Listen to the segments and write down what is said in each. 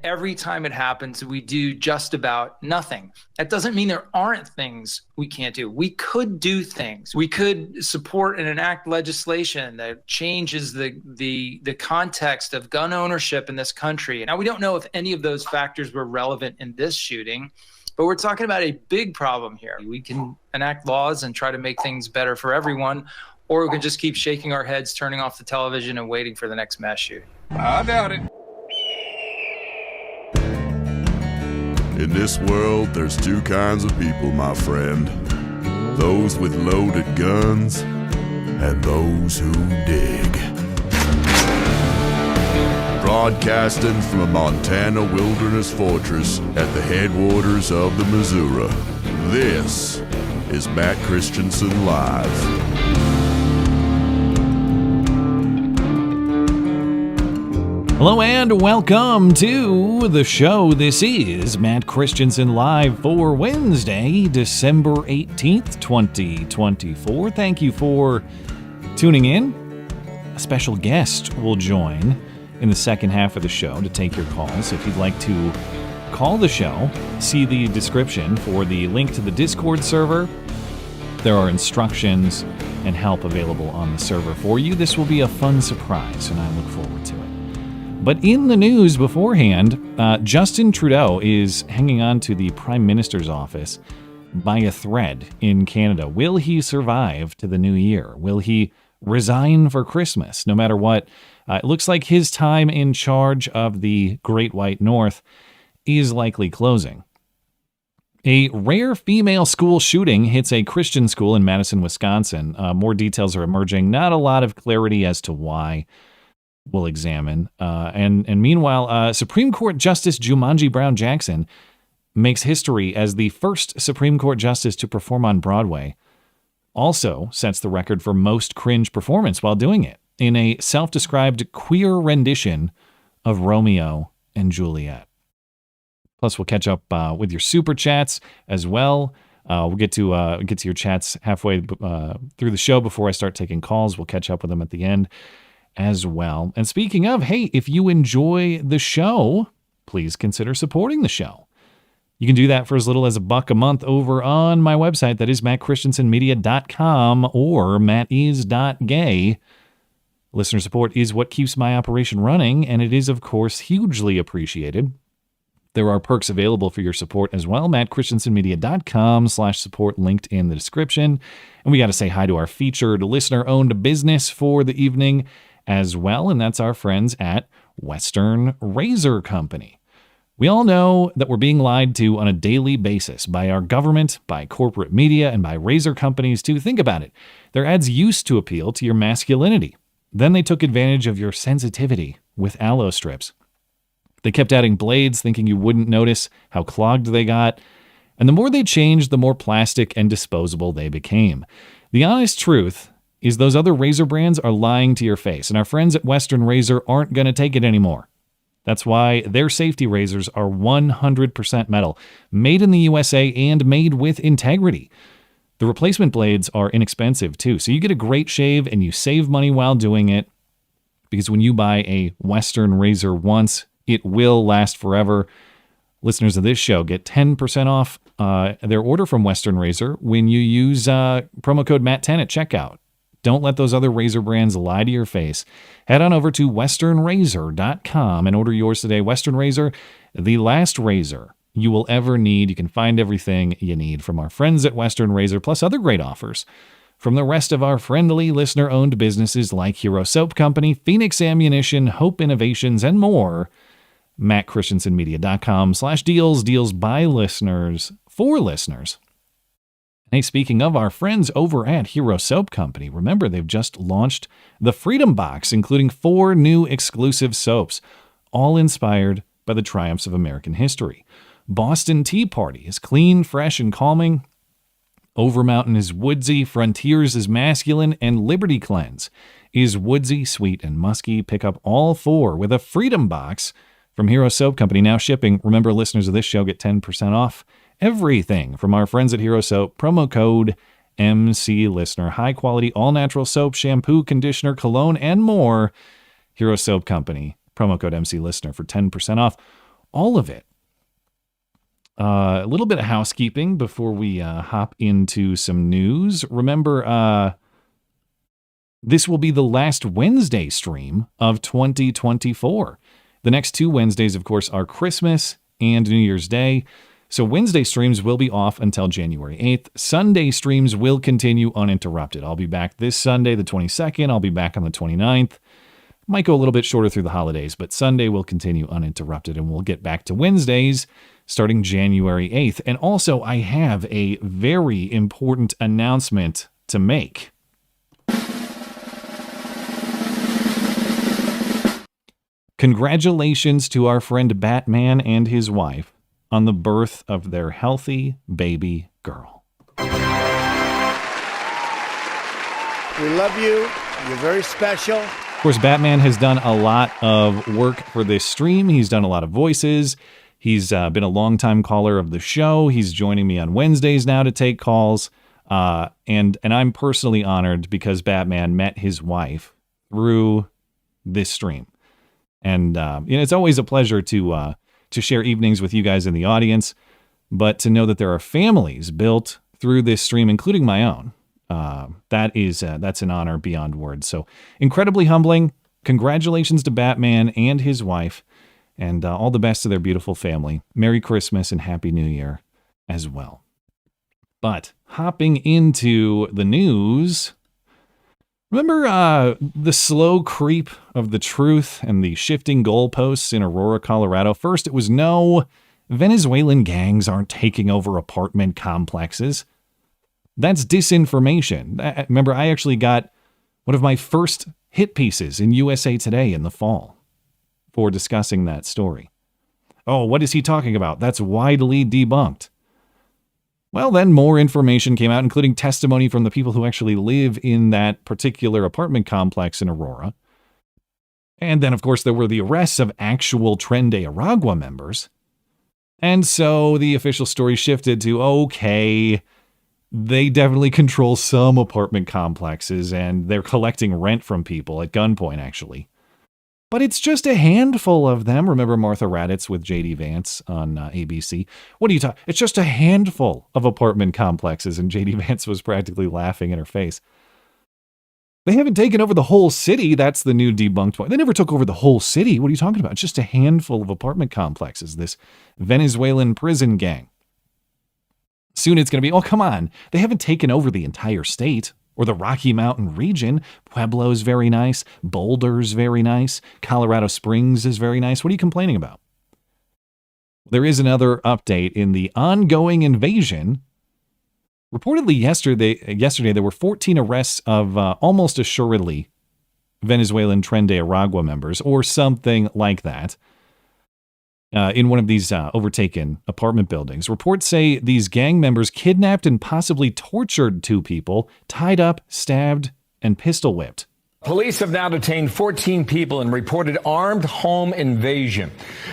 every time it happens, we do just about nothing. That doesn't mean there aren't things we can't do. We could do things. We could support and enact legislation that changes the context of gun ownership in this country. Now, we don't know if any of those factors were relevant in this shooting, but we're talking about a big problem here. We can enact laws and try to make things better for everyone, or we can just keep shaking our heads, turning off the television, and waiting for the next mass shooting. I doubt it. In this world, there's two kinds of people, my friend. Those with loaded guns and those who dig. Broadcasting from a Montana wilderness fortress at the headwaters of the Missouri, this is Matt Christiansen Live. Hello and welcome to the show. This is Matt Christiansen Live for Wednesday, December 18th, 2024. Thank you for tuning in. A special guest will join in the second half of the show to take your calls. If you'd like to call the show, see the description for the link to the Discord server. There are instructions and help available on the server for you. This will be a fun surprise, and I look forward to it. But in the news beforehand, Justin Trudeau is hanging on to the Prime Minister's office by a thread in Canada. Will he survive to the new year? Will he resign for Christmas? No matter what, it looks like his time in charge of the Great White North is likely closing. A rare female school shooting hits a Christian school in Madison, Wisconsin. More details are emerging. Not a lot of clarity as to why. We'll examine. And meanwhile, Supreme Court Justice Jumanji Brown Jackson makes history as the first Supreme Court justice to perform on Broadway. Also sets the record for most cringe performance while doing it in a self-described queer rendition of Romeo and Juliet. Plus, we'll catch up with your super chats as well. We'll get to your chats halfway through the show before I start taking calls. We'll catch up with them at the end as well. And speaking of, hey, if you enjoy the show, please consider supporting the show. You can do that for as little as $1 a month over on my website. That is mattchristiansenmedia.com or mattis.gay. Listener support is what keeps my operation running, and it is, of course, hugely appreciated. There are perks available for your support as well. mattchristiansenmedia.com/support linked in the description. And we got to say hi to our featured listener-owned business for the evening as well, and that's our friends at Western Razor Company. We all know that we're being lied to on a daily basis by our government, by corporate media, and by razor companies too. Think about it. Their ads used to appeal to your masculinity. Then they took advantage of your sensitivity with aloe strips. They kept adding blades, thinking you wouldn't notice how clogged they got. And the more they changed, the more plastic and disposable they became. The honest truth is those other razor brands are lying to your face, and our friends at Western Razor aren't going to take it anymore. That's why their safety razors are 100% metal, made in the USA and made with integrity. The replacement blades are inexpensive too, so you get a great shave and you save money while doing it, because when you buy a Western Razor once, it will last forever. Listeners of this show get 10% off their order from Western Razor when you use promo code MATT10 at checkout. Don't let those other razor brands lie to your face. Head on over to westernrazor.com and order yours today. Western Razor, the last razor you will ever need. You can find everything you need from our friends at Western Razor, plus other great offers from the rest of our friendly listener-owned businesses like Hero Soap Company, Phoenix Ammunition, Hope Innovations, and more. mattchristiansenmedia.com/deals, deals by listeners, for listeners. Hey, speaking of our friends over at Hero Soap Company, remember they've just launched the Freedom Box, including 4 new exclusive soaps, all inspired by the triumphs of American history. Boston Tea Party is clean, fresh, and calming. Overmountain is woodsy, Frontiers is masculine, and Liberty Cleanse is woodsy, sweet, and musky. Pick up all 4 with a Freedom Box from Hero Soap Company, now shipping. Remember, listeners of this show get 10% off everything from our friends at Hero Soap. Promo code MCListener. High quality, all natural soap, shampoo, conditioner, cologne, and more. Hero Soap Company. Promo code MCListener for 10% off. all of it. A little bit of housekeeping before we hop into some news. Remember, this will be the last Wednesday stream of 2024. The next 2 Wednesdays, of course, are Christmas and New Year's Day. So Wednesday streams will be off until January 8th. Sunday streams will continue uninterrupted. I'll be back this Sunday, the 22nd. I'll be back on the 29th. Might go a little bit shorter through the holidays, but Sunday will continue uninterrupted, and we'll get back to Wednesdays starting January 8th. And also, I have a very important announcement to make. Congratulations to our friend Batman and his wife on the birth of their healthy baby girl. We love you. You're very special. Of course, Batman has done a lot of work for this stream. He's done a lot of voices. He's been a longtime caller of the show. He's joining me on Wednesdays now to take calls. And I'm personally honored because Batman met his wife through this stream. And it's always a pleasure to share evenings with you guys in the audience, but to know that there are families built through this stream, including my own, that's an honor beyond words. So incredibly humbling. Congratulations to Batman and his wife, and all the best to their beautiful family. Merry Christmas and Happy New Year as well. But hopping into the news, remember the slow creep of the truth and the shifting goalposts in Aurora, Colorado? First, it was no, Venezuelan gangs aren't taking over apartment complexes. That's disinformation. Remember, I actually got one of my first hit pieces in USA Today in the fall for discussing that story. Oh, what is he talking about? That's widely debunked. Well, then more information came out, including testimony from the people who actually live in that particular apartment complex in Aurora. And then, of course, there were the arrests of actual Tren de Aragua members. And so the official story shifted to, okay, they definitely control some apartment complexes, and they're collecting rent from people at gunpoint, actually. But it's just a handful of them. Remember Martha Raddatz with J.D. Vance on ABC? What are you talking? It's just a handful of apartment complexes, and J.D. Vance was practically laughing in her face. They haven't taken over the whole city. That's the new debunked point. They never took over the whole city. What are you talking about? It's just a handful of apartment complexes, this Venezuelan prison gang. Soon it's going to be, oh, come on. They haven't taken over the entire state or the Rocky Mountain region. Pueblo's very nice. Boulder's very nice. Colorado Springs is very nice. What are you complaining about? There is another update in the ongoing invasion. Reportedly yesterday there were 14 arrests of almost assuredly Venezuelan Tren de Aragua members or something like that. In one of these overtaken apartment buildings. Reports say these gang members kidnapped and possibly tortured 2 people, tied up, stabbed, and pistol whipped. Police have now detained 14 people in reported armed home invasion.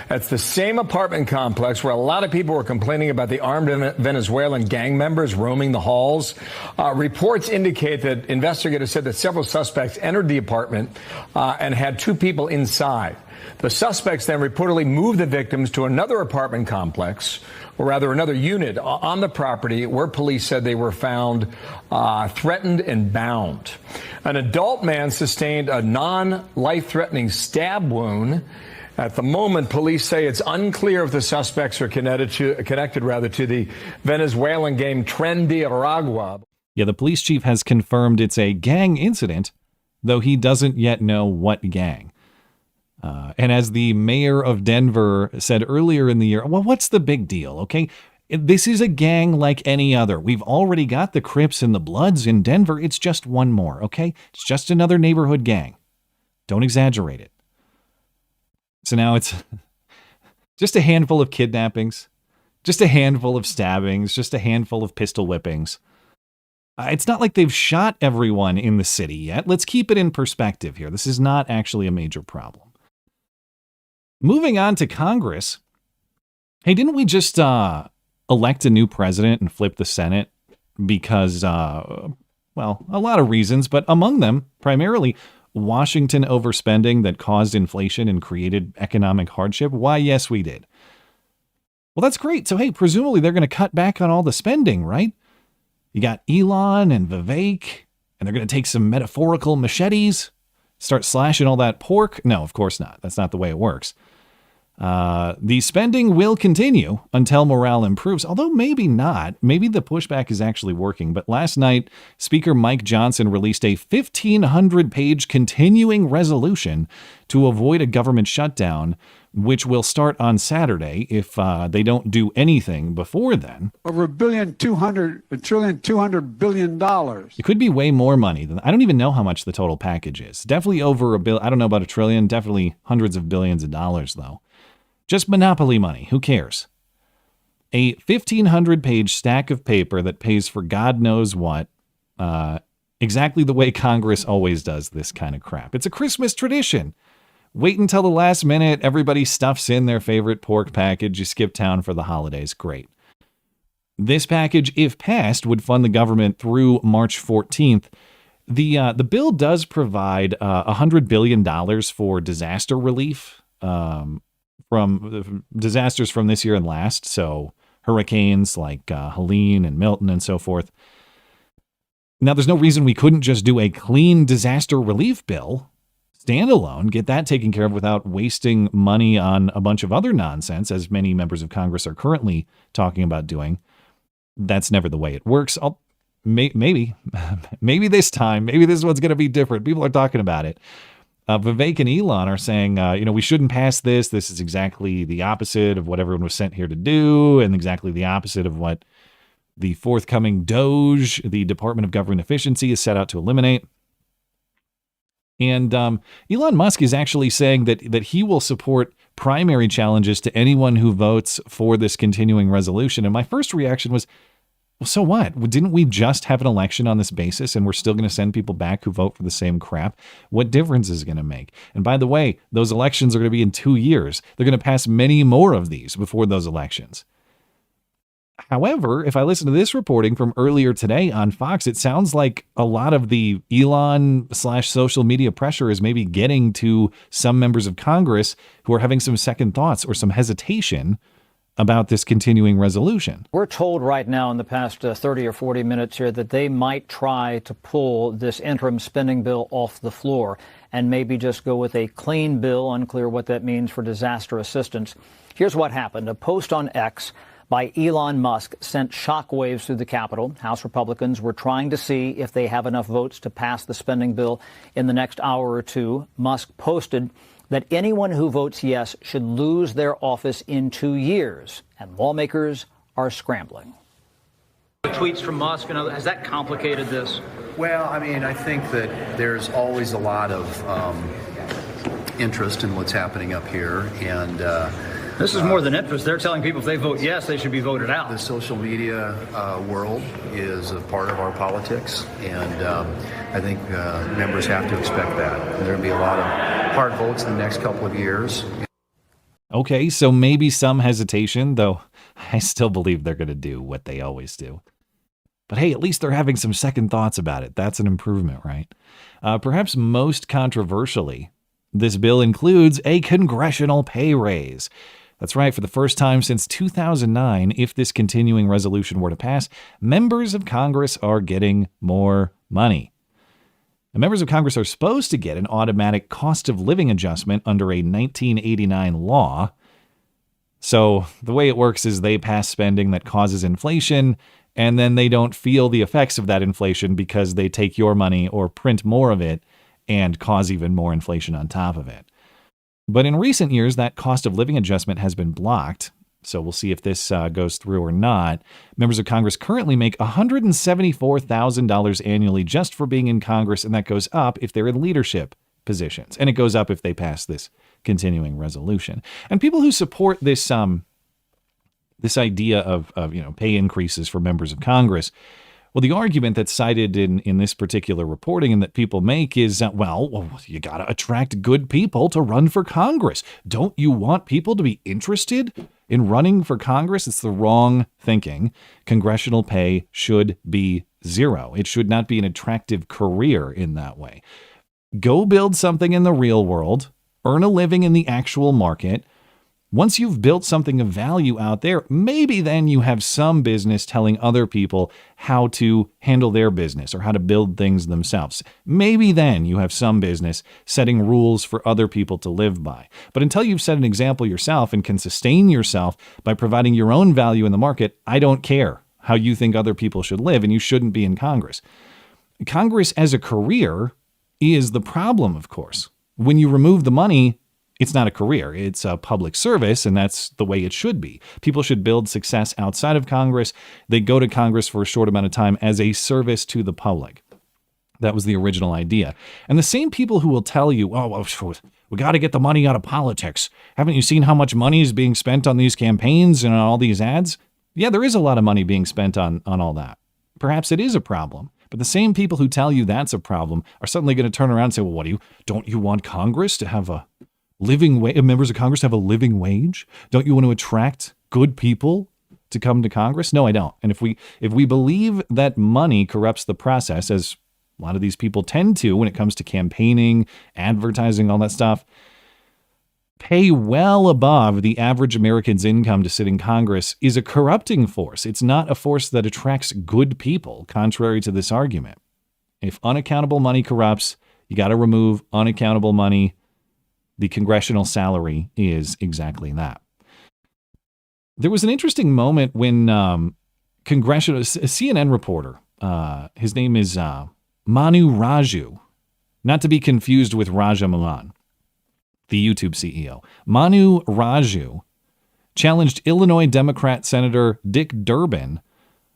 That's the same apartment complex where a lot of people were complaining about the armed Venezuelan gang members roaming the halls. Reports indicate that investigators said that several suspects entered the apartment and had 2 people inside. The suspects then reportedly moved the victims to another apartment complex, or rather another unit on the property where police said they were found threatened and bound. An adult man sustained a non-life-threatening stab wound. At the moment, police say it's unclear if the suspects are connected to the Venezuelan gang Tren de Aragua. Yeah, the police chief has confirmed it's a gang incident, though he doesn't yet know what gang. And as the mayor of Denver said earlier in the year, well, what's the big deal, okay? This is a gang like any other. We've already got the Crips and the Bloods in Denver. It's just one more, okay? It's just another neighborhood gang. Don't exaggerate it. So now it's just a handful of kidnappings, just a handful of stabbings, just a handful of pistol whippings. It's not like they've shot everyone in the city yet. Let's keep it in perspective here. This is not actually a major problem. Moving on to Congress. Hey, didn't we just elect a new president and flip the Senate? Because, well, a lot of reasons, but among them, primarily, Washington overspending that caused inflation and created economic hardship? Why, yes, we did. Well, that's great. So, hey, presumably they're going to cut back on all the spending, right? You got Elon and Vivek, and they're going to take some metaphorical machetes, start slashing all that pork. No, of course not. That's not the way it works. The spending will continue until morale improves, although maybe not. Maybe the pushback is actually working. But last night, Speaker Mike Johnson released a 1,500-page continuing resolution to avoid a government shutdown, which will start on Saturday if they don't do anything before then. Over $200 billion. It could be way more money than I don't even know how much the total package is. Definitely over $1 billion. I don't know about $1 trillion. Definitely hundreds of billions of dollars, though. Just monopoly money. Who cares? A 1,500-page stack of paper that pays for God knows what. Exactly the way Congress always does this kind of crap. It's a Christmas tradition. Wait until the last minute. Everybody stuffs in their favorite pork package. You skip town for the holidays. Great. This package, if passed, would fund the government through March 14th. The bill does provide $100 billion for disaster relief from disasters from this year and last. So hurricanes like Helene and Milton and so forth. Now, there's no reason we couldn't just do a clean disaster relief bill, standalone, get that taken care of without wasting money on a bunch of other nonsense, as many members of Congress are currently talking about doing. That's never the way it works. Maybe this time, maybe this one's going to be different. People are talking about it. Vivek and Elon are saying, we shouldn't pass this. This is exactly the opposite of what everyone was sent here to do, and exactly the opposite of what the forthcoming DOGE, the Department of Government Efficiency, is set out to eliminate. And Elon Musk is actually saying that he will support primary challenges to anyone who votes for this continuing resolution. And my first reaction was, well, so what? Didn't we just have an election on this basis and we're still going to send people back who vote for the same crap? What difference is it going to make? And by the way, those elections are going to be in 2 years. They're going to pass many more of these before those elections. However, if I listen to this reporting from earlier today on Fox, it sounds like a lot of the Elon/social media pressure is maybe getting to some members of Congress who are having some second thoughts or some hesitation about this continuing resolution. We're told right now in the past 30 or 40 minutes here that they might try to pull this interim spending bill off the floor and maybe just go with a clean bill. Unclear what that means for disaster assistance. Here's what happened. A post on X by Elon Musk sent shockwaves through the Capitol. House Republicans were trying to see if they have enough votes to pass the spending bill in the next hour or two. Musk posted that anyone who votes yes should lose their office in 2 years, and lawmakers are scrambling. The tweets from Musk, has that complicated this? Well, I think that there's always a lot of interest in what's happening up here, and this is more than interest. They're telling people if they vote yes, they should be voted out. The social media world is a part of our politics, and I think members have to expect that. There will be a lot of hard votes in the next couple of years. Okay, so maybe some hesitation, though I still believe they're going to do what they always do. But hey, at least they're having some second thoughts about it. That's an improvement, right? Perhaps most controversially, this bill includes a congressional pay raise. That's right, for the first time since 2009, if this continuing resolution were to pass, members of Congress are getting more money. And members of Congress are supposed to get an automatic cost of living adjustment under a 1989 law. So the way it works is they pass spending that causes inflation, and then they don't feel the effects of that inflation because they take your money or print more of it and cause even more inflation on top of it. But in recent years, that cost of living adjustment has been blocked. So we'll see if this goes through or not. Members of Congress currently make $174,000 annually just for being in Congress, and that goes up if they're in leadership positions. And it goes up if they pass this continuing resolution. And people who support this this idea of pay increases for members of Congress, well, the argument that's cited in this particular reporting and that people make is, well, you got to attract good people to run for Congress. Don't you want people to be interested in running for Congress? It's the wrong thinking. Congressional pay should be zero. It should not be an attractive career in that way. Go build something in the real world, earn a living in the actual market. Once you've built something of value out there, maybe then you have some business telling other people how to handle their business or how to build things themselves. Maybe then you have some business setting rules for other people to live by. But until you've set an example yourself and can sustain yourself by providing your own value in the market, I don't care how you think other people should live, and you shouldn't be in Congress. Congress as a career is the problem, of course. When you remove the money, it's not a career. It's a public service, and that's the way it should be. People should build success outside of Congress. They go to Congress for a short amount of time as a service to the public. That was the original idea. And the same people who will tell you, oh, we got to get the money out of politics. Haven't you seen how much money is being spent on these campaigns and on all these ads? Yeah, there is a lot of money being spent on all that. Perhaps it is a problem. But the same people who tell you that's a problem are suddenly going to turn around and say, well, don't you want Congress to have a living wage, members of Congress have a living wage? Don't you want to attract good people to come to Congress? No, I don't. And if we believe that money corrupts the process, as a lot of these people tend to when it comes to campaigning, advertising, all that stuff, pay well above the average American's income to sit in Congress is a corrupting force. It's not a force that attracts good people, contrary to this argument. If unaccountable money corrupts, you got to remove unaccountable money. The congressional salary is exactly that. There was an interesting moment when a CNN reporter, his name is Manu Raju, not to be confused with Raja Milan, the YouTube CEO. Manu Raju challenged Illinois Democrat Senator Dick Durbin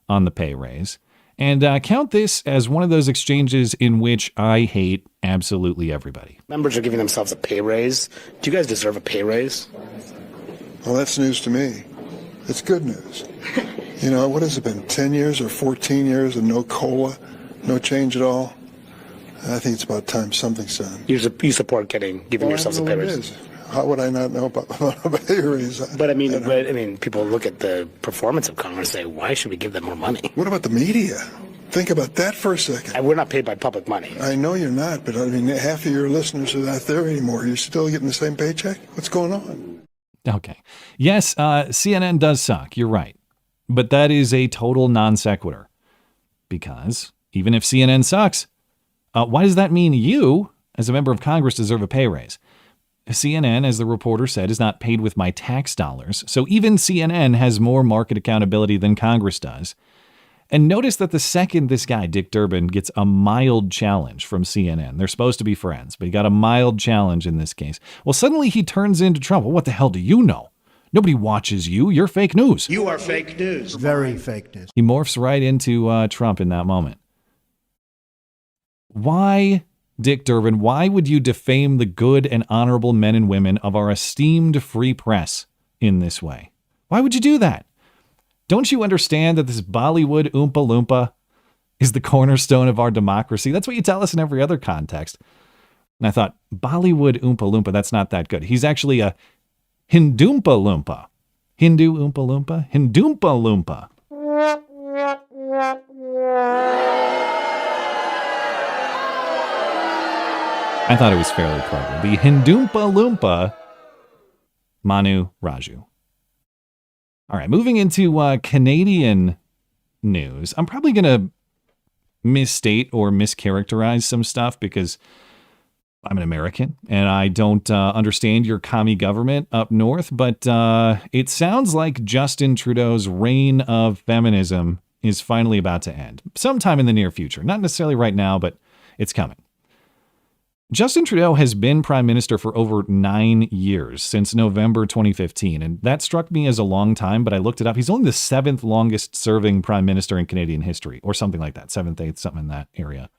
on the pay raise. And count this as one of those exchanges in which I hate absolutely everybody. Members are giving themselves a pay raise. Do you guys deserve a pay raise? Well, that's news to me. It's good news. You know, what has it been, 10 years or 14 years and no COLA, no change at all? I think it's about time something's done. You support giving yourselves a pay raise? How would I not know about a pay raise? But I mean, people look at the performance of Congress and say, why should we give them more money? What about the media? Think about that for a second. And we're not paid by public money. I know you're not, but I mean, half of your listeners are not there anymore. You're still getting the same paycheck? What's going on? Okay. Yes, CNN does suck. You're right. But that is a total non sequitur. Because even if CNN sucks, why does that mean you, as a member of Congress, deserve a pay raise? CNN, as the reporter said, is not paid with my tax dollars, so even CNN has more market accountability than Congress does. And notice that the second this guy, Dick Durbin, gets a mild challenge from CNN, they're supposed to be friends, but he got a mild challenge in this case. Well, suddenly he turns into Trump. Well, what the hell do you know? Nobody watches you. You're fake news. You are fake news. Very fake news. He morphs right into Trump in that moment. Why, Dick Durbin, why would you defame the good and honorable men and women of our esteemed free press in this way? Why would you do that? Don't you understand that this Bollywood Oompa Loompa is the cornerstone of our democracy? That's what you tell us in every other context. And I thought, Bollywood Oompa Loompa, that's not that good. He's actually a Hindoompa Loompa. Hindu Oompa Loompa? Hindoompa Loompa. I thought it was fairly clever. The Hindoompa Loompa, Manu Raju. All right, moving into Canadian news. I'm probably going to misstate or mischaracterize some stuff because I'm an American and I don't understand your commie government up north, but it sounds like Justin Trudeau's reign of feminism is finally about to end sometime in the near future. Not necessarily right now, but it's coming. Justin Trudeau has been prime minister for over 9 years, since November 2015, and that struck me as a long time, but I looked it up. He's only the 7th longest serving prime minister in Canadian history, or something like that, 7th, 8th, something in that area.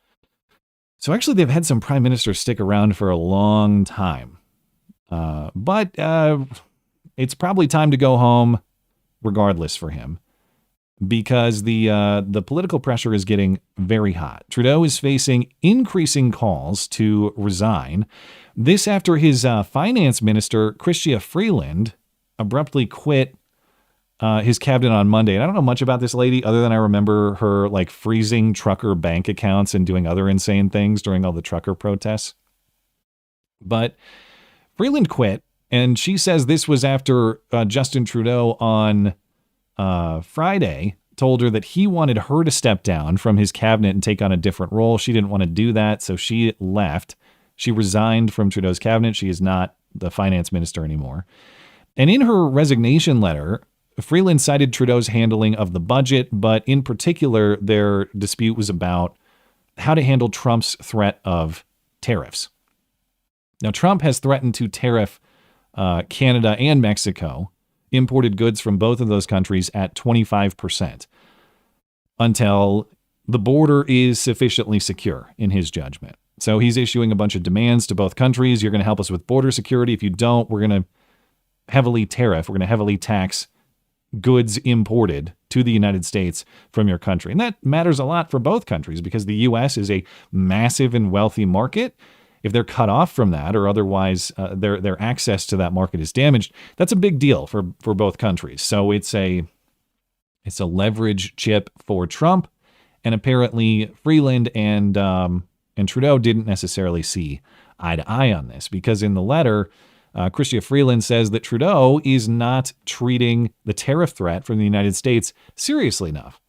So actually, they've had some prime ministers stick around for a long time. But it's probably time to go home regardless for him, because the political pressure is getting very hot. Trudeau is facing increasing calls to resign. This after his finance minister, Chrystia Freeland, abruptly quit his cabinet on Monday. And I don't know much about this lady other than I remember her like freezing trucker bank accounts and doing other insane things during all the trucker protests. But Freeland quit, and she says this was after Justin Trudeau on Friday told her that he wanted her to step down from his cabinet and take on a different role. She didn't want to do that, so she left. She resigned from Trudeau's cabinet. She is not the finance minister anymore. And in her resignation letter, Freeland cited Trudeau's handling of the budget, but in particular, their dispute was about how to handle Trump's threat of tariffs. Now, Trump has threatened to tariff Canada and Mexico, imported goods from both of those countries at 25% until the border is sufficiently secure, in his judgment. So he's issuing a bunch of demands to both countries. You're going to help us with border security. If you don't, we're going to heavily tariff. We're going to heavily tax goods imported to the United States from your country. And that matters a lot for both countries because the U.S. is a massive and wealthy market. If they're cut off from that or otherwise their access to that market is damaged, that's a big deal for both countries. So it's a leverage chip for Trump. And apparently Freeland and Trudeau didn't necessarily see eye to eye on this because in the letter, Chrystia Freeland says that Trudeau is not treating the tariff threat from the United States seriously enough,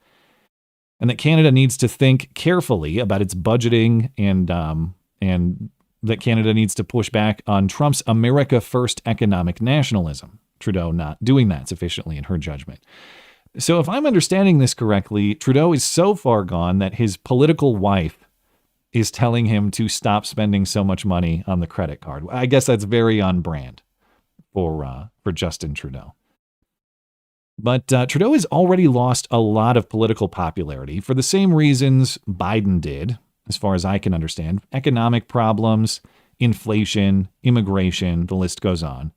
and that Canada needs to think carefully about its budgeting and that Canada needs to push back on Trump's America First economic nationalism. Trudeau not doing that sufficiently in her judgment. So if I'm understanding this correctly, Trudeau is so far gone that his political wife is telling him to stop spending so much money on the credit card. I guess that's very on brand for Justin Trudeau. But Trudeau has already lost a lot of political popularity for the same reasons Biden did, as far as I can understand. Economic problems, inflation, immigration, the list goes on.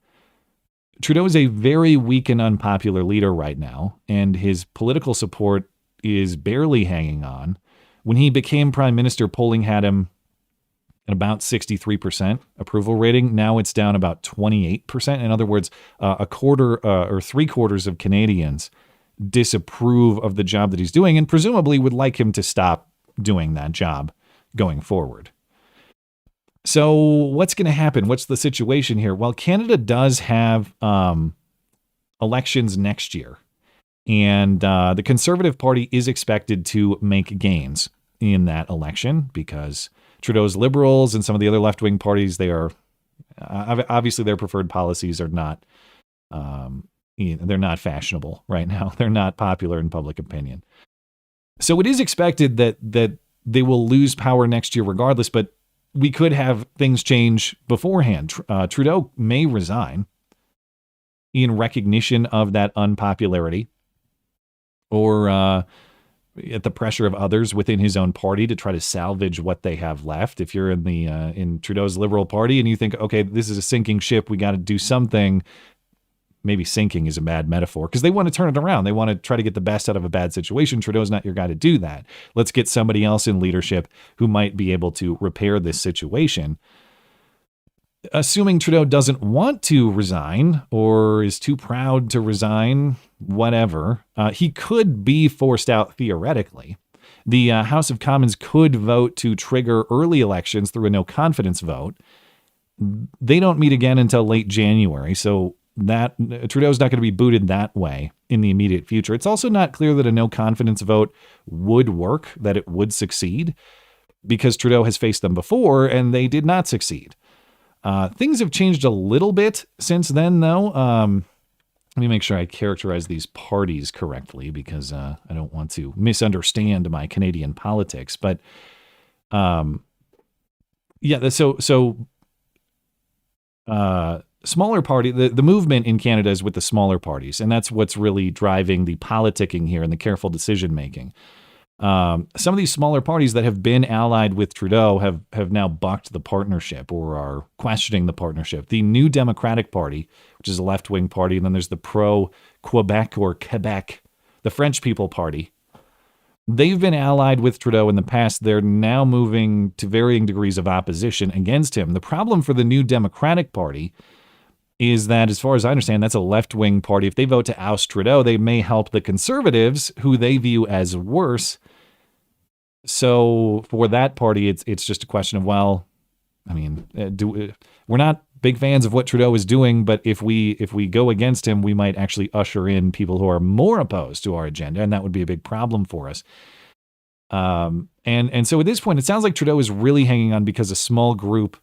Trudeau is a very weak and unpopular leader right now, and his political support is barely hanging on. When he became prime minister, polling had him at about 63% approval rating. Now it's down about 28%. In other words, a quarter or 3/4 of Canadians disapprove of the job that he's doing and presumably would like him to stop doing that job going forward. So what's going to happen? What's the situation here? Well, Canada does have elections next year. And the Conservative Party is expected to make gains in that election because Trudeau's Liberals and some of the other left-wing parties, they are obviously their preferred policies are not they're not fashionable right now. They're not popular in public opinion. So it is expected that they will lose power next year regardless, but we could have things change beforehand. Trudeau may resign in recognition of that unpopularity, or at the pressure of others within his own party to try to salvage what they have left. If you're in Trudeau's Liberal Party and you think, okay, this is a sinking ship, we got to do something. Maybe sinking is a bad metaphor because they want to turn it around. They want to try to get the best out of a bad situation. Trudeau's not your guy to do that. Let's get somebody else in leadership who might be able to repair this situation. Assuming Trudeau doesn't want to resign or is too proud to resign, whatever, he could be forced out theoretically. The House of Commons could vote to trigger early elections through a no confidence vote. They don't meet again until late January, so that Trudeau's not going to be booted that way in the immediate future. It's also not clear that a no confidence vote would work, that it would succeed, because Trudeau has faced them before and they did not succeed. Things have changed a little bit since then, though. Let me make sure I characterize these parties correctly because I don't want to misunderstand my Canadian politics. But smaller party, the movement in Canada is with the smaller parties, and that's what's really driving the politicking here and the careful decision making. Some of these smaller parties that have been allied with Trudeau have now bucked the partnership or are questioning the partnership. The New Democratic Party, which is a left-wing party, and then there's the Pro-Quebec or Quebec, the French People Party. They've been allied with Trudeau in the past. They're now moving to varying degrees of opposition against him. The problem for the New Democratic Party is that, as far as I understand, that's a left-wing party. If they vote to oust Trudeau, they may help the Conservatives, who they view as worse. So for that party, it's just a question of, well, I mean, we're not big fans of what Trudeau is doing, but if we go against him, we might actually usher in people who are more opposed to our agenda, and that would be a big problem for us. And so at this point, it sounds like Trudeau is really hanging on because a small group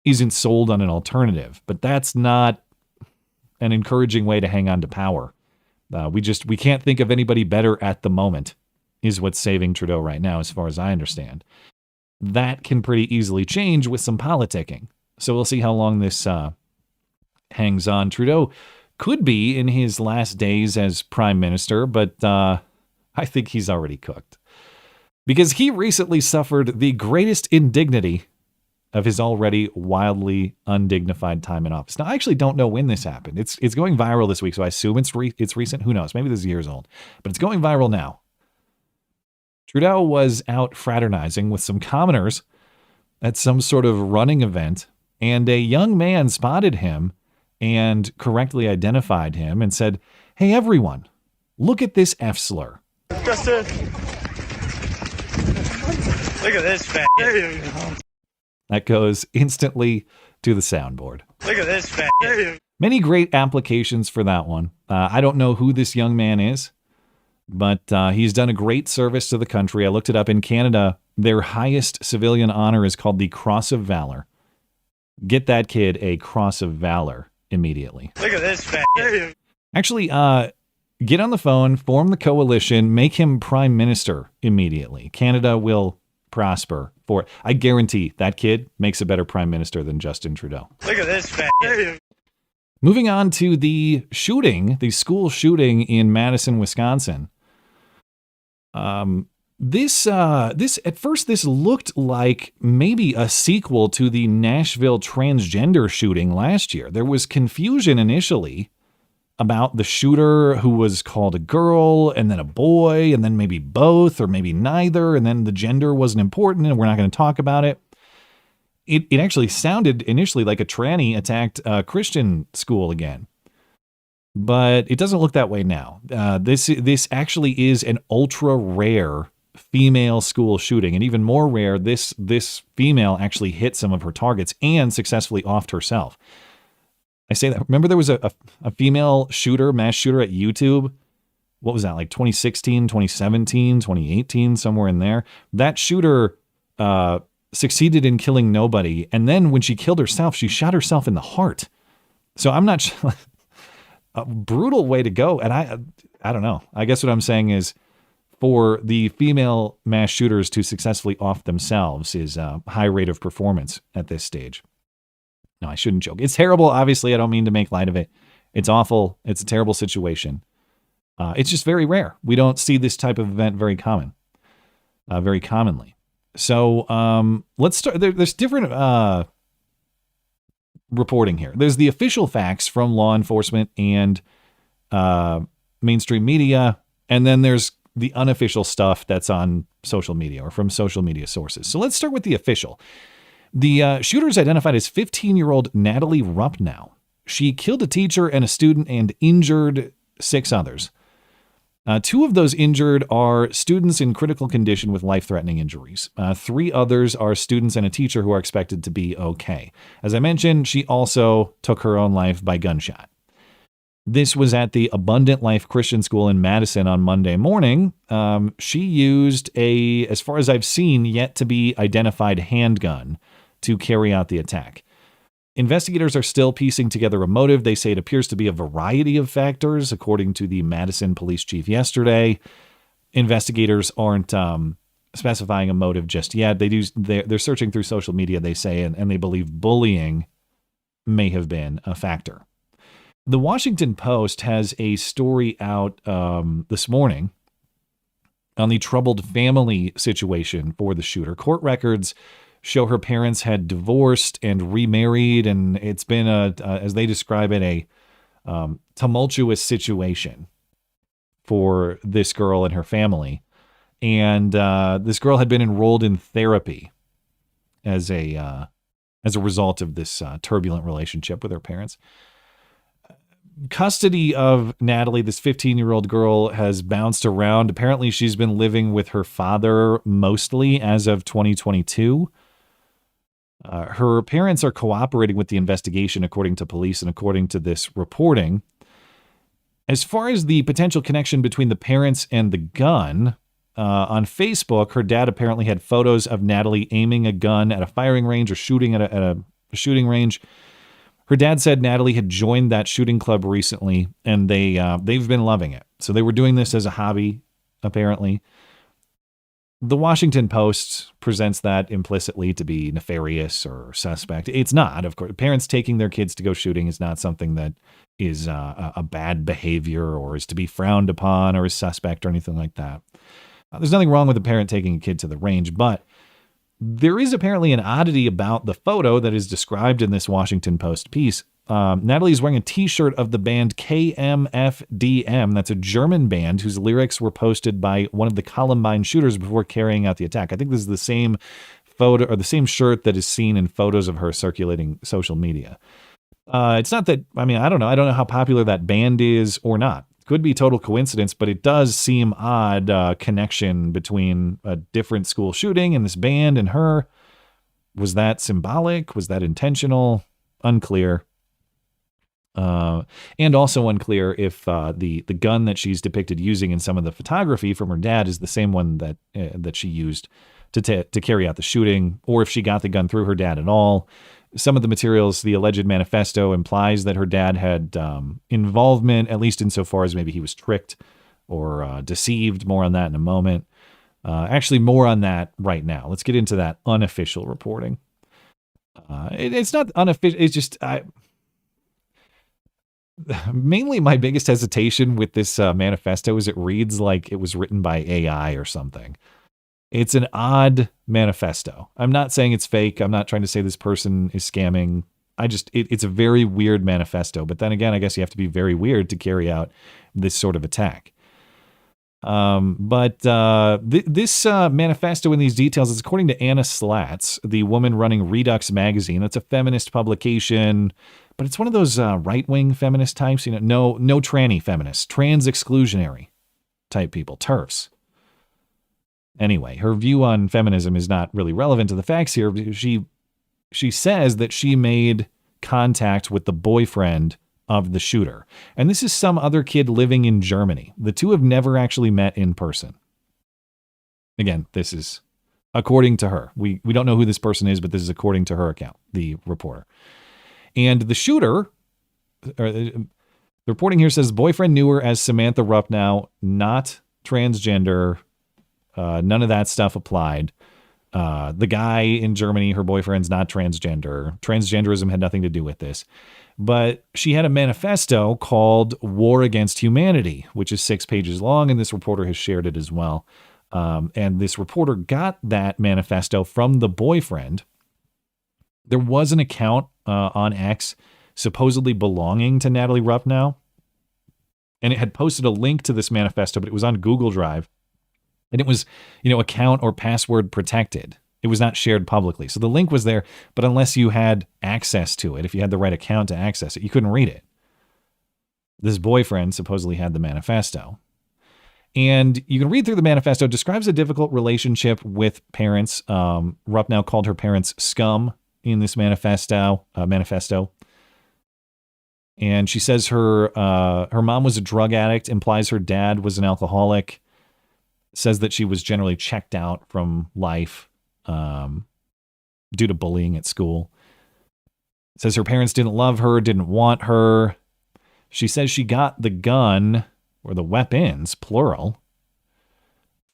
isn't sold on an alternative, but that's not an encouraging way to hang on to power. We can't think of anybody better at the moment, is what's saving Trudeau right now, as far as I understand. That can pretty easily change with some politicking. So we'll see how long this hangs on. Trudeau could be in his last days as prime minister, but I think he's already cooked. Because he recently suffered the greatest indignity of his already wildly undignified time in office. Now, I actually don't know when this happened. It's going viral this week, so I assume it's recent. Who knows? Maybe this is years old. But it's going viral now. Trudeau was out fraternizing with some commoners at some sort of running event, and a young man spotted him and correctly identified him and said, "Hey, everyone, look at this F slur." Justin, look at this fat. That goes instantly to the soundboard. Look at this fat. Many great applications for that one. I don't know who this young man is, but he's done a great service to the country. I looked it up. In Canada, their highest civilian honor is called the Cross of Valor. Get that kid a Cross of Valor immediately. Look at this fat. Actually, get on the phone, form the coalition, make him prime minister immediately. Canada will prosper for it. I guarantee that kid makes a better prime minister than Justin Trudeau. Look at this fat. Moving on to the shooting, the school shooting in Madison, Wisconsin. This at first this looked like maybe a sequel to the Nashville transgender shooting last year. There was confusion initially about the shooter, who was called a girl and then a boy and then maybe both or maybe neither, and then the gender wasn't important and we're not going to talk about it. It actually sounded initially like a tranny attacked a Christian school again, but it doesn't look that way now. This actually is an ultra rare female school shooting, and even more rare, this female actually hit some of her targets and successfully offed herself. I say that. Remember there was a female shooter, mass shooter at YouTube? What was that, like 2016, 2017, 2018, somewhere in there? That shooter succeeded in killing nobody, and then when she killed herself, she shot herself in the heart. So I'm not sure. A brutal way to go, and I don't know. I guess what I'm saying is, for the female mass shooters to successfully off themselves is a high rate of performance at this stage. No, I shouldn't joke. It's terrible. Obviously, I don't mean to make light of it. It's awful. It's a terrible situation. It's just very rare. We don't see this type of event very commonly. So let's start. There's different reporting here. There's the official facts from law enforcement and mainstream media, and then there's the unofficial stuff that's on social media or from social media sources. So let's start with the official. The shooter is identified as 15-year-old Natalie Rupnow. She killed a teacher and a student and injured 6 others. 2 of those injured are students in critical condition with life-threatening injuries. 3 others are students and a teacher who are expected to be okay. As I mentioned, she also took her own life by gunshot. This was at the Abundant Life Christian School in Madison on Monday morning. She used a, as far as I've seen, yet to be identified handgun to carry out the attack. Investigators are still piecing together a motive. They say it appears to be a variety of factors, according to the Madison police chief yesterday. Investigators aren't specifying a motive just yet. They're searching through social media, they say, and they believe bullying may have been a factor. The Washington Post has a story out this morning on the troubled family situation for the shooter. Court records show her parents had divorced and remarried, and it's been as they describe it, a tumultuous situation for this girl and her family. And this girl had been enrolled in therapy as a result of this turbulent relationship with her parents. Custody of Natalie, this 15-year-old girl, has bounced around. Apparently, she's been living with her father mostly as of 2022. Her parents are cooperating with the investigation, according to police and according to this reporting. As far as the potential connection between the parents and the gun, on Facebook, her dad apparently had photos of Natalie aiming a gun at a firing range or shooting at a shooting range. Her dad said Natalie had joined that shooting club recently, and they've been loving it. So they were doing this as a hobby, apparently. The Washington Post presents that implicitly to be nefarious or suspect. It's not, of course. Parents taking their kids to go shooting is not something that is a bad behavior or is to be frowned upon or is suspect or anything like that. There's nothing wrong with a parent taking a kid to the range, but there is apparently an oddity about the photo that is described in this Washington Post piece. Natalie's wearing a t-shirt of the band KMFDM. That's a German band whose lyrics were posted by one of the Columbine shooters before carrying out the attack. I think this is the same photo or the same shirt that is seen in photos of her circulating social media. It's not that, I don't know. I don't know how popular that band is or not. Could be total coincidence, but it does seem odd connection between a different school shooting and this band and her. Was that symbolic? Was that intentional? Unclear. And also unclear if the gun that she's depicted using in some of the photography from her dad is the same one that she used to carry out the shooting, or if she got the gun through her dad at all. Some of the materials, the alleged manifesto implies that her dad had involvement, at least insofar as maybe he was tricked or deceived. More on that in a moment. Actually, more on that right now. Let's get into that unofficial reporting. It's not unofficial. It's just mainly my biggest hesitation with this manifesto is it reads like it was written by AI or something. It's an odd manifesto. I'm not saying it's fake. I'm not trying to say this person is scamming. It's a very weird manifesto. But then again, I guess you have to be very weird to carry out this sort of attack. This manifesto in these details is according to Anna Slatz, the woman running Redux magazine. That's a feminist publication, but it's one of those right-wing feminist types. No tranny feminists, trans exclusionary type people, TERFs. Anyway, her view on feminism is not really relevant to the facts here. She says that she made contact with the boyfriend of the shooter. And this is some other kid living in Germany. The two have never actually met in person. Again, this is according to her. We don't know who this person is, but this is according to her account, the reporter. And the shooter, the reporting here says boyfriend knew her as Samantha Ruppnow, not transgender. None of that stuff applied. The guy in Germany, her boyfriend's not transgender. Transgenderism had nothing to do with this. But she had a manifesto called War Against Humanity, which is 6 pages long, and this reporter has shared it as well. And this reporter got that manifesto from the boyfriend. There was an account on X supposedly belonging to Natalie Ruppnow, and it had posted a link to this manifesto, but it was on Google Drive. And it was, account or password protected. It was not shared publicly. So the link was there, but unless you had access to it, if you had the right account to access it, you couldn't read it. This boyfriend supposedly had the manifesto. And you can read through the manifesto. It describes a difficult relationship with parents. Ruppnow called her parents scum in this manifesto. And she says her mom was a drug addict, implies her dad was an alcoholic. Says that she was generally checked out from life due to bullying at school. Says her parents didn't love her, didn't want her. She says she got the gun, or the weapons, plural,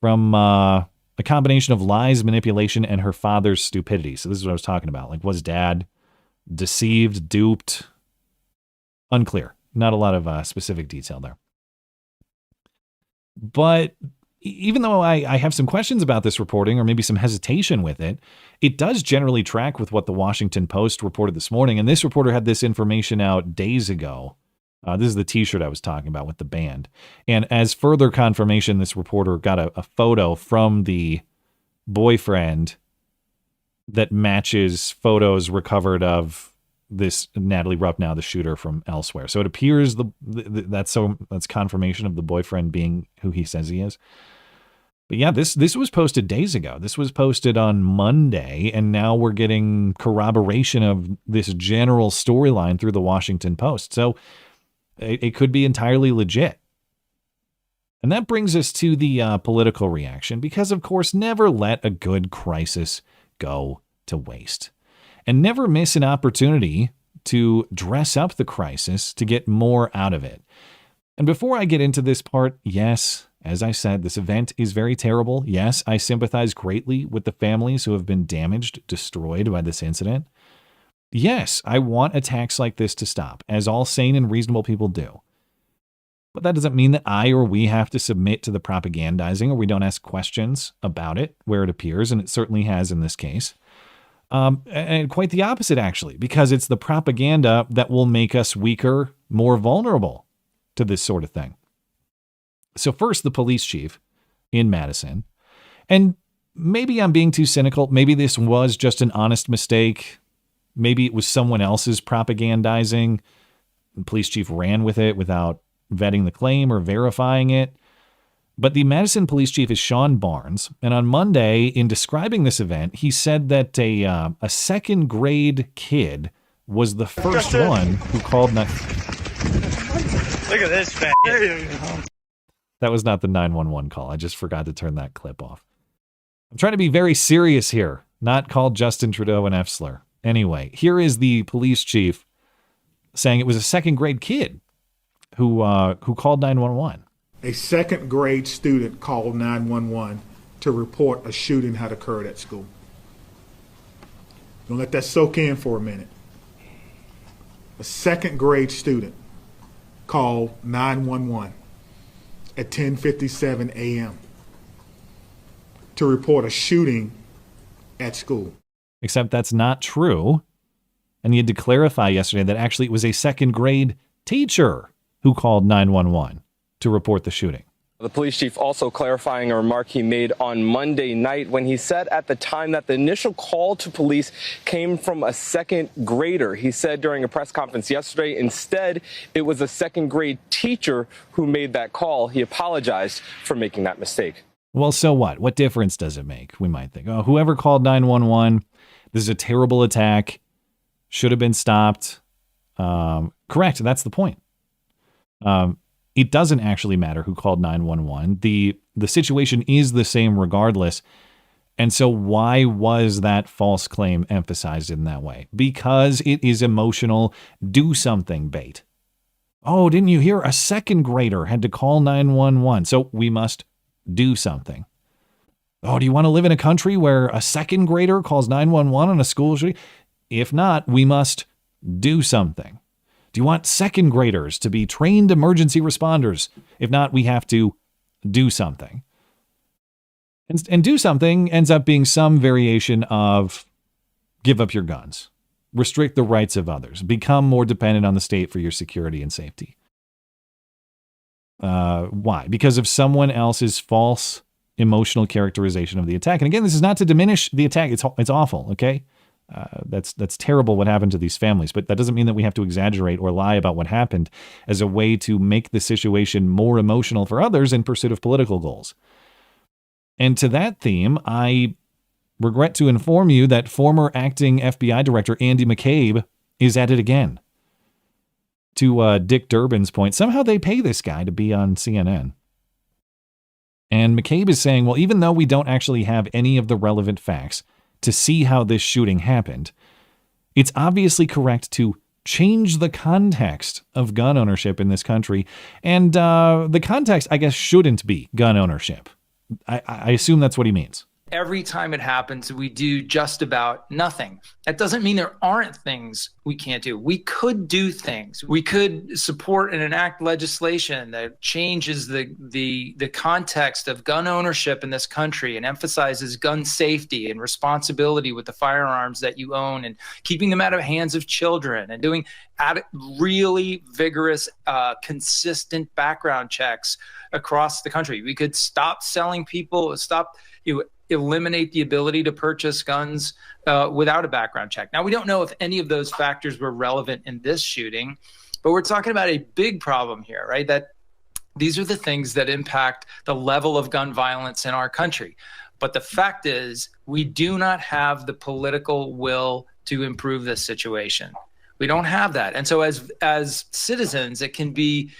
from a combination of lies, manipulation, and her father's stupidity. So this is what I was talking about. Like, was dad deceived, duped? Unclear. Not a lot of specific detail there. But even though I have some questions about this reporting, or maybe some hesitation with it, it does generally track with what the Washington Post reported this morning. And this reporter had this information out days ago. This is the t-shirt I was talking about with the band. And as further confirmation, this reporter got a photo from the boyfriend that matches photos recovered of this Natalie Ruppnow, the shooter, from elsewhere. So it appears that's confirmation of the boyfriend being who he says he is. But yeah, this was posted days ago. This was posted on Monday, and now we're getting corroboration of this general storyline through the Washington Post. So it could be entirely legit. And that brings us to the political reaction, because, of course, never let a good crisis go to waste. And never miss an opportunity to dress up the crisis to get more out of it. And before I get into this part, yes, as I said, this event is very terrible. Yes, I sympathize greatly with the families who have been damaged, destroyed by this incident. Yes, I want attacks like this to stop, as all sane and reasonable people do. But that doesn't mean that I or we have to submit to the propagandizing, or we don't ask questions about it where it appears, and it certainly has in this case. And quite the opposite, actually, because it's the propaganda that will make us weaker, more vulnerable to this sort of thing. So first, the police chief in Madison, and maybe I'm being too cynical. Maybe this was just an honest mistake. Maybe it was someone else's propagandizing. The police chief ran with it without vetting the claim or verifying it. But the Madison police chief is Sean Barnes, and on Monday, in describing this event, he said that a second grade kid was the first one who called. Look at this fat. That was not the 911 call. I just forgot to turn that clip off. I'm trying to be very serious here, not call Justin Trudeau an F-slur. Anyway, here is the police chief saying it was a second grade kid who called 911. A second grade student called 911 to report a shooting had occurred at school. Don't let that soak in for a minute. A second grade student called 911 at 10:57 a.m. to report a shooting at school. Except that's not true. And he had to clarify yesterday that actually it was a second grade teacher who called 911 to report the shooting. The police chief also clarifying a remark he made on Monday night when he said at the time that the initial call to police came from a second grader. He said during a press conference yesterday, instead, it was a second grade teacher who made that call. He apologized for making that mistake. Well, so what? What difference does it make? We might think, oh, whoever called 911, this is a terrible attack, should have been stopped. Correct. That's the point. It doesn't actually matter who called 911. The situation is the same regardless. And so why was that false claim emphasized in that way? Because it is emotional, do something bait. Oh, didn't you hear? A second grader had to call 911. So we must do something. Oh, do you want to live in a country where a second grader calls 911 on a school shooting? If not, we must do something. Do you want second graders to be trained emergency responders? If not, we have to do something. And do something ends up being some variation of give up your guns, restrict the rights of others, become more dependent on the state for your security and safety. Why? Because of someone else's false emotional characterization of the attack. And again, this is not to diminish the attack. It's awful, okay? That's terrible what happened to these families, but that doesn't mean that we have to exaggerate or lie about what happened as a way to make the situation more emotional for others in pursuit of political goals. And to that theme, I regret to inform you that former acting FBI Director Andy McCabe is at it again. To Dick Durbin's point, somehow they pay this guy to be on CNN. And McCabe is saying, well, even though we don't actually have any of the relevant facts to see how this shooting happened, it's obviously correct to change the context of gun ownership in this country. And the context, I guess, shouldn't be gun ownership. I assume that's what he means. Every time it happens, we do just about nothing. That doesn't mean there aren't things we can't do. We could do things. We could support and enact legislation that changes the context of gun ownership in this country and emphasizes gun safety and responsibility with the firearms that you own and keeping them out of hands of children and doing really vigorous, consistent background checks across the country. We could stop selling people, eliminate the ability to purchase guns without a background check. Now, we don't know if any of those factors were relevant in this shooting, but we're talking about a big problem here, right? That These are the things that impact the level of gun violence in our country. But the fact is, we do not have the political will to improve this situation. We don't have that. And so as citizens, it can be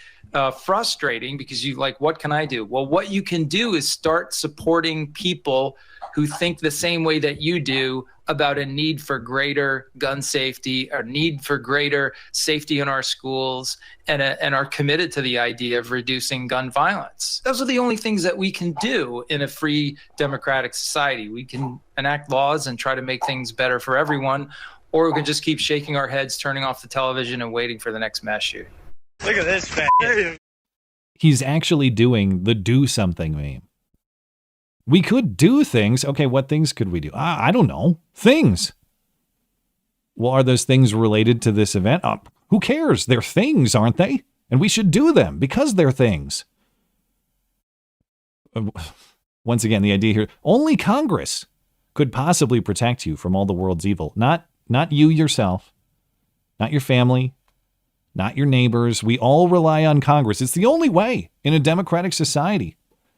frustrating because you like, what can I do? Well, what you can do is start supporting people who think the same way that you do about a need for greater gun safety, a need for greater safety in our schools, and are committed to the idea of reducing gun violence. Those are the only things that we can do in a free democratic society. We can enact laws and try to make things better for everyone, or we can just keep shaking our heads, turning off the television, and waiting for the next mass shooting. Look at this fat. He's actually doing the do something meme. We could do things. Okay, what things could we do? I don't know. Things. Well, are those things related to this event? Who cares? They're things, aren't they? And we should do them because they're things. Once again, the idea here, only Congress could possibly protect you from all the world's evil. Not you yourself, not your family, not your neighbors. We all rely on Congress. It's the only way in a democratic society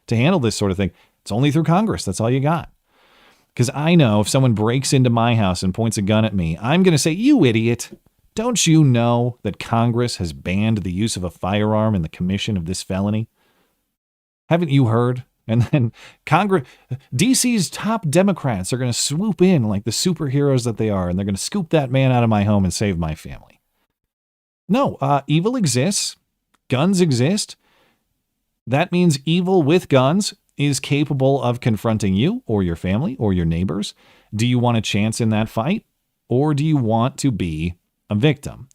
to handle this sort of thing. It's only through Congress. That's all you got. Because I know if someone breaks into my house and points a gun at me, I'm going to say, you idiot. Don't you know that Congress has banned the use of a firearm in the commission of this felony? Haven't you heard? And then Congress, DC's top Democrats are going to swoop in like the superheroes that they are, and they're going to scoop that man out of my home and save my family. No, evil exists. Guns exist. That means evil with guns is capable of confronting you or your family or your neighbors. Do you want a chance in that fight, or do you want to be a victim?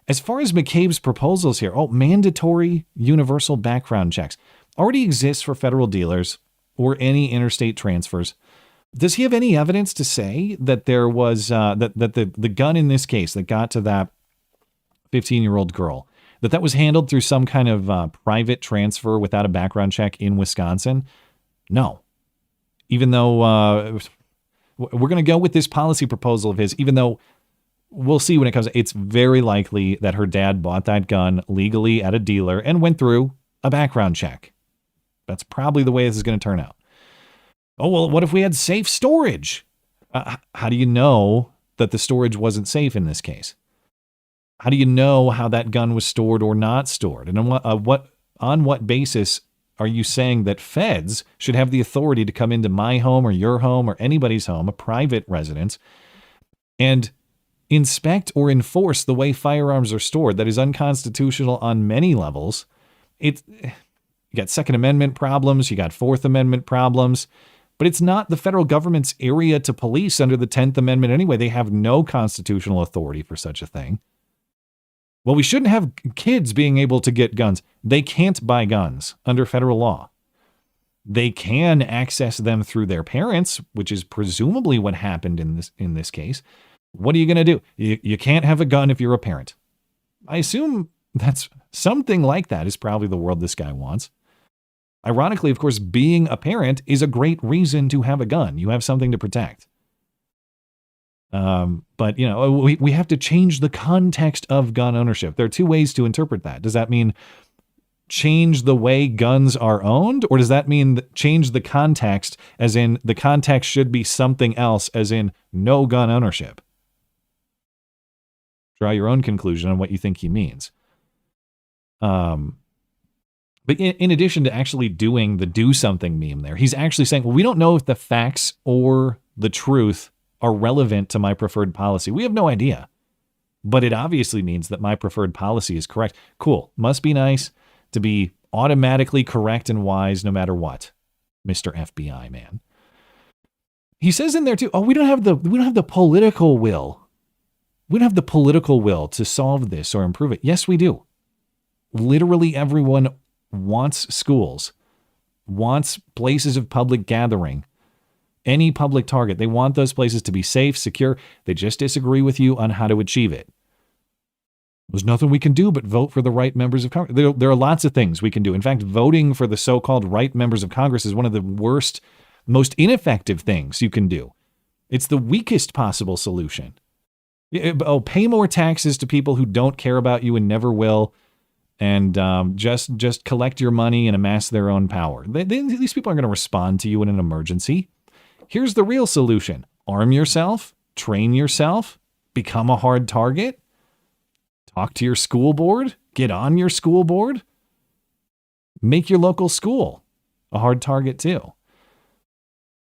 As far as McCabe's proposals here, mandatory universal background checks already exists for federal dealers or any interstate transfers. Does he have any evidence to say that there was that the gun in this case that got to that 15-year-old girl, that was handled through some kind of private transfer without a background check in Wisconsin? No. Even though we're going to go with this policy proposal of his, even though we'll see when it comes, it's very likely that her dad bought that gun legally at a dealer and went through a background check. That's probably the way this is going to turn out. Oh, well, what if we had safe storage? How do you know that the storage wasn't safe in this case? How do you know how that gun was stored or not stored? And on what basis are you saying that feds should have the authority to come into my home or your home or anybody's home, a private residence, and inspect or enforce the way firearms are stored? That is unconstitutional on many levels. You got Second Amendment problems, you got Fourth Amendment problems, but it's not the federal government's area to police under the 10th Amendment anyway. They have no constitutional authority for such a thing. Well, we shouldn't have kids being able to get guns. They can't buy guns under federal law. They can access them through their parents, which is presumably what happened in this case. What are you going to do? You can't have a gun if you're a parent. I assume that's something like that is probably the world this guy wants. Ironically, of course, being a parent is a great reason to have a gun. You have something to protect. But, we have to change the context of gun ownership. There are two ways to interpret that. Does that mean change the way guns are owned? Or does that mean change the context, as in the context should be something else, as in no gun ownership? Draw your own conclusion on what you think he means. But in addition to actually doing the do something meme there, he's actually saying, well, we don't know if the facts or the truth are relevant to my preferred policy. We have no idea. But it obviously means that my preferred policy is correct. Cool. Must be nice to be automatically correct and wise no matter what, Mr. FBI man. He says in there too, we don't have the political will. We don't have the political will to solve this or improve it. Yes, we do. Literally everyone wants schools, wants places of public gathering, any public target. They want those places to be safe, secure. They just disagree with you on how to achieve it. There's nothing we can do but vote for the right members of Congress. There are lots of things we can do. In fact, voting for the so-called right members of Congress is one of the worst, most ineffective things you can do. It's the weakest possible solution. Pay more taxes to people who don't care about you and never will. and just collect your money and amass their own power. These people aren't going to respond to you in an emergency. Here's the real solution. Arm yourself, train yourself, become a hard target, talk to your school board, get on your school board, make your local school a hard target too.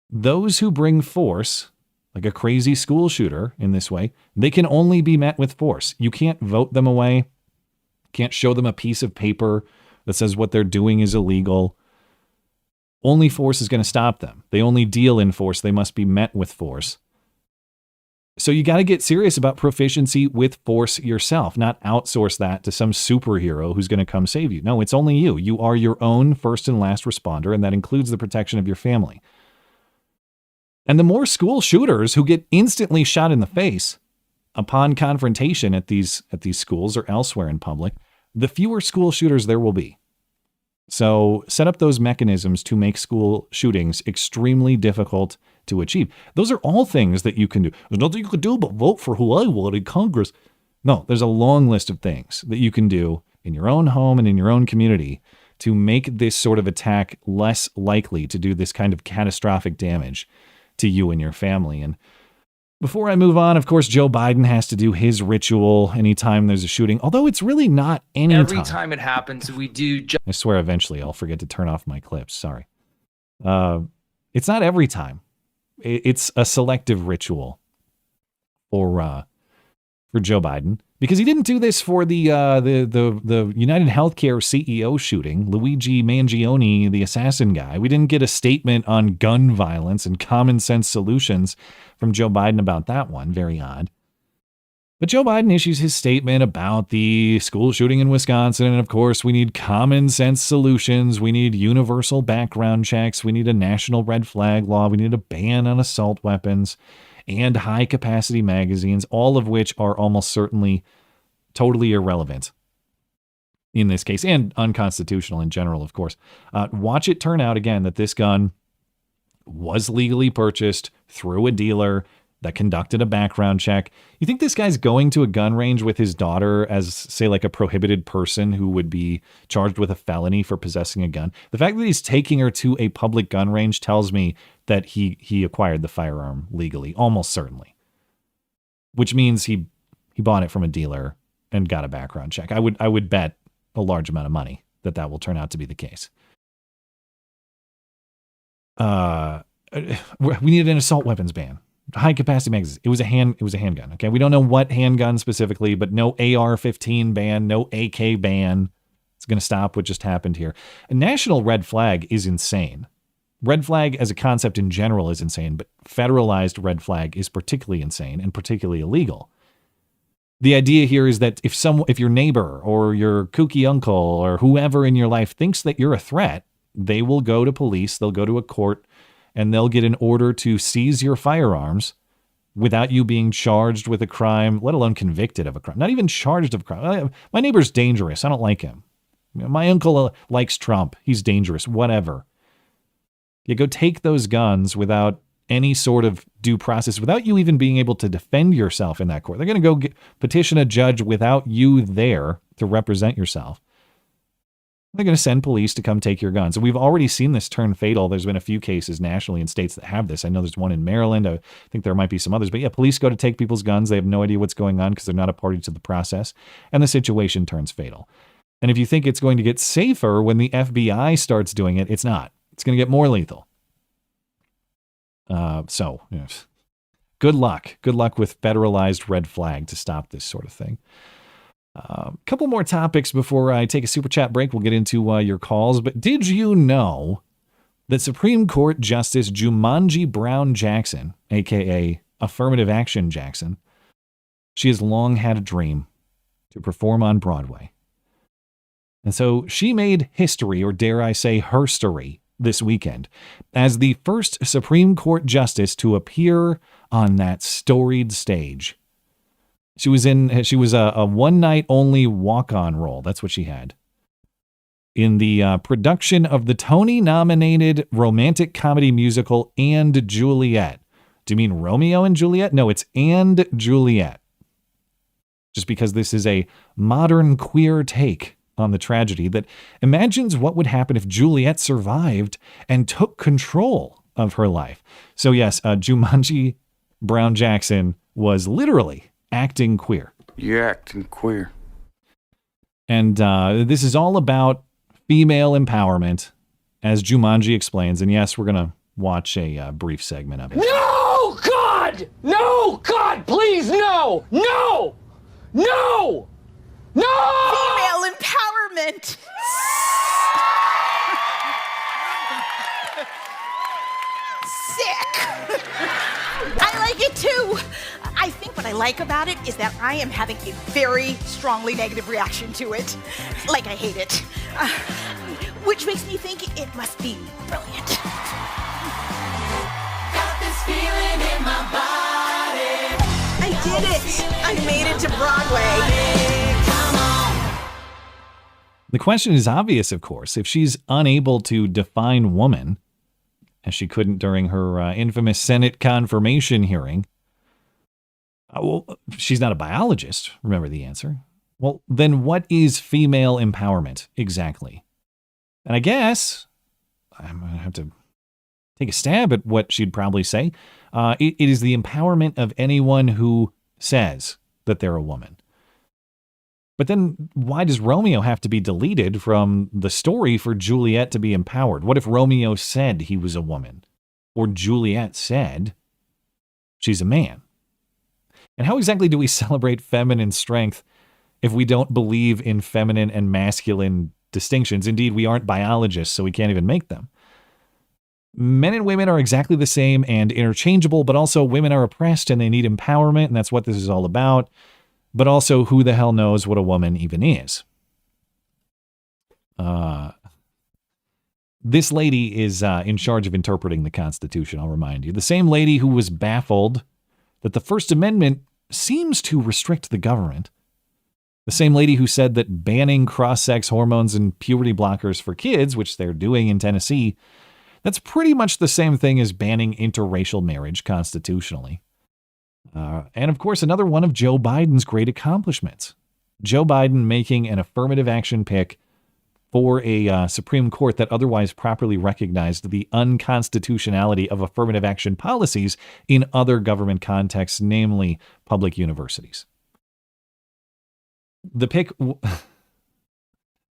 Those who bring force, like a crazy school shooter in this way, they can only be met with force. You can't vote them away. Can't show them a piece of paper that says what they're doing is illegal. Only force is going to stop them. They only deal in force. They must be met with force. So you got to get serious about proficiency with force yourself, not outsource that to some superhero who's going to come save you. No, it's only you. You are your own first and last responder, and that includes the protection of your family. And the more school shooters who get instantly shot in the face upon confrontation at these schools or elsewhere in public, the fewer school shooters there will be. So set up those mechanisms to make school shootings extremely difficult to achieve. Those are all things that you can do. There's nothing you can do but vote for who I want in Congress. No, there's a long list of things that you can do in your own home and in your own community to make this sort of attack less likely to do this kind of catastrophic damage to you and your family. And before I move on, of course, Joe Biden has to do his ritual anytime there's a shooting, although it's really not any Every time. time it happens, we do. I swear eventually I'll forget to turn off my clips. Sorry. It's not every time. It's a selective ritual for Joe Biden, because he didn't do this for the United Healthcare CEO shooting, Luigi Mangione, the assassin guy. We didn't get a statement on gun violence and common sense solutions from Joe Biden about that one. Very odd. But Joe Biden issues his statement about the school shooting in Wisconsin. And of course, we need common sense solutions. We need universal background checks. We need a national red flag law. We need a ban on assault weapons and high capacity magazines, all of which are almost certainly totally irrelevant in this case, and unconstitutional in general, of course. Watch it turn out again that this gun was legally purchased through a dealer that conducted a background check. You think this guy's going to a gun range with his daughter as, say, like a prohibited person who would be charged with a felony for possessing a gun? The fact that he's taking her to a public gun range tells me that he acquired the firearm legally, almost certainly. Which means he bought it from a dealer and got a background check. I would bet a large amount of money that will turn out to be the case. We needed an assault weapons ban. High capacity magazines. It was a handgun. Okay. We don't know what handgun specifically, but no AR-15 ban, no AK ban. It's going to stop what just happened here. A national red flag is insane. Red flag as a concept in general is insane, but federalized red flag is particularly insane and particularly illegal. The idea here is that if your neighbor or your kooky uncle or whoever in your life thinks that you're a threat, they will go to police, they'll go to a court, and they'll get an order to seize your firearms without you being charged with a crime, let alone convicted of a crime. Not even charged of a crime. My neighbor's dangerous. I don't like him. My uncle likes Trump. He's dangerous. Whatever. You go take those guns without any sort of due process, without you even being able to defend yourself in that court. They're going to go petition a judge without you there to represent yourself. They're going to send police to come take your guns. And we've already seen this turn fatal. There's been a few cases nationally in states that have this. I know there's one in Maryland. I think there might be some others. But yeah, police go to take people's guns. They have no idea what's going on because they're not a party to the process. And the situation turns fatal. And if you think it's going to get safer when the FBI starts doing it, it's not. It's going to get more lethal. So, yes. Good luck. Good luck with federalized red flag to stop this sort of thing. A couple more topics before I take a super chat break. We'll get into your calls. But did you know that Supreme Court Justice Jumanji Brown Jackson, a.k.a. Affirmative Action Jackson, she has long had a dream to perform on Broadway. And so she made history, or dare I say herstory, this weekend as the first Supreme Court justice to appear on that storied stage. She was a one-night only walk-on role. That's what she had. In the production of the Tony-nominated romantic comedy musical And Juliet. Do you mean Romeo and Juliet? No, it's And Juliet. Just because this is a modern queer take on the tragedy that imagines what would happen if Juliet survived and took control of her life. So yes, Jumanji Brown Jackson was literally acting queer. You're acting queer. And this is all about female empowerment, as Jumanji explains. And yes, we're going to watch a brief segment of it. No, God! No, God, please, no! No! No! No! Female empowerment! Sick! I like it too. I think what I like about it is that I am having a very strongly negative reaction to it. Like I hate it. Which makes me think it must be brilliant. Got this feeling in my body. I did it. I made it to Broadway. Come on. The question is obvious, of course. If she's unable to define woman, as she couldn't during her infamous Senate confirmation hearing, well, she's not a biologist, remember the answer. Well, then what is female empowerment exactly? And I guess I'm going to have to take a stab at what she'd probably say. It is the empowerment of anyone who says that they're a woman. But then why does Romeo have to be deleted from the story for Juliet to be empowered? What if Romeo said he was a woman? Or Juliet said she's a man? And how exactly do we celebrate feminine strength if we don't believe in feminine and masculine distinctions? Indeed, we aren't biologists, so we can't even make them. Men and women are exactly the same and interchangeable, but also women are oppressed and they need empowerment, and that's what this is all about. But also, who the hell knows what a woman even is? This lady is in charge of interpreting the Constitution, I'll remind you. The same lady who was baffled that the First Amendment seems to restrict the government. The same lady who said that banning cross-sex hormones and puberty blockers for kids, which they're doing in Tennessee, that's pretty much the same thing as banning interracial marriage constitutionally. And of course, another one of Joe Biden's great accomplishments. Joe Biden making an affirmative action pick for a Supreme Court that otherwise properly recognized the unconstitutionality of affirmative action policies in other government contexts, namely public universities. The pick,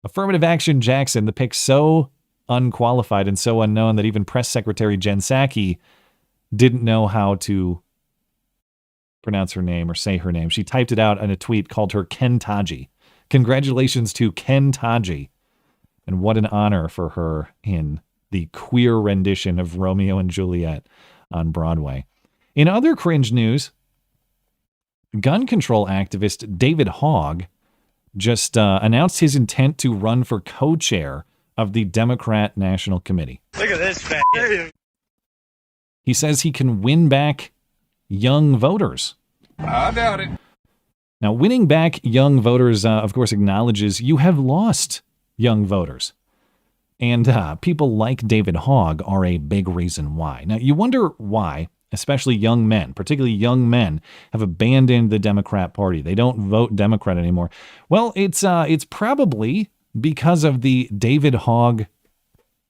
affirmative action Jackson, the pick so unqualified and so unknown that even Press Secretary Jen Psaki didn't know how to pronounce her name or say her name. She typed it out in a tweet, called her Ken Taji. Congratulations to Ken Taji. And what an honor for her in the queer rendition of Romeo and Juliet on Broadway. In other cringe news, gun control activist David Hogg just announced his intent to run for co-chair of the Democrat National Committee. Look at this fat. He says he can win back young voters. I doubt it. Now, winning back young voters, of course, acknowledges you have lost young voters. And people like David Hogg are a big reason why. Now, you wonder why, especially young men, particularly young men, have abandoned the Democrat Party. They don't vote Democrat anymore. Well, it's probably because of the David Hogg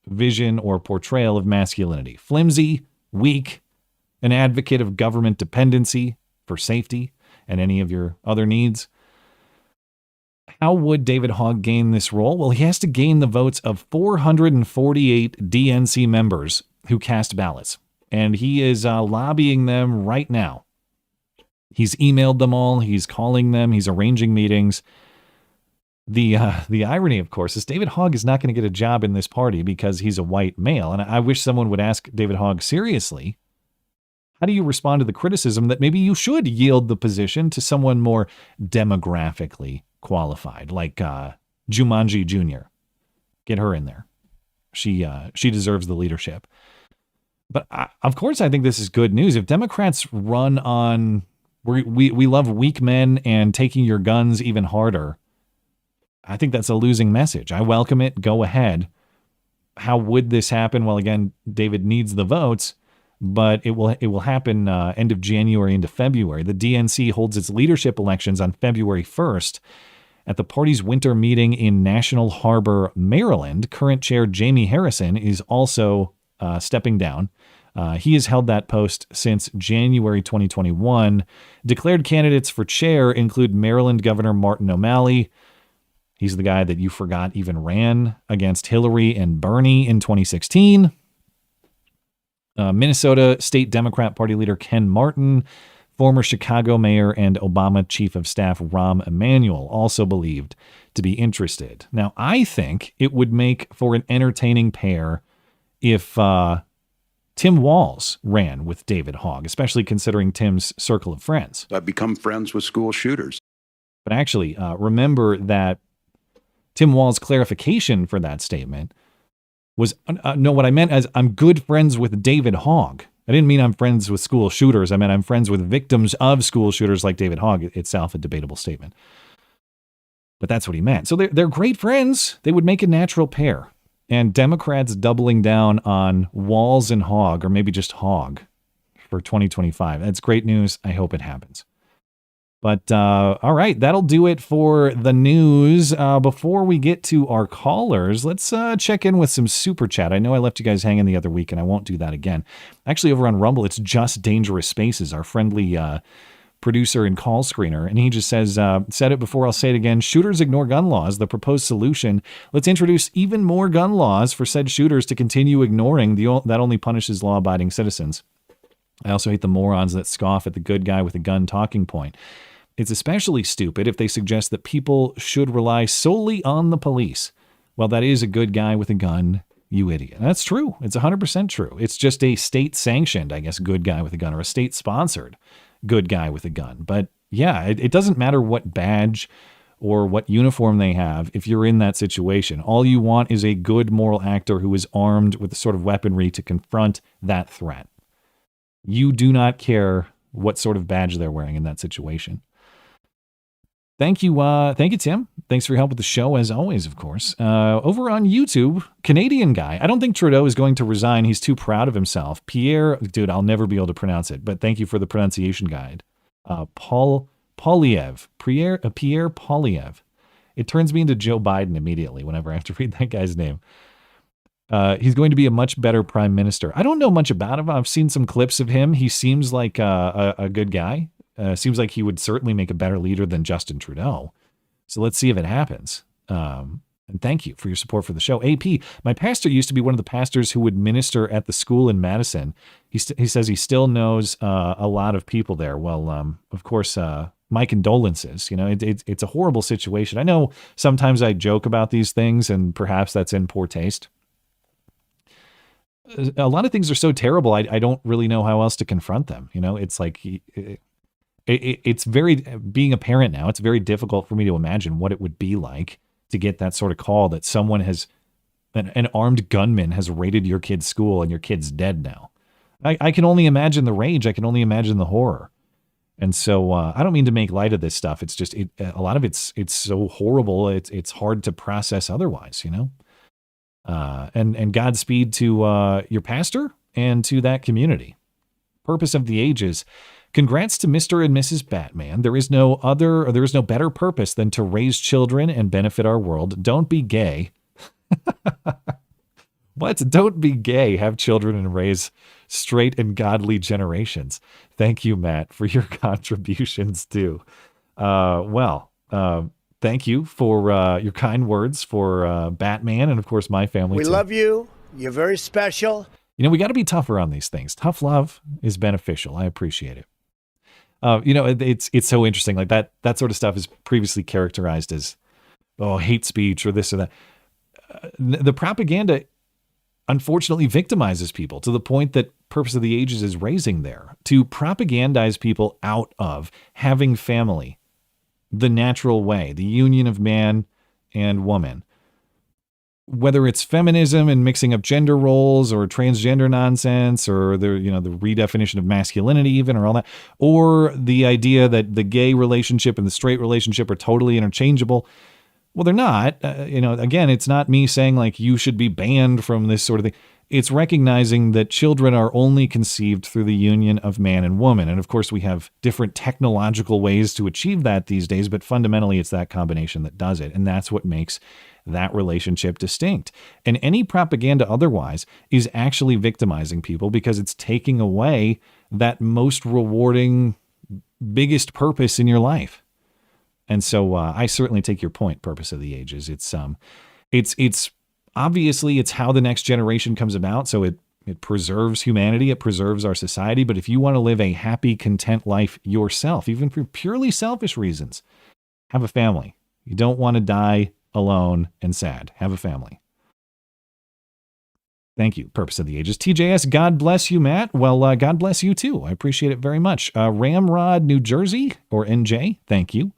vision or portrayal of masculinity. Flimsy, weak, an advocate of government dependency for safety and any of your other needs. How would David Hogg gain this role? Well, he has to gain the votes of 448 DNC members who cast ballots. And he is lobbying them right now. He's emailed them all. He's calling them. He's arranging meetings. The irony, of course, is David Hogg is not going to get a job in this party because he's a white male. And I wish someone would ask David Hogg seriously, how do you respond to the criticism that maybe you should yield the position to someone more demographically qualified, like Jumanji Jr.? Get her in there. She deserves the leadership. But of course, I think this is good news. If Democrats run on, we love weak men and taking your guns even harder, I think that's a losing message. I welcome it. Go ahead. How would this happen? Well, again, David needs the votes, but it will happen end of January into February. The DNC holds its leadership elections on February 1st. At the party's winter meeting in National Harbor, Maryland, current chair Jamie Harrison is also stepping down. He has held that post since January 2021. Declared candidates for chair include Maryland Governor Martin O'Malley. He's the guy that you forgot even ran against Hillary and Bernie in 2016. Minnesota State Democrat Party leader Ken Martin, former Chicago mayor and Obama chief of staff Rahm Emanuel, also believed to be interested. Now, I think it would make for an entertaining pair if Tim Walz ran with David Hogg, especially considering Tim's circle of friends. I've become friends with school shooters. But actually, remember that Tim Walz's clarification for that statement was, no, what I meant is I'm good friends with David Hogg. I didn't mean I'm friends with school shooters. I meant I'm friends with victims of school shooters like David Hogg, itself a debatable statement. But that's what he meant. So they're great friends. They would make a natural pair. And Democrats doubling down on Walz and Hogg, or maybe just Hogg, for 2025. That's great news. I hope it happens. But all right, that'll do it for the news. Before we get to our callers, let's check in with some super chat. I know I left you guys hanging the other week, and I won't do that again. Actually, over on Rumble, it's Just Dangerous Spaces, our friendly producer and call screener. And he just says, said it before, I'll say it again. Shooters ignore gun laws. The proposed solution. Let's introduce even more gun laws for said shooters to continue ignoring. That only punishes law-abiding citizens. I also hate the morons that scoff at the good guy with a gun talking point. It's especially stupid if they suggest that people should rely solely on the police. Well, that is a good guy with a gun, you idiot. That's true. It's 100% true. It's just a state-sanctioned, I guess, good guy with a gun, or a state-sponsored good guy with a gun. But yeah, it doesn't matter what badge or what uniform they have if you're in that situation. All you want is a good moral actor who is armed with the sort of weaponry to confront that threat. You do not care what sort of badge they're wearing in that situation. Thank you, Tim. Thanks for your help with the show, as always, of course. Over on YouTube, Canadian guy. I don't think Trudeau is going to resign. He's too proud of himself. Pierre, dude, I'll never be able to pronounce it, but thank you for the pronunciation guide. Polyev. Pierre Polyev. It turns me into Joe Biden immediately whenever I have to read that guy's name. He's going to be a much better prime minister. I don't know much about him. I've seen some clips of him. He seems like a good guy. Seems like he would certainly make a better leader than Justin Trudeau. So let's see if it happens. And thank you for your support for the show. AP, my pastor used to be one of the pastors who would minister at the school in Madison. He says he still knows a lot of people there. Well, of course, my condolences. You know, it's a horrible situation. I know sometimes I joke about these things, and perhaps that's in poor taste. A lot of things are so terrible, I don't really know how else to confront them. You know, it's like... It's very, being a parent now, it's very difficult for me to imagine what it would be like to get that sort of call that someone has, an armed gunman has raided your kid's school and your kid's dead now. I can only imagine the rage. I can only imagine the horror. And so I don't mean to make light of this stuff. It's just, a lot of it's so horrible. It's hard to process otherwise, you know? And Godspeed to your pastor and to that community. Purpose of the ages. Congrats to Mr. and Mrs. Batman. There is no better purpose than to raise children and benefit our world. Don't be gay. What? Don't be gay. Have children and raise straight and godly generations. Thank you, Matt, for your contributions too. Thank you for your kind words for Batman and, of course, my family. We love you. You're very special. You know, we got to be tougher on these things. Tough love is beneficial. I appreciate it. You know, it's so interesting. Like that sort of stuff is previously characterized as, hate speech or this or that. The propaganda, unfortunately, victimizes people to the point that Purpose of the Ages is raising there to propagandize people out of having family the natural way, the union of man and woman. Whether it's feminism and mixing up gender roles or transgender nonsense or the redefinition of masculinity even or all that, or the idea that the gay relationship and the straight relationship are totally interchangeable. Well, they're not. Again, it's not me saying like you should be banned from this sort of thing. it's recognizing that children are only conceived through the union of man and woman. And of course, we have different technological ways to achieve that these days, but fundamentally it's that combination that does it. And that's what makes that relationship distinct. And any propaganda otherwise is actually victimizing people because it's taking away that most rewarding, biggest purpose in your life. And so I certainly take your point, purpose of the ages. It's obviously it's how the next generation comes about. So it preserves humanity. It preserves our society. But if you want to live a happy, content life yourself, even for purely selfish reasons, have a family. You don't want to die alone and sad. Have a family. Thank you, purpose of the ages. TJS, God bless you, Matt. Well, God bless you too. I appreciate it very much. Ramrod, New Jersey, or NJ, thank you.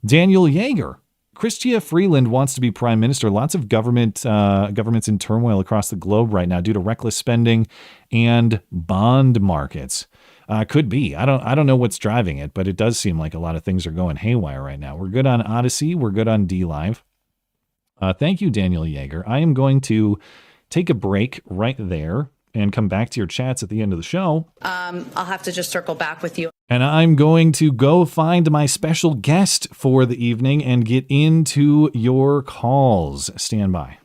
Daniel Yeager. Chrystia Freeland wants to be prime minister. Lots of governments in turmoil across the globe right now due to reckless spending and bond markets. Could be. I don't know what's driving it, but it does seem like a lot of things are going haywire right now. We're good on Odyssey. We're good on DLive. Thank you, Daniel Yeager. I am going to take a break right there and come back to your chats at the end of the show. I'll have to just circle back with you. And I'm going to go find my special guest for the evening and get into your calls. Stand by.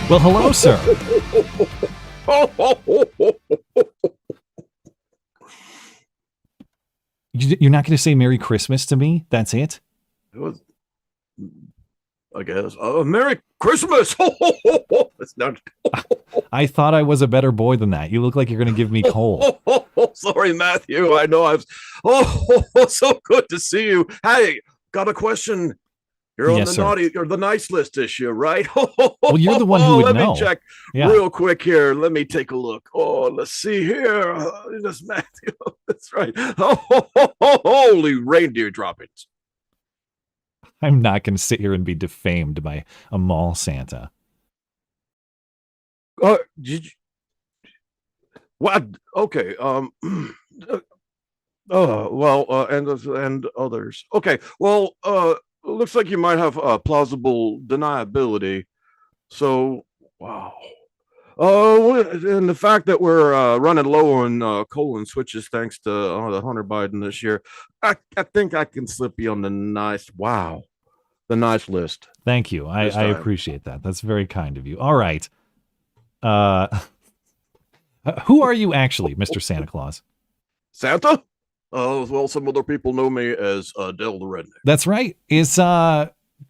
Well, hello, sir. You're not going to say Merry Christmas to me? That's it? It was, I guess. Merry Christmas! It's not. I thought I was a better boy than that. You look like you're going to give me coal. Sorry, Matthew. I know I've. So good to see you. Hey, got a question. You're on the naughty or the nice list this year, right? Well, you're the one who would know. Let me check real quick here. Let me take a look. Oh, let's see here. This Matthew. That's right. Holy reindeer droppings. I'm not going to sit here and be defamed by a mall Santa. Did you? What? Okay. And others. Okay. Well, looks like you might have plausible deniability. So, wow. And the fact that we're running low on colon switches thanks to the Hunter Biden this year, I think I can slip you on the nice list. Thank you. I appreciate that. That's very kind of you. All right. Who are you actually, Mr. Santa Claus? Santa? Well, some other people know me as Del the Redneck. That's right. It's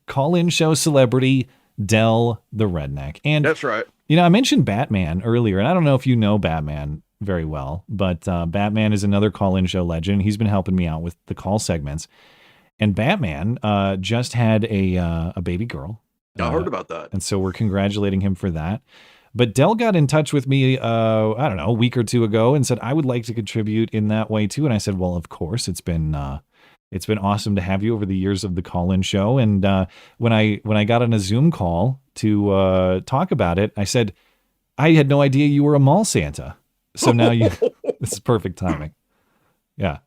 call-in show celebrity Del the Redneck. And that's right. You know, I mentioned Batman earlier, and I don't know if you know Batman very well, but Batman is another call-in show legend. He's been helping me out with the call segments. And Batman just had a baby girl. I heard about that. And so we're congratulating him for that. But Del got in touch with me, I don't know, a week or two ago and said, I would like to contribute in that way too. And I said, well, of course, it's been awesome to have you over the years of the call-in show. And when I got on a Zoom call to talk about it, I said, I had no idea you were a mall Santa. So now this is perfect timing. Yeah.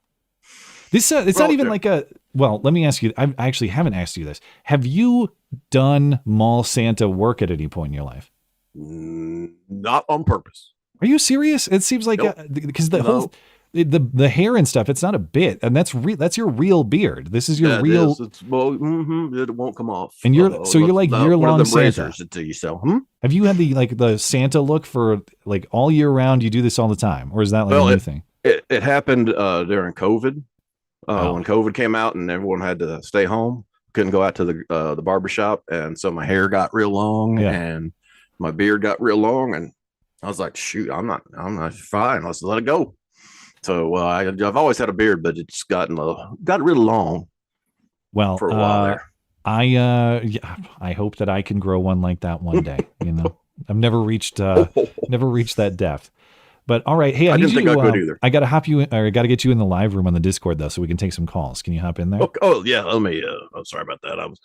It's not even like let me ask you, I actually haven't asked you this. Have you done mall Santa work at any point in your life? Not on purpose. Are you serious? It seems like because the the hair and stuff, it's not a bit, and that's your real beard. This is your real. It is. It won't come off. And you're like year-long Santa. Razors until you sell. Have you had the Santa look for like all year round? You do this all the time, or is that like a new thing? It happened during COVID, when COVID came out and everyone had to stay home, couldn't go out to the barbershop, and so my hair got real long and my beard got real long, and I was like, shoot, I'm not fine. Let's let it go. So I've always had a beard, but it's got really long. Well, for a while there. I hope that I can grow one like that one day. I've never reached that depth. But all right, hey, I didn't think I could either. I gotta hop you in, or I gotta get you in the live room on the Discord though, so we can take some calls. Can you hop in there? Oh yeah, let me. Sorry about that.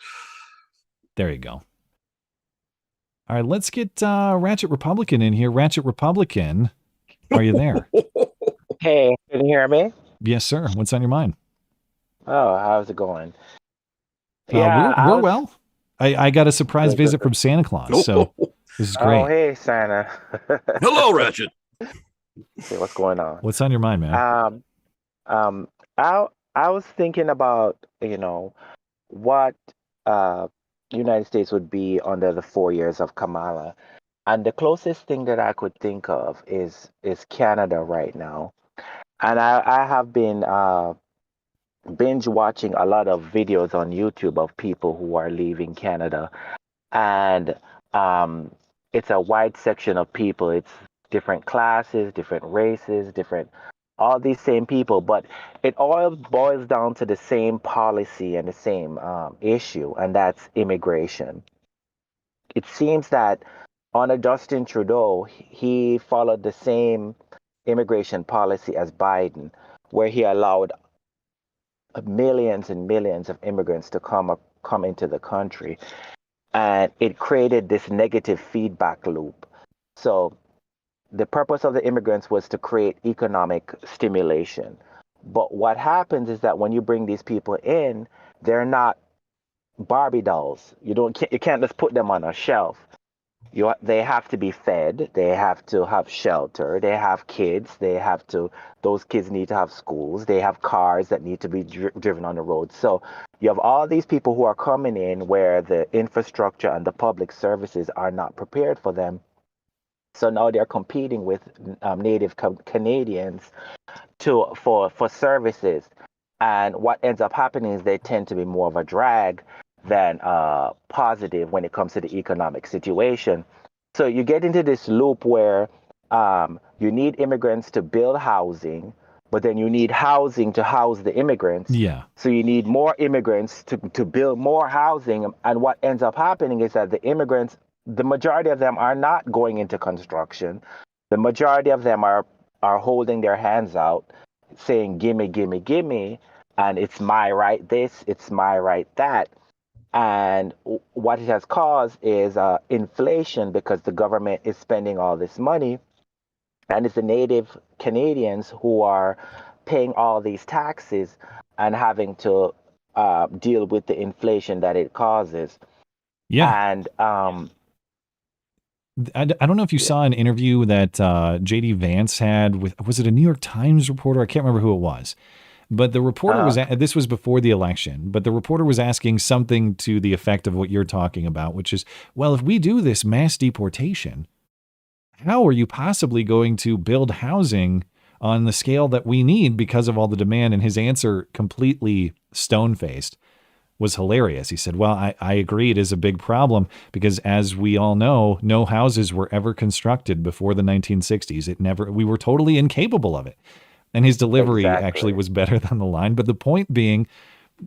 There you go. All right, let's get Ratchet Republican in here. Ratchet Republican, are you there? Hey, can you hear me? Yes, sir. What's on your mind? Oh, how's it going? We're well. I got a surprise visit from Santa Claus, so this is great. Oh, hey, Santa. Hello, Ratchet. Hey, what's going on? What's on your mind, man? I was thinking about, what United States would be under the 4 years of Kamala. And the closest thing that I could think of is Canada right now. And I have been binge watching a lot of videos on YouTube of people who are leaving Canada. And it's a wide section of people. It's different classes, different races, all these same people. But it all boils down to the same policy and the same issue, and that's immigration. It seems that under Justin Trudeau, he followed the same immigration policy as Biden, where he allowed millions and millions of immigrants to come into the country. And it created this negative feedback loop. So the purpose of the immigrants was to create economic stimulation. But what happens is that when you bring these people in, they're not Barbie dolls. You can't just put them on a shelf. They have to be fed. They have to have shelter. They have kids. Those kids need to have schools. They have cars that need to be driven on the road. So you have all these people who are coming in where the infrastructure and the public services are not prepared for them. So now they're competing with native Canadians for services. And what ends up happening is they tend to be more of a drag than positive when it comes to the economic situation. So you get into this loop where you need immigrants to build housing, but then you need housing to house the immigrants. Yeah. So you need more immigrants to build more housing. And what ends up happening is that the immigrants, the majority of them are not going into construction. The majority of them are holding their hands out, saying, gimme, gimme, gimme. And it's my right this, it's my right that. And what it has caused is inflation, because the government is spending all this money. And it's the native Canadians who are paying all these taxes and having to deal with the inflation that it causes. Yeah. And I don't know if you saw an interview that JD Vance had with, was it a New York Times reporter? I can't remember who it was. But the reporter this was before the election, but the reporter was asking something to the effect of what you're talking about, which is, well, if we do this mass deportation, how are you possibly going to build housing on the scale that we need because of all the demand? And his answer, completely stone-faced, was hilarious. He said, well, I agree it is a big problem because, as we all know, no houses were ever constructed before the 1960s. We were totally incapable of it. And his delivery actually was better than the line. But the point being,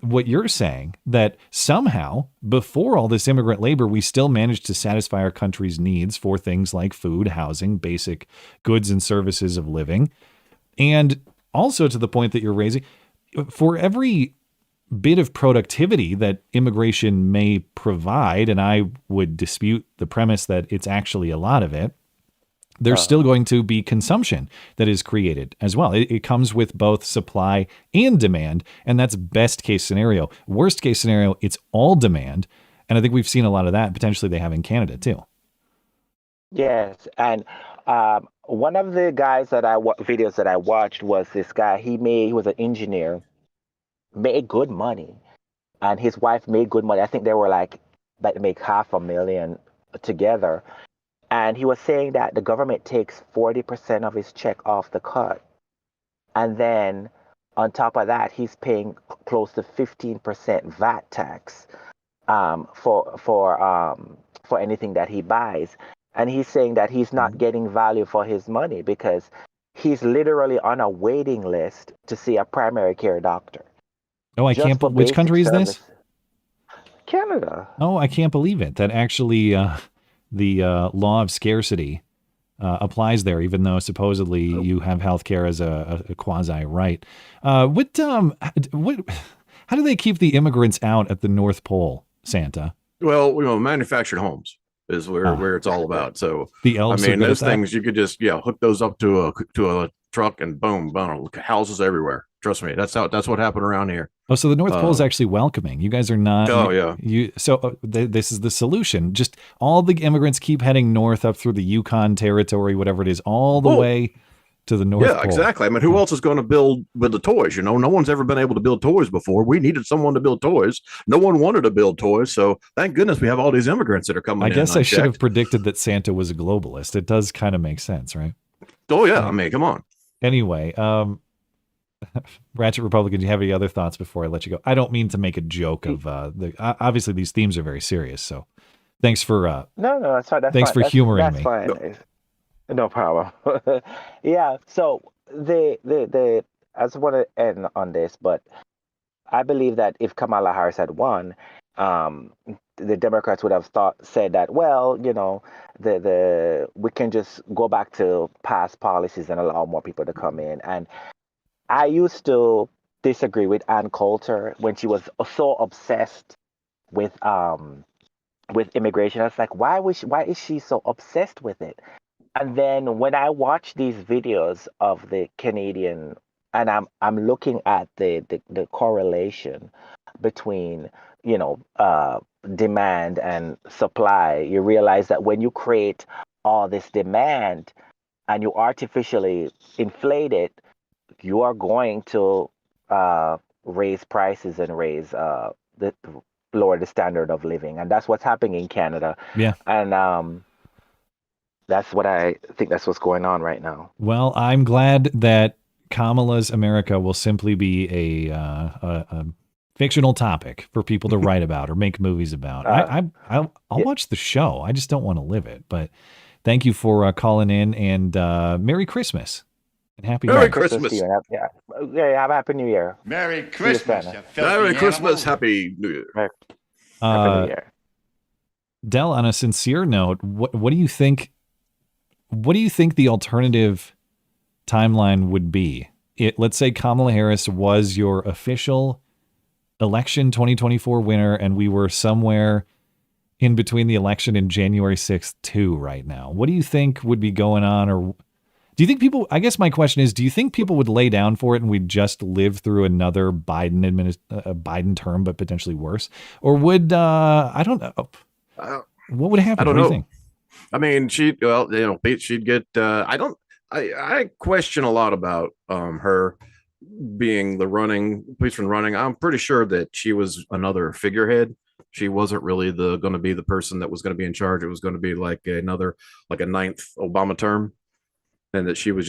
what you're saying, that somehow before all this immigrant labor, we still managed to satisfy our country's needs for things like food, housing, basic goods and services of living. And also, to the point that you're raising, for every bit of productivity that immigration may provide, and I would dispute the premise that it's actually a lot of it, there's still going to be consumption that is created as well. It comes with both supply and demand, and that's best case scenario. Worst case scenario, it's all demand, and I think we've seen a lot of that. Potentially they have in Canada too. Yes, and one of the guys that videos that I watched was this guy. He was an engineer, made good money, and his wife made good money. I think they were like make $500,000 together. And he was saying that the government takes 40% of his check off the cut, and then on top of that, he's paying close to 15% VAT tax for anything that he buys. And he's saying that he's not getting value for his money because he's literally on a waiting list to see a primary care doctor. Oh, I can't believe. Which country is this? Canada. Oh, I can't believe it. That actually the law of scarcity applies there, even though supposedly you have healthcare as a quasi right. How do they keep the immigrants out at the North Pole, Santa? Well, manufactured homes is where it's all about. So the elves, those things you could just hook those up to a truck and boom, houses everywhere. Trust me, that's what happened around here. Oh, so the North Pole is actually welcoming. You guys are not. Oh yeah. This is the solution. Just all the immigrants keep heading north up through the Yukon territory, whatever it is, all the way to the North Pole. Yeah, exactly. I mean, who else is going to build with the toys? No one's ever been able to build toys before. We needed someone to build toys. No one wanted to build toys, so thank goodness we have all these immigrants that are coming in. I guess I should have predicted that Santa was a globalist. It does kind of make sense, right? Oh yeah, I mean, come on. Anyway, Ratchet Republican, do you have any other thoughts before I let you go? I don't mean to make a joke of obviously these themes are very serious, so thanks for no, that's fine. Thanks for humoring me. Fine. No problem. Yeah. So I just want to end on this, but I believe that if Kamala Harris had won, the Democrats would have said that, well, we can just go back to past policies and allow more people to come in. And I used to disagree with Ann Coulter when she was so obsessed with immigration. I was like, why is she so obsessed with it? And then when I watch these videos of the Canadian, and I'm looking at the correlation between demand and supply, you realize that when you create all this demand and you artificially inflate it, you are going to raise prices and lower the standard of living, and that's what's happening in Canada. Yeah, and that's what I think. That's what's going on right now. Well, I'm glad that Kamala's America will simply be a fictional topic for people to write about or make movies about. I'll watch the show. I just don't want to live it. But thank you for calling in, and Merry Christmas and Merry Christmas. Yeah, have a Happy New Year. Merry Christmas. Merry Christmas. Happy New Year. Happy New Year. Del, on a sincere note, what do you think? What do you think the alternative timeline would be? Let's say Kamala Harris was your official election 2024 winner, and we were somewhere in between the election and January 6th too right now. What do you think would be going on? Or do you think people, I guess my question is, do you think people would lay down for it and we'd just live through another Biden term, but potentially worse? Or would, I don't know. What would happen? I don't know. What do you think? I mean, she'd get, I question a lot about her being the policeman running. I'm pretty sure that she was another figurehead. She wasn't really going to be the person that was going to be in charge. It was going to be like a ninth Obama term, and that they were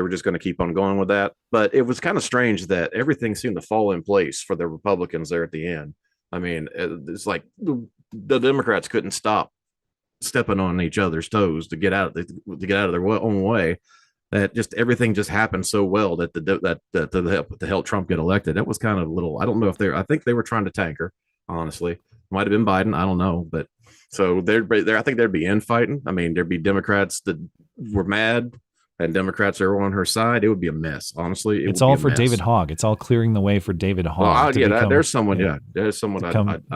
just going to keep on going with that. But it was kind of strange that everything seemed to fall in place for the Republicans there at the end. I mean, it's like the Democrats couldn't stop stepping on each other's toes to get out of their own way. That just everything just happened so well that to help Trump get elected. That was kind of a little. I don't know if I think they were trying to tank her. Honestly, might have been Biden. I don't know, but so there. I think there'd be infighting. I mean, there'd be Democrats that were mad and Democrats are on her side. It would be a mess. Honestly, it's all for David Hogg. It's all clearing the way for David Hogg. There's someone to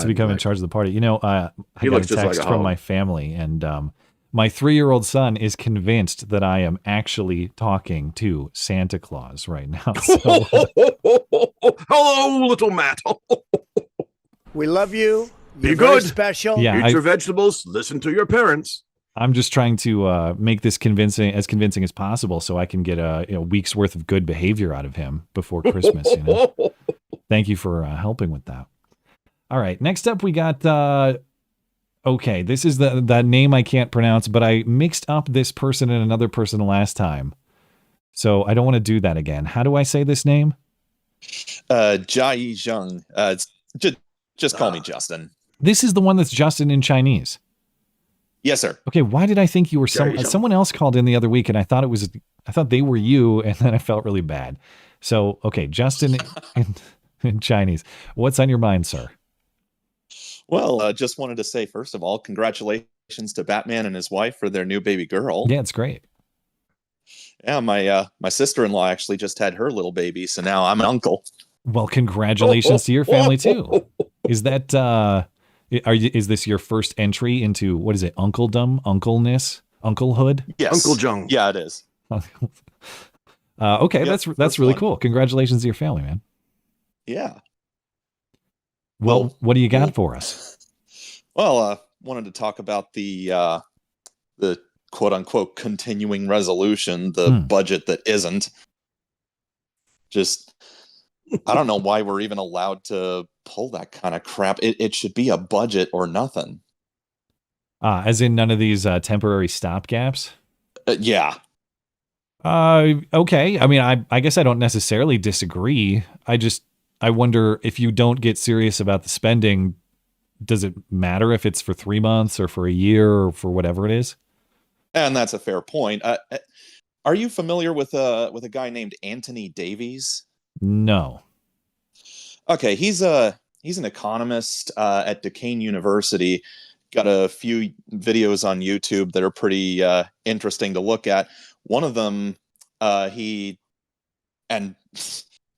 become in charge of the party. I got a text from my family, and my 3-year-old son is convinced that I am actually talking to Santa Claus right now. So, hello, little Matt. We love you. Be You're good. Very special. Yeah, Eat your vegetables. Listen to your parents. I'm just trying to make this convincing as possible, so I can get a week's worth of good behavior out of him before Christmas. Thank you for helping with that. All right, next up we got. Okay, this is that name I can't pronounce, but I mixed up this person and another person last time, so I don't want to do that again. How do I say this name? Jai Zheng. Just call me Justin. This is the one that's Justin in Chinese. Yes, sir. Okay, why did I think you were someone else called in the other week, and I thought they were you, and then I felt really bad. So, okay, Justin in Chinese. What's on your mind, sir? Well, just wanted to say, first of all, congratulations to Batman and his wife for their new baby girl. Yeah, it's great. Yeah, my sister-in-law actually just had her little baby, so now I'm an uncle. Well, congratulations to your family too. Is that is this your first entry into, what is it, uncledom, uncleness, unclehood? Yes. Uncle Jung. Yeah, it is. Okay, Yep, that's really cool. Congratulations to your family, man. Yeah. Well, what do you got for us? Well, wanted to talk about the quote unquote continuing resolution, the budget that isn't. Just, I don't know why we're even allowed to pull that kind of crap. It should be a budget or nothing. As in none of these temporary stopgaps? Yeah. Okay. I mean, I guess I don't necessarily disagree. I wonder, if you don't get serious about the spending, does it matter if it's for 3 months or for a year or for whatever it is? And that's a fair point. Are you familiar with a guy named Anthony Davies? No. Okay, he's an economist at Duquesne University. Got a few videos on YouTube that are pretty interesting to look at. One of them,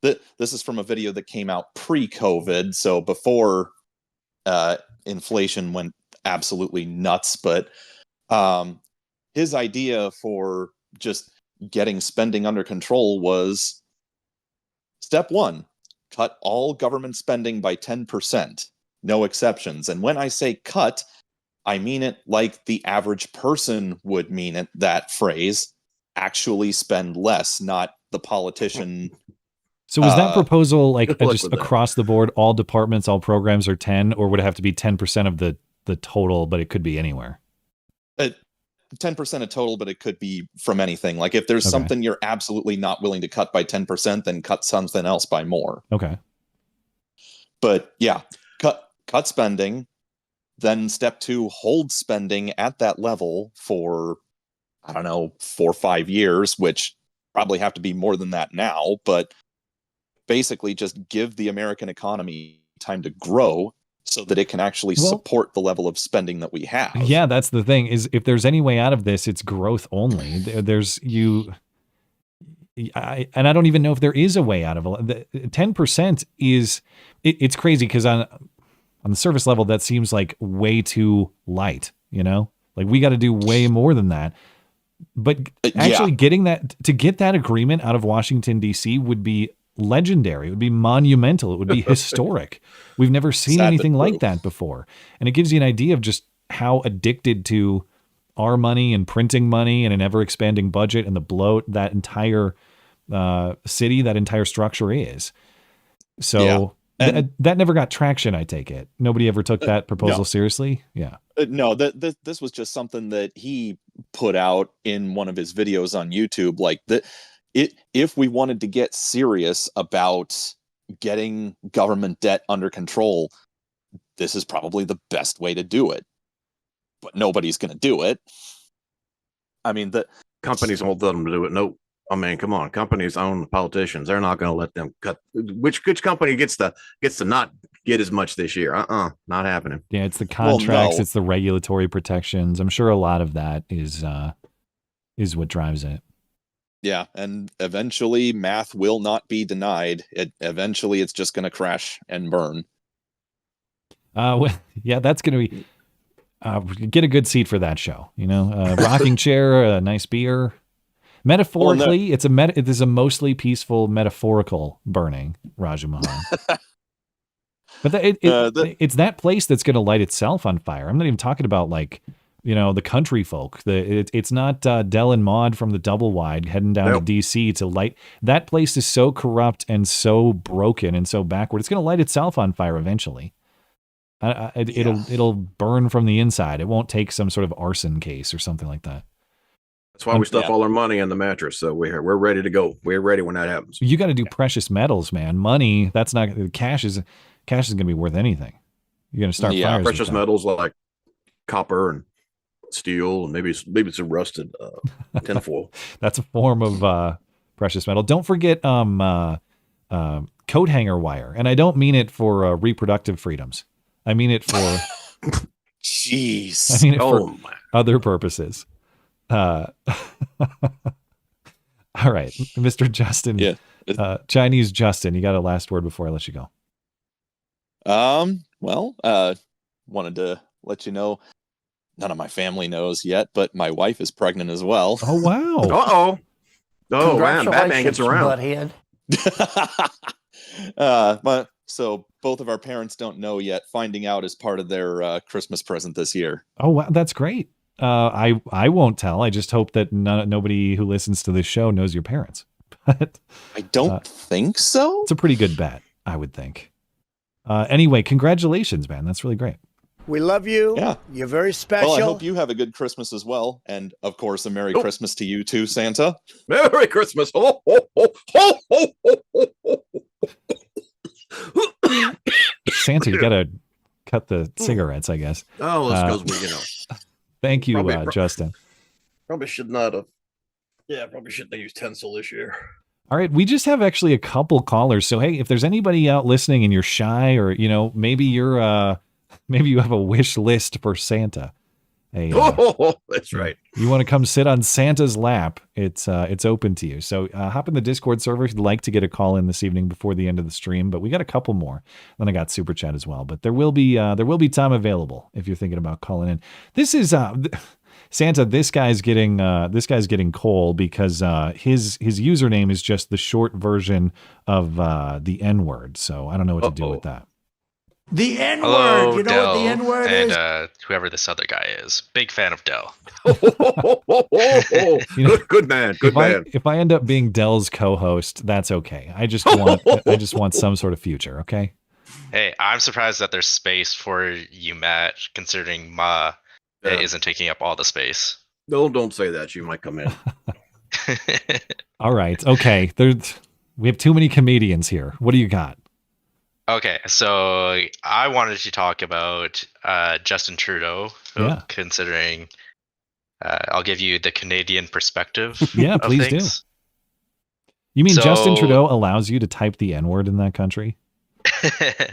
this is from a video that came out pre-COVID, so before inflation went absolutely nuts. But his idea for just getting spending under control was, step one, cut all government spending by 10%, no exceptions. And when I say cut, I mean it like the average person would mean it, that phrase, actually spend less, not the politician. So was that proposal just across the board, all departments, all programs are 10, or would it have to be 10% of the total, but it could be anywhere? 10% of total, but it could be from anything. Like if there's something you're absolutely not willing to cut by 10%, then cut something else by more. Okay. But yeah, cut spending. Then step two, hold spending at that level for, I don't know, 4 or 5 years, which probably have to be more than that now, but basically just give the American economy time to grow so that it can actually support the level of spending that we have. Yeah, that's the thing, is if there's any way out of this, it's growth only. And I don't even know if there is a way out of it. 10% is, it's crazy because on the surface level, that seems like way too light, Like we got to do way more than that. But actually getting that agreement out of Washington, D.C. would be legendary. It would be monumental. It would be historic. We've never seen anything like that before. And it gives you an idea of just how addicted to our money and printing money and an ever expanding budget and the bloat that entire city, that entire structure is. So that never got traction, I take it. Nobody ever took that proposal seriously? Yeah. No, this was just something that he put out in one of his videos on YouTube. Like if we wanted to get serious about getting government debt under control, this is probably the best way to do it. But nobody's going to do it. I mean, the companies won't let them do it. Nope. I mean, come on. Companies own the politicians. They're not going to let them cut. Which company gets to not get as much this year? Not happening. Yeah, it's the contracts. It's the regulatory protections. I'm sure a lot of that is what drives it. Yeah, and eventually math will not be denied. Eventually it's just going to crash and burn. Yeah, that's going to be get a good seat for that show, rocking chair, a nice beer. Metaphorically, it is a mostly peaceful metaphorical burning, Raja Mohan. But it's that place that's going to light itself on fire. I'm not even talking about like the country folk. It's not Del and Maud from the Double Wide heading down to D.C. to light. That place is so corrupt and so broken and so backward. It's going to light itself on fire eventually. It'll burn from the inside. It won't take some sort of arson case or something like that. That's why we stuff all our money in the mattress. So we're ready to go. We're ready when that happens. You got to do precious metals, man. Money, that's not cash is going to be worth anything. You're going to start fires. Precious metals like copper and steel and maybe some rusted tinfoil. That's a form of precious metal. Don't forget coat hanger wire, and I don't mean it for reproductive freedoms. I mean it for jeez. I mean it for other purposes. All right, Mr. Justin. Yeah. Chinese Justin, you got a last word before I let you go. Wanted to let you know, none of my family knows yet, but my wife is pregnant as well. Oh, wow. Uh-oh. Oh, man, Batman gets around. So both of our parents don't know yet. Finding out is part of their Christmas present this year. Oh, wow, that's great. I won't tell. I just hope that nobody who listens to this show knows your parents. But I don't think so. It's a pretty good bet, I would think. Anyway, congratulations, man. That's really great. We love you. Yeah. You're very special. Well, I hope you have a good Christmas as well. And, of course, a Merry Christmas to you too, Santa. Merry Christmas. Ho, ho, ho, ho, ho, ho, ho. Santa, you got to cut the cigarettes, I guess. Oh, let's go, Thank you, Justin. Probably should not have. Yeah, probably shouldn't have used tinsel this year. All right, we just have actually a couple callers. So, hey, if there's anybody out listening and you're shy or, maybe maybe you have a wish list for Santa. Hey, that's right. You want to come sit on Santa's lap? It's open to you. So hop in the Discord server if you'd like to get a call in this evening before the end of the stream. But we got a couple more. Then I got Super Chat as well. But there will be time available if you're thinking about calling in. This is Santa. This guy's getting coal because his username is just the short version of the N-word. So I don't know what to do with that. The N-word. Hello, you know Del, what the N-word is? and whoever this other guy is. Big fan of Del. Good man. Good man. If I end up being Dell's co-host, that's okay. I just want some sort of future. Okay. Hey, I'm surprised that there's space for you, Matt, considering Ma isn't taking up all the space. No, don't say that. You might come in. All right. Okay. We have too many comedians here. What do you got? Okay, so I wanted to talk about Justin Trudeau, considering I'll give you the Canadian perspective. Yeah, please do. You mean Justin Trudeau allows you to type the N-word in that country?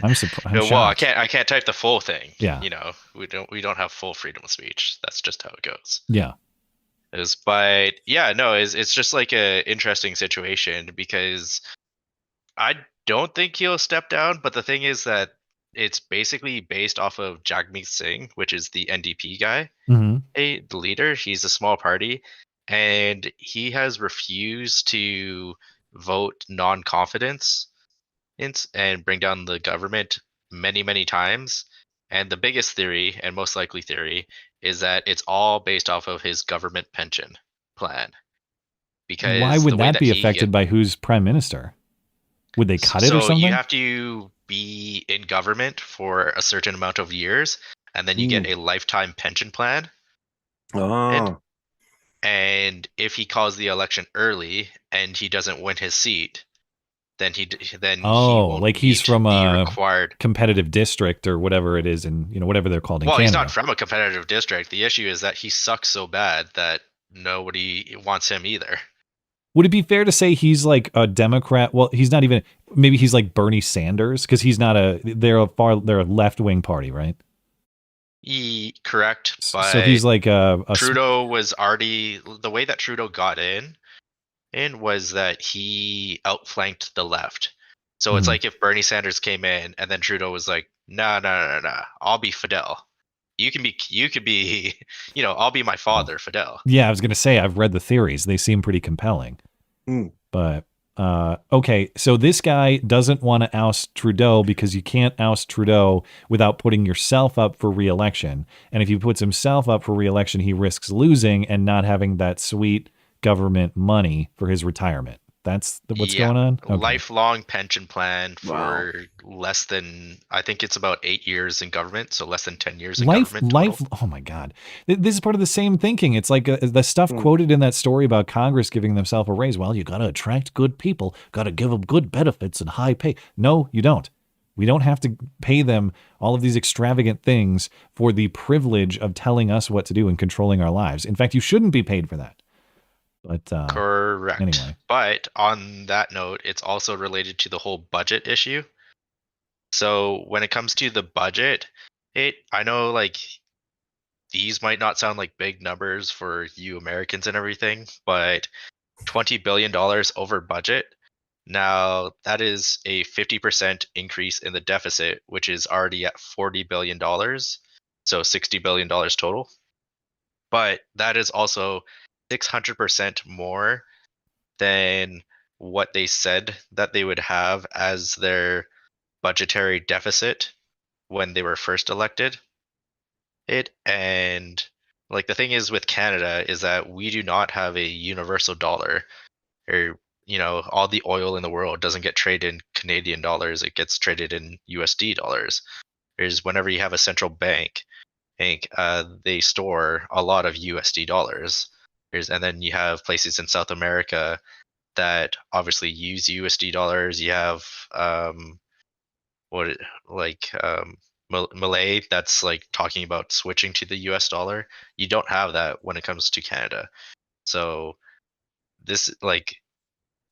I'm surprised. Well, I can't type the full thing. Yeah. We don't have full freedom of speech. That's just how it goes. Yeah. It's just like a interesting situation because I don't think he'll step down, but the thing is that it's basically based off of Jagmeet Singh, which is the NDP guy, the leader. He's a small party, and he has refused to vote non-confidence and bring down the government many, many times. And the biggest theory, and most likely theory, is that it's all based off of his government pension plan. Because why would that be affected by who's prime minister? Would they cut it or something? So you have to be in government for a certain amount of years, and then you get a lifetime pension plan. Oh. And if he calls the election early and he doesn't win his seat, then he won't like he's from a required competitive district or whatever it is, and whatever they're called in Canada. He's not from a competitive district. The issue is that he sucks so bad that nobody wants him either. Would it be fair to say he's like a Democrat? Well, he's not even. Maybe he's like Bernie Sanders because he's not they're a left-wing party, right? Correct. So he's like Trudeau was already the way that Trudeau got in was that he outflanked the left. So it's like if Bernie Sanders came in and then Trudeau was like, no, I'll be Fidel. You could be, I'll be my father, Fidel. Yeah, I was going to say, I've read the theories. They seem pretty compelling. But Okay, so this guy doesn't want to oust Trudeau because you can't oust Trudeau without putting yourself up for re-election. And if he puts himself up for re-election, he risks losing and not having that sweet government money for his retirement. That's what's going on? Okay. Lifelong pension plan for less than, I think it's about 8 years in government, so less than 10 years in government total. Oh my God. This is part of the same thinking. It's like the stuff quoted in that story about Congress giving themselves a raise. Well, you got to attract good people, got to give them good benefits and high pay. No, you don't. We don't have to pay them all of these extravagant things for the privilege of telling us what to do and controlling our lives. In fact, you shouldn't be paid for that. But Correct. Anyway. But on that note, it's also related to the whole budget issue. So when it comes to the budget, I know like these might not sound like big numbers for you Americans and everything, but $20 billion over budget. Now that is a 50% increase in the deficit, which is already at $40 billion. So $60 billion total. But that is also 600% more than what they said that they would have as their budgetary deficit when they were first elected. And like the thing is with Canada is that we do not have a universal dollar, or all the oil in the world doesn't get traded in Canadian dollars, it gets traded in USD dollars. There's whenever you have a central bank, they store a lot of USD dollars. And then you have places in South America that obviously use USD dollars. You have Malay that's like talking about switching to the US dollar. You don't have that when it comes to Canada. So this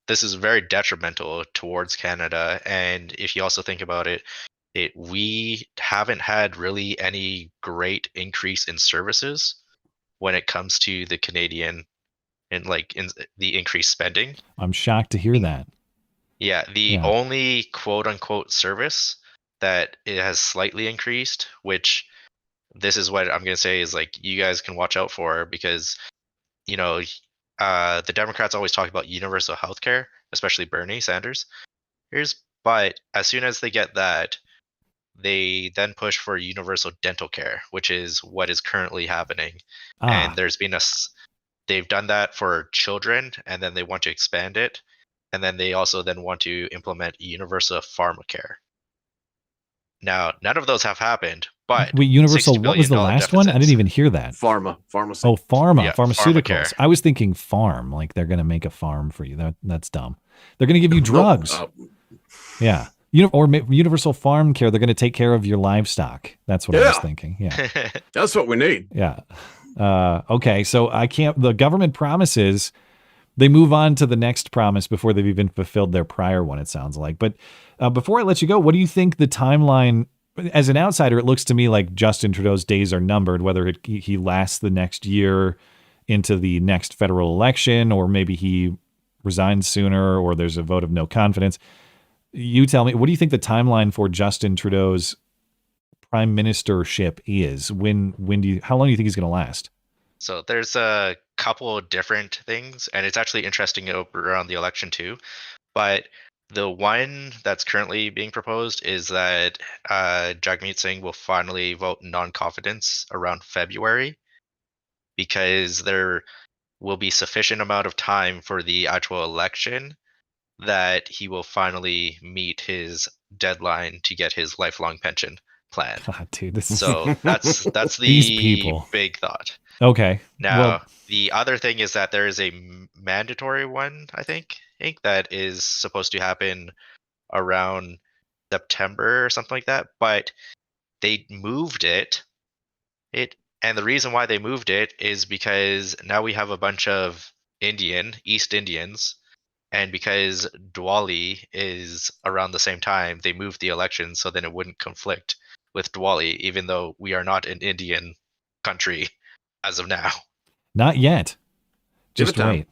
is very detrimental towards Canada. And if you also think about it, we haven't had really any great increase in services when it comes to the Canadian and in the increased spending. I'm shocked to hear that. Yeah, the only quote unquote service that it has slightly increased, which this is what I'm going to say is like you guys can watch out for, because the Democrats always talk about universal health care, especially Bernie Sanders. But as soon as they get that, they then push for universal dental care, which is what is currently happening. And they've done that for children, and then they want to expand it. And then they also then want to implement universal pharmacare. Now, none of those have happened, but wait, universal, what was the last one? I didn't even hear that. Pharma. Oh, pharma, yeah, pharmaceuticals. pharmacare. I was thinking farm, like they're going to make a farm for you. That's dumb. They're going to give you drugs. Yeah. Universal farm care. They're going to take care of your livestock. That's what I was thinking. Yeah. That's what we need. Yeah. Okay. So the government promises, they move on to the next promise before they've even fulfilled their prior one, it sounds like. But before I let you go, what do you think the timeline, as an outsider, it looks to me like Justin Trudeau's days are numbered, whether he lasts the next year into the next federal election, or maybe he resigns sooner, or there's a vote of no confidence. You tell me, what do you think the timeline for Justin Trudeau's prime ministership is? How long do you think he's going to last? So there's a couple of different things, and it's actually interesting around the election too. But the one that's currently being proposed is that Jagmeet Singh will finally vote non-confidence around February, because there will be sufficient amount of time for the actual election that he will finally meet his deadline to get his lifelong pension plan. God, dude, that's the these people. Big thought. Okay. Now, the other thing is that there is a mandatory one, I think, that is supposed to happen around September or something like that, but they moved it. And the reason why they moved it is because now we have a bunch of East Indians, and because Diwali is around the same time, they moved the election so then it wouldn't conflict with Diwali, even though we are not an Indian country as of now. Not yet. Just wait.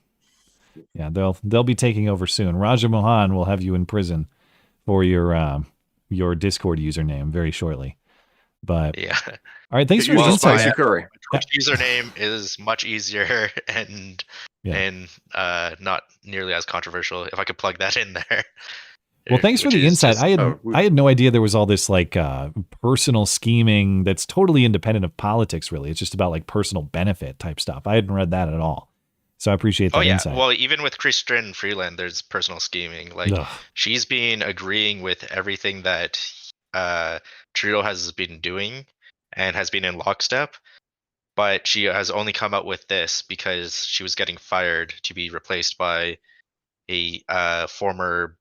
Yeah, they'll be taking over soon. Raja Mohan will have you in prison for your Discord username very shortly. But Yeah. all right, thanks for the Well, insight. my curry. Twitch username is much easier and not nearly as controversial. If I could plug that in there. Well, thanks for Which the is insight. just- I had no idea there was all this like personal scheming that's totally independent of politics. Really, it's just about like personal benefit type stuff. I hadn't read that at all, so I appreciate that insight. Well, even with Christian Freeland, there's personal scheming. Like Ugh. she's been agreeing with everything that Trudeau has been doing and has been in lockstep, but she has only come out with this because she was getting fired to be replaced by a former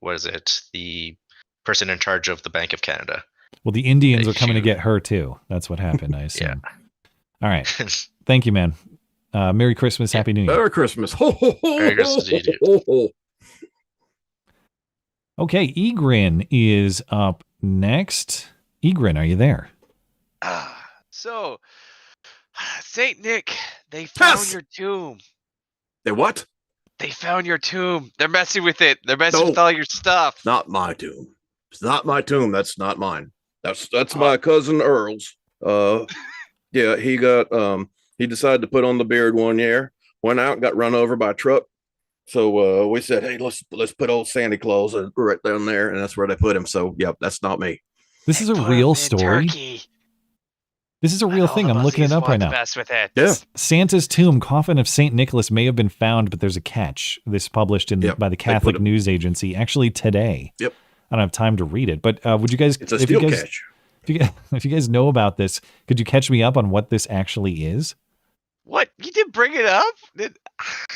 what is it? The person in charge of the Bank of Canada. Well, the Indians are coming to get her too. That's what happened, I assume. All right. Thank you, man. Merry Christmas. Happy New Year. Merry Christmas. Ho, ho, ho, Merry Christmas to you, dude. ho, ho. Okay, Egrin is up next. Egrin, are you there? So, Saint Nick, they found your tomb. They what? They found your tomb. They're messing with it. They're messing with all your stuff. Not my tomb. It's not my tomb. That's not mine. That's my cousin Earl's. Yeah, he decided to put on the beard one year. Went out and got run over by a truck. So we said, hey, let's put old Santa Claus right down there, and that's where they put him. So yep, that's not me. This is a real story. This is a real thing. I'm looking it up right now. Yeah. Santa's tomb, coffin of St. Nicholas may have been found, but there's a catch. This published by the Catholic News Agency actually today. Yep. I don't have time to read it, but would you guys? It's a steel catch. If you guys know about this, could you catch me up on what this actually is? What? You didn't bring it up?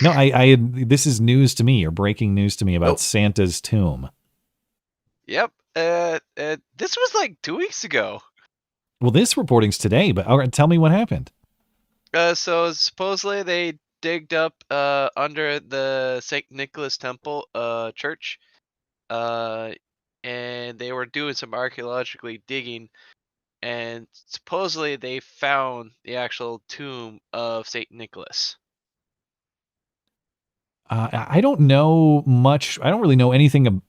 No, this is news to me, or breaking news to me about Santa's tomb. Yep. This was like 2 weeks ago. Well, this reporting's today, but all right, tell me what happened. So supposedly they digged up under the St. Nicholas Temple church, and they were doing some archaeologically digging, and supposedly they found the actual tomb of St. Nicholas. I don't know much. I don't really know anything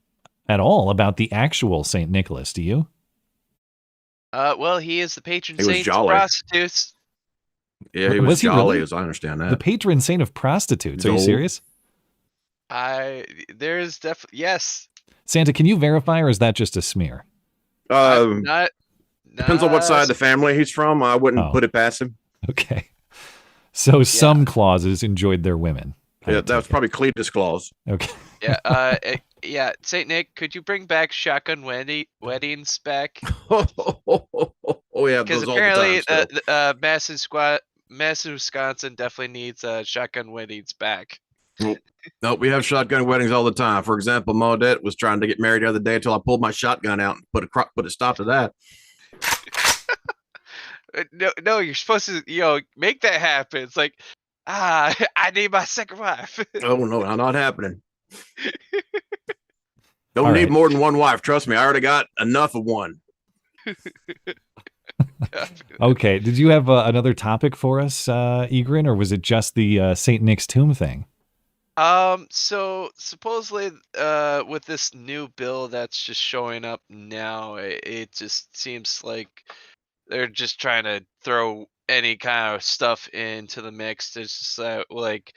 at all about the actual St. Nicholas. Do you? Well, he is the patron He was saint of jolly. prostitutes. Yeah, he was he jolly, really? as I understand that. The patron saint of prostitutes. Are you No. serious? There's definitely yes. Santa, can you verify, or is that just a smear? Not Depends on what side of the family he's from. I wouldn't Oh. put it past him. Okay. So some clauses enjoyed their women. Yeah, that was probably Cletus Claus. Okay. Yeah, yeah. Saint Nick, could you bring back shotgun weddings back? Oh yeah, Because those all the apparently, time still. Madison, Wisconsin definitely needs shotgun weddings back. No, we have shotgun weddings all the time. For example, Maudette was trying to get married the other day until I pulled my shotgun out and put a stop to that. No, you're supposed to, make that happen. It's like, I need my second wife. Oh no, not happening. Don't All need right. more than one wife. Trust me, I already got enough of one. Okay. Did you have another topic for us, Egrin, or was it just the St. Nick's tomb thing? So supposedly, with this new bill that's just showing up now, it just seems like they're just trying to throw any kind of stuff into the mix. It's just like,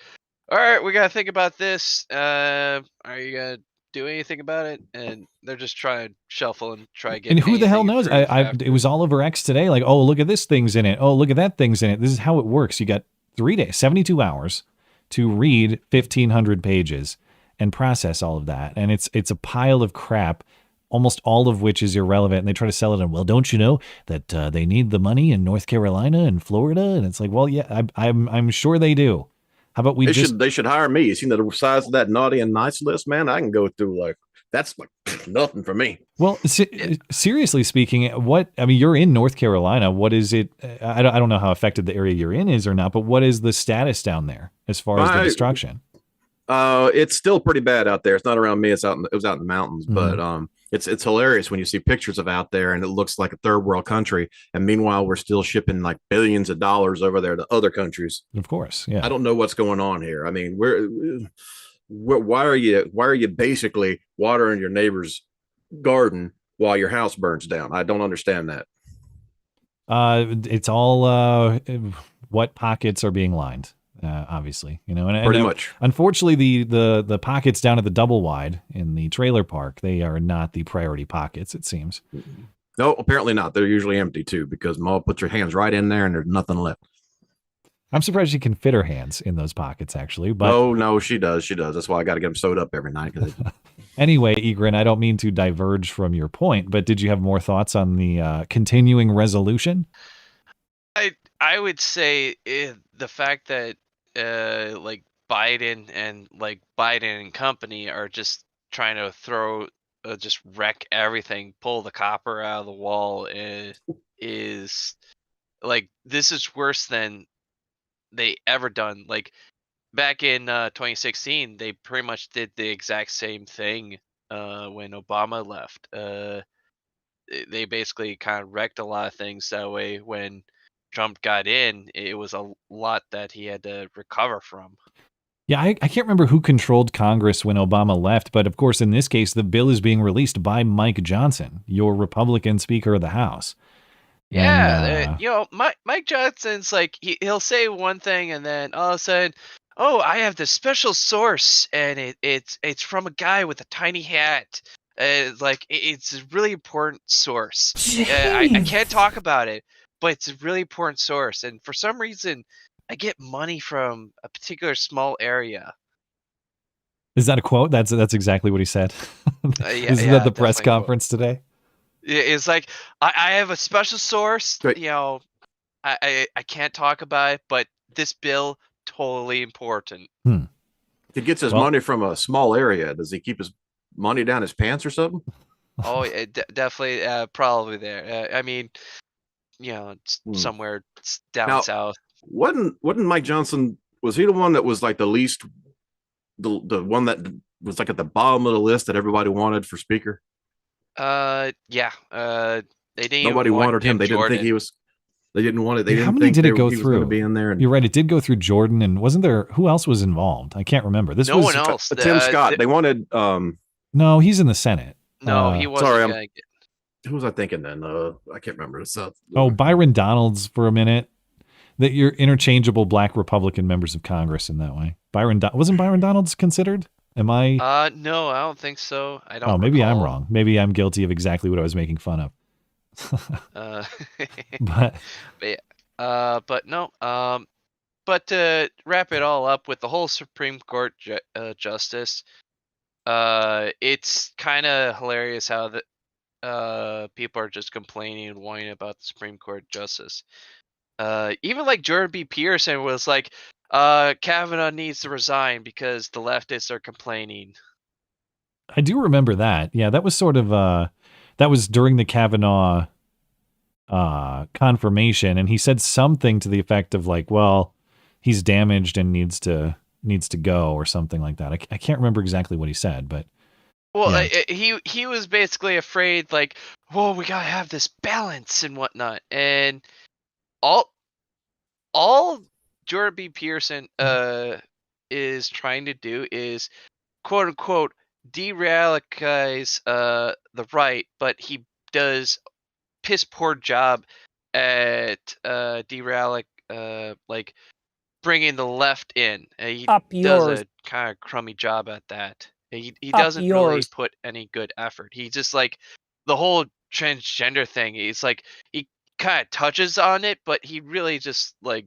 all right, we gotta think about this. Are you gonna do anything about it? And they're just trying to shuffle and try to get. And who the hell anything knows? approved It was all over X today. Like, oh, look at this thing's in it. Oh, look at that thing's in it. This is how it works. You got 3 days, 72 hours to read 1,500 pages and process all of that. And it's a pile of crap, almost all of which is irrelevant. And they try to sell it. And well, don't you know that they need the money in North Carolina and Florida? And it's like, well, yeah, I'm sure they do. How about They should hire me. You seen the size of that naughty and nice list, man? I can go through that's like nothing for me. Well, seriously speaking, you're in North Carolina. What is it? I don't know how affected the area you're in is or not, but what is the status down there as far as the destruction? It's still pretty bad out there. It's not around me. It was out in the mountains, but it's hilarious when you see pictures of out there and it looks like a third world country. And meanwhile, we're still shipping like billions of dollars over there to other countries. Of course. Yeah. I don't know what's going on here. I mean, why are you basically watering your neighbor's garden while your house burns down. I don't understand that. It's all what pockets are being lined, obviously, and Pretty much. Unfortunately, the pockets down at the double wide in the trailer park, they are not the priority pockets, it seems. No, apparently not. They're usually empty too, because Ma puts her hands right in there and there's nothing left. I'm surprised she can fit her hands in those pockets, actually. But no, she does. She does. That's why I got to get them sewed up every night. Anyway, Egrin, I don't mean to diverge from your point, but did you have more thoughts on the continuing resolution? I would say the fact that like Biden and company are just trying to just wreck everything, pull the copper out of the wall is like, this is worse than they ever done. Like back in 2016, they pretty much did the exact same thing when Obama left. They basically kind of wrecked a lot of things. That way, when Trump got in, it was a lot that he had to recover from. Yeah, I can't remember who controlled Congress when Obama left, but of course, in this case, the bill is being released by Mike Johnson, your Republican Speaker of the House. Yeah, Mike Johnson's like, he'll say one thing and then all of a sudden, oh, I have this special source and it's from a guy with a tiny hat. It's a really important source. I can't talk about it, but it's a really important source. And for some reason, I get money from a particular small area. Is that a quote? That's exactly what he said. Isn't that the press conference today? It's like, I have a special source, I can't talk about it, but this bill, totally important. He gets his money from a small area. Does he keep his money down his pants or something? Oh, definitely, probably there. I mean, somewhere down south. Wasn't Mike Johnson, was he the one that was like the least, the one that was like at the bottom of the list that everybody wanted for speaker? Yeah. They didn't. Nobody wanted him. They didn't think he was. They didn't want it. They didn't How many think did it go he was through? going to be in there. You're right. It did go through Jordan, and wasn't there? Who else was involved? I can't remember. This no was one else. Tim Scott. They wanted. No, he's in the Senate. No, he wasn't. Sorry, who was I thinking then? I can't remember. Byron Donalds for a minute. That you're interchangeable Black Republican members of Congress in that way. Wasn't Byron Donalds considered? Am I? No, I don't think so. I don't. Oh, maybe recall. I'm wrong. Maybe I'm guilty of exactly what I was making fun of. But no. But to wrap it all up with the whole Supreme Court justice, it's kind of hilarious how people are just complaining and whining about the Supreme Court justice. Even like Jordan B. Peterson was like, Kavanaugh needs to resign because the leftists are complaining. I do remember that. Yeah, that was sort of that was during the Kavanaugh confirmation, and he said something to the effect of like, well, he's damaged and needs to go or something like that. I can't remember exactly what he said, but well, yeah. He was basically afraid, like, whoa, we gotta have this balance and whatnot, and all Jordan B. Peterson is trying to do is, quote unquote, de-radicalize the right, but he does piss poor job at like bringing the left in. He does a kind of crummy job at that. He doesn't really put any good effort. He just like the whole transgender thing. He's like, he kind of touches on it, but he really just like,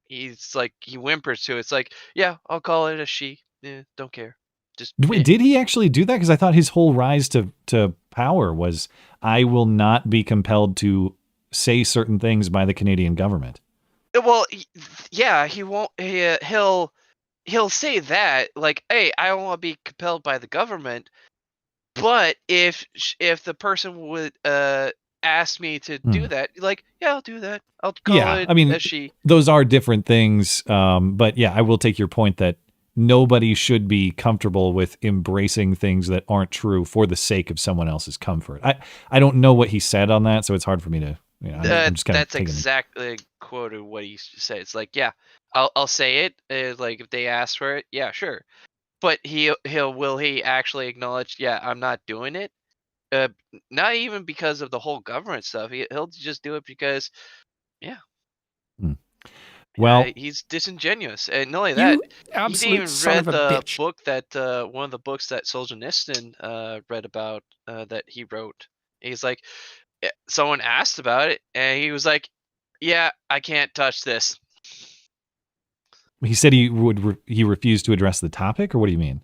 he's like, he whimpers to it. It's like, yeah, I'll call it a she. Yeah, don't care. Just wait, did he actually do that? Because I thought his whole rise to power was, I will not be compelled to say certain things by the Canadian government. Well, yeah, he won't. He'll say that, like, hey, I don't want to be compelled by the government, but if the person would ask me to do that, like, yeah, I'll do that. I'll call it a she. Those are different things, but yeah, I will take your point that nobody should be comfortable with embracing things that aren't true for the sake of someone else's comfort. I don't know what he said on that, so it's hard for me to. I'm just kind that's exactly quoted what he said. It's like, yeah, I'll say it. Like if they ask for it, yeah, sure. But will he actually acknowledge? Yeah, I'm not doing it. not even because of the whole government stuff. He'll just do it because, yeah. Well, he's disingenuous, and not only that, You he absolute didn't even son read of a the bitch. book that one of the books that Solzhenitsyn read about that he wrote. He's like, someone asked about it, and he was like, "Yeah, I can't touch this." he said he he refused to address the topic, or what do you mean?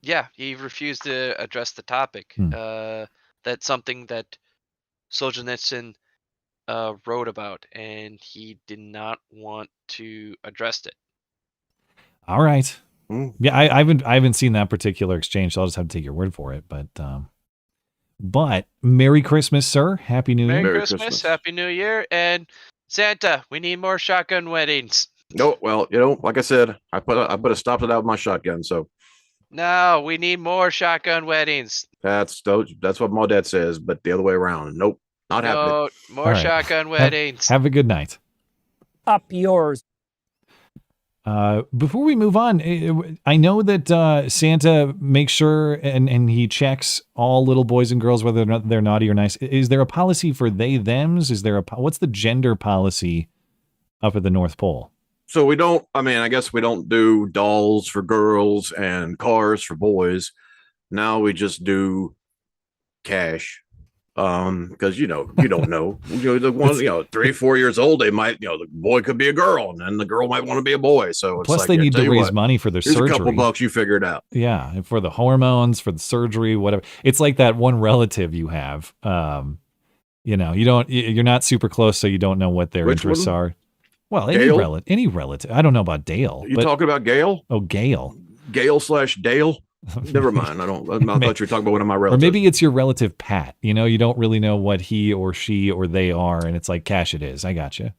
Yeah, he refused to address the topic. That's something that Solzhenitsyn wrote about, and he did not want to address it. All right. Yeah, I haven't seen that particular exchange, so I'll just have to take your word for it. But Merry Christmas, sir. Happy New Year. Merry Christmas, Happy New Year, and Santa, we need more shotgun weddings. No, well, you know, like I said, I put a stop to that with my shotgun. So No, we need more shotgun weddings. that's what my dad says, but the other way around. Nope, not happening. No, more All right. shotgun weddings. Have a good night. Up yours. Before we move on, I know that Santa makes sure and he checks all little boys and girls whether or not they're naughty or nice. Is there a policy for they thems? Is there what's the gender policy up at the North Pole? So we don't. I mean, I guess we don't do dolls for girls and cars for boys. Now we just do cash. Because you don't know, the one, 3 or 4 years old, they might, the boy could be a girl, and then the girl might want to be a boy. So it's Plus like, they need to raise money for their surgery. A couple bucks, you figure it out. Yeah, and for the hormones, for the surgery, whatever. It's like that one relative you have. You're not super close, so you don't know what their interests are. Well, any relative. I don't know about Dale. You talking about Gail? Oh, Gail. Gail/Dale. Never mind. I thought you were talking about one of my relatives. Or maybe it's your relative Pat. You don't really know what he or she or they are, and it's like cash it is. I got you.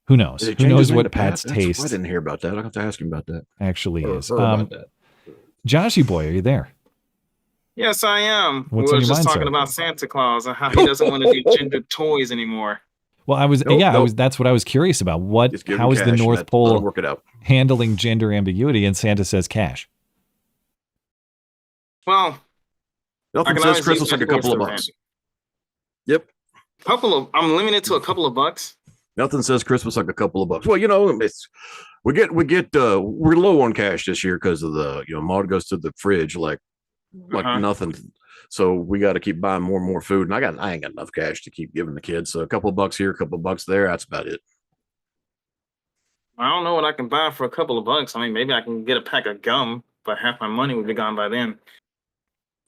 Who knows? Who knows what Pat's taste? I didn't hear about that. I have to ask him about that. Actually is. About that. Joshy boy, are you there? Yes, I am. What's we on were your just mind, talking sir? about Santa Claus and how he doesn't want to do gender toys anymore. Well, that's what I was curious about. How is the North Pole work it out. handling gender ambiguity? And Santa says cash. Well, nothing says Christmas like a couple of bucks. Yep. I'm limited to a couple of bucks. Nothing says Christmas like a couple of bucks. Well, we're low on cash this year because of the Maud goes to the fridge like nothing. So we got to keep buying more and more food, and I ain't got enough cash to keep giving the kids. So a couple of bucks here, a couple of bucks there. That's about it. I don't know what I can buy for a couple of bucks. I mean, maybe I can get a pack of gum, but half my money would be gone by then.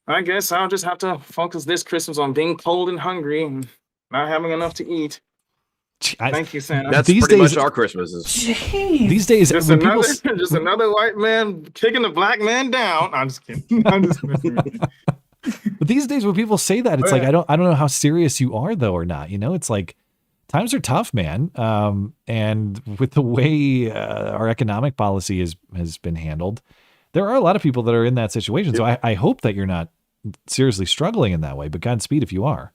I guess I'll just have to focus this Christmas on being cold and hungry and not having enough to eat. Thank you, Santa. That's pretty much our Christmases. These days, just another white man kicking a black man down. I'm just kidding. I'm just messing with you. But these days, when people say that, it's like I don't know how serious you are though or not. It's like times are tough, man. And with the way our economic policy has been handled, there are a lot of people that are in that situation. So I hope that you're not seriously struggling in that way. But Godspeed if you are.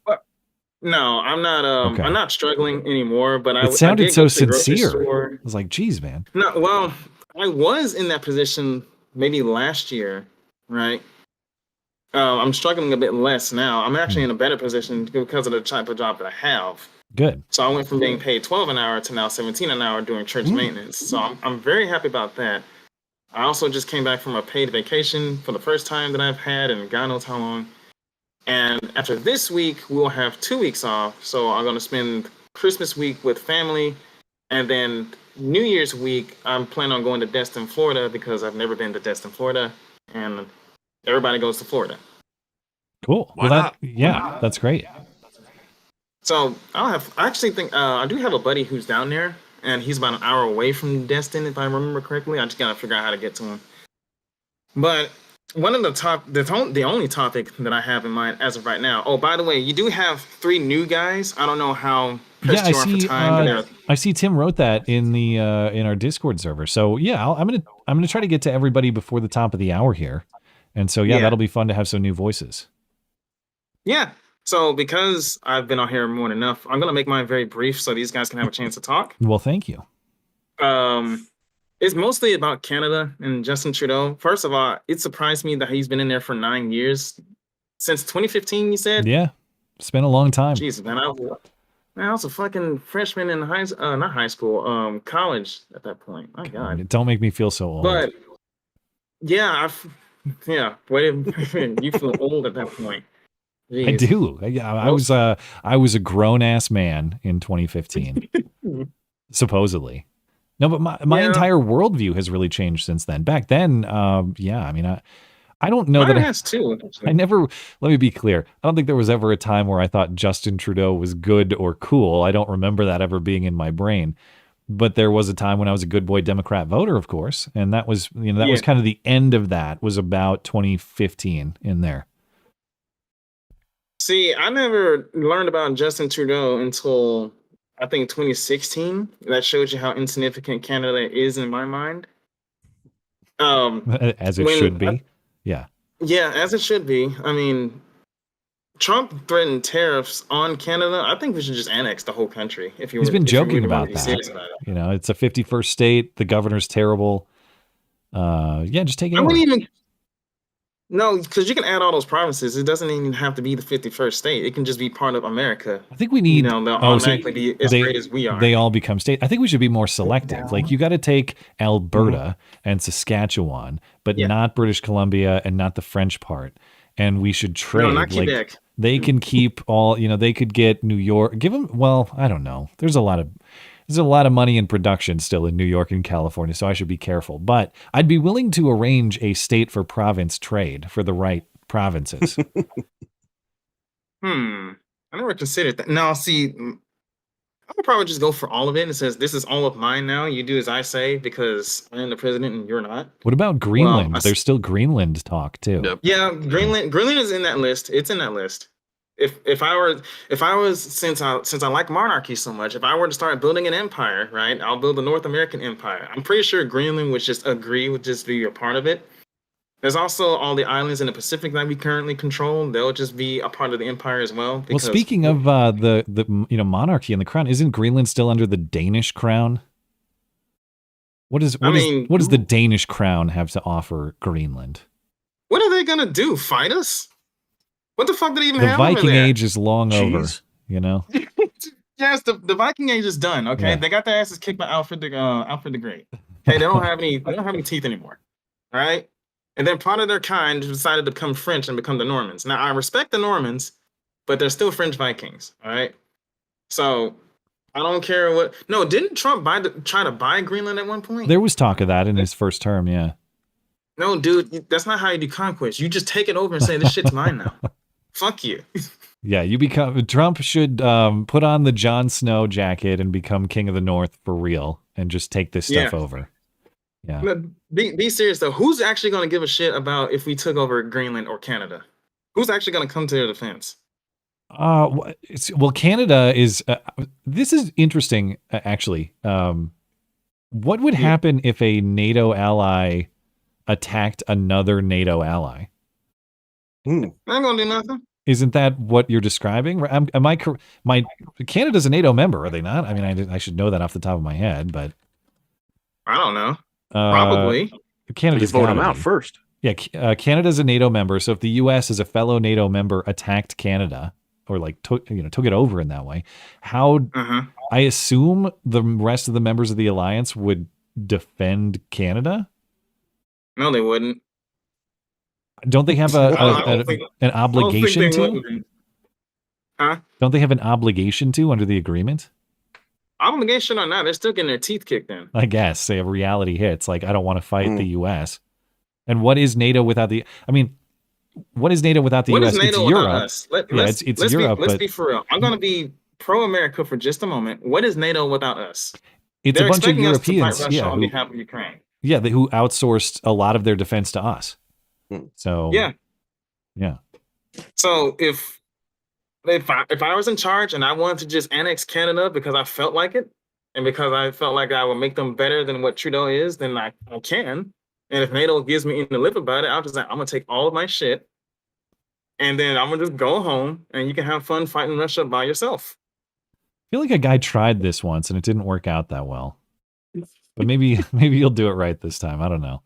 No, I'm not. Okay. I'm not struggling anymore. But it sounded so sincere. Store. I was like, geez, man. No, well, I was in that position maybe last year, right? I'm struggling a bit less now. I'm actually in a better position because of the type of job that I have. Good. So I went from being paid $12 an hour to now $17 an hour doing church maintenance. So I'm very happy about that. I also just came back from a paid vacation for the first time that I've had in God knows how long. And after this week, we'll have 2 weeks off. So I'm going to spend Christmas week with family. And then New Year's week, I'm planning on going to Destin, Florida, because I've never been to Destin, Florida. And everybody goes to Florida. Cool. Well, that's great. So I actually think I do have a buddy who's down there, and he's about an hour away from Destin, if I remember correctly. I just gotta figure out how to get to him. But one of the only topic that I have in mind as of right now. Oh, by the way, you do have 3 new guys. I don't know how pressed you are for time. I see Tim wrote that in the in our Discord server. So yeah, I'm gonna try to get to everybody before the top of the hour here. And so that'll be fun to have some new voices. Yeah. So because I've been on here more than enough, I'm going to make mine very brief so these guys can have a chance to talk. Well, thank you. It's mostly about Canada and Justin Trudeau. First of all, it surprised me that he's been in there for 9 years. since 2015. You said? Yeah, it's been a long time. Jesus, man, I was a fucking freshman in not high school, college at that point. My God. Don't make me feel so old. But yeah, wait a minute, you feel old at that point. Jeez. I do. I was a grown ass man in 2015, supposedly. No, but my entire worldview has really changed since then. Back then, I mean, I don't know Mine that has too. I never. Let me be clear. I don't think there was ever a time where I thought Justin Trudeau was good or cool. I don't remember that ever being in my brain. But there was a time when I was a good boy Democrat voter, of course, and that was was kind of the end of that. Was about 2015 in there. See, I never learned about Justin Trudeau until I think 2016. That shows you how insignificant Canada is in my mind. As it should be. Yeah. Yeah, as it should be. I mean, Trump threatened tariffs on Canada. I think we should just annex the whole country. He's been joking about that. It's a 51st state. The governor's terrible. Just take it over. No, because you can add all those provinces. It doesn't even have to be the 51st state. It can just be part of America. I think we need. They'll automatically be as great as we are. They all become state. I think we should be more selective. Like you got to take Alberta and Saskatchewan, but not British Columbia and not the French part. And we should trade. No, not Quebec. They can keep all. They could get New York. Give them. Well, I don't know. There's a lot of money in production still in New York and California, so I should be careful. But I'd be willing to arrange a state for province trade for the right provinces. I never considered that. No, see, I would probably just go for all of it. It says, this is all of mine now. You do as I say because I'm the president and you're not. What about Greenland? There's still Greenland talk too. Yep. Yeah, Greenland is in that list. It's in that list. If I was since I like monarchy so much, if I were to start building an empire, right, I'll build a North American empire. I'm pretty sure Greenland would just agree with just be a part of it. There's also all the islands in the Pacific that we currently control. They'll just be a part of the empire as well. Well, speaking of the monarchy and the crown, isn't Greenland still under the Danish crown? What does the Danish crown have to offer Greenland? What are they gonna do? Fight us? What the fuck did they even have over there? The Viking Age is long over, Yes, the Viking Age is done. Okay, They got their asses kicked by Alfred the Great. Hey, they don't have any teeth anymore. All right, and then part of their kind decided to become French and become the Normans. Now I respect the Normans, but they're still French Vikings. All right, so I don't care what. No, didn't Trump try to buy Greenland at one point? There was talk of that in his first term. Yeah. No, dude, that's not how you do conquest. You just take it over and say this shit's mine now. Fuck you. Yeah, Trump should put on the Jon Snow jacket and become king of the North for real and just take this stuff over. Yeah. But be serious though. Who's actually going to give a shit about if we took over Greenland or Canada? Who's actually going to come to their defense? Well, Canada is. This is interesting, actually. What would happen if a NATO ally attacked another NATO ally? I ain't gonna do nothing. Isn't that what you're describing? Am I correct? Canada's a NATO member, are they not? I mean, I should know that off the top of my head, but I don't know. Probably. Canada's vote them out first. Yeah, Canada's a NATO member. So if the U.S. as a fellow NATO member attacked Canada or took it over in that way, how I assume the rest of the members of the alliance would defend Canada? No, they wouldn't. Don't they have an obligation to? Huh? Don't they have an obligation to under the agreement? Obligation or not, they're still getting their teeth kicked in. I guess they have reality hits. Like, I don't want to fight the U.S. And what is NATO without the? I mean, what is NATO without the what U.S.? Is NATO it's without Europe. Us? It's Europe. Let's be for real. I'm going to be pro-America for just a moment. What is NATO without us? It's They're a bunch of expecting us to Europeans, fight Russia on behalf of Ukraine. Yeah, who outsourced a lot of their defense to us. So yeah. So if I was in charge and I wanted to just annex Canada because I felt like it, and because I felt like I would make them better than what Trudeau is, then I can. And if NATO gives me anything to live about it, I'll just I'm gonna take all of my shit, and then I'm gonna just go home, and you can have fun fighting Russia by yourself. I feel like a guy tried this once and it didn't work out that well. But maybe you'll do it right this time. I don't know.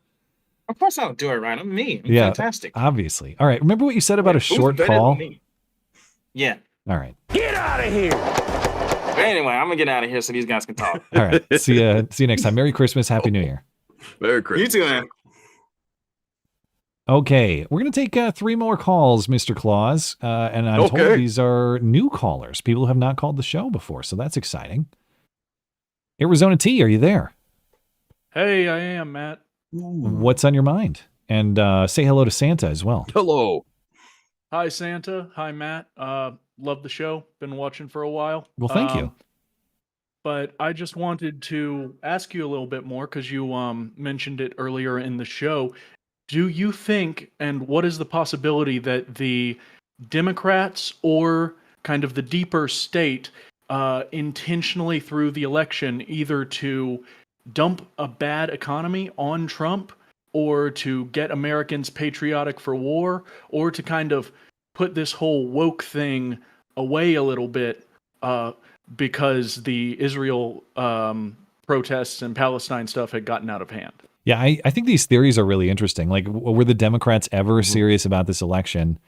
Of course I'll do it right. I'm me. I'm Yeah, fantastic. obviously. All right. Remember what you said about a Who's short better than call? me? Yeah. All right. Get out of here. But anyway, I'm gonna get out of here so these guys can talk. All right. See you next time. Merry Christmas. Happy New Year. Merry Christmas. You too, man. Okay, we're going to take 3 more calls, Mr. Claus. And I'm told these are new callers, people who have not called the show before, so that's exciting. Arizona T, are you there? Hey, I am, Matt. What's on your mind? And say hello to Santa as well. Hello. Hi, Santa. Hi, Matt. Love the show. Been watching for a while. Well, thank you. But I just wanted to ask you a little bit more because you mentioned it earlier in the show. Do you think, and what is the possibility that the Democrats or kind of the deeper state intentionally through the election either to dump a bad economy on Trump or to get Americans patriotic for war or to kind of put this whole woke thing away a little bit because the Israel protests and Palestine stuff had gotten out of hand? Yeah, I think these theories are really interesting. Like, were the Democrats ever serious about this election?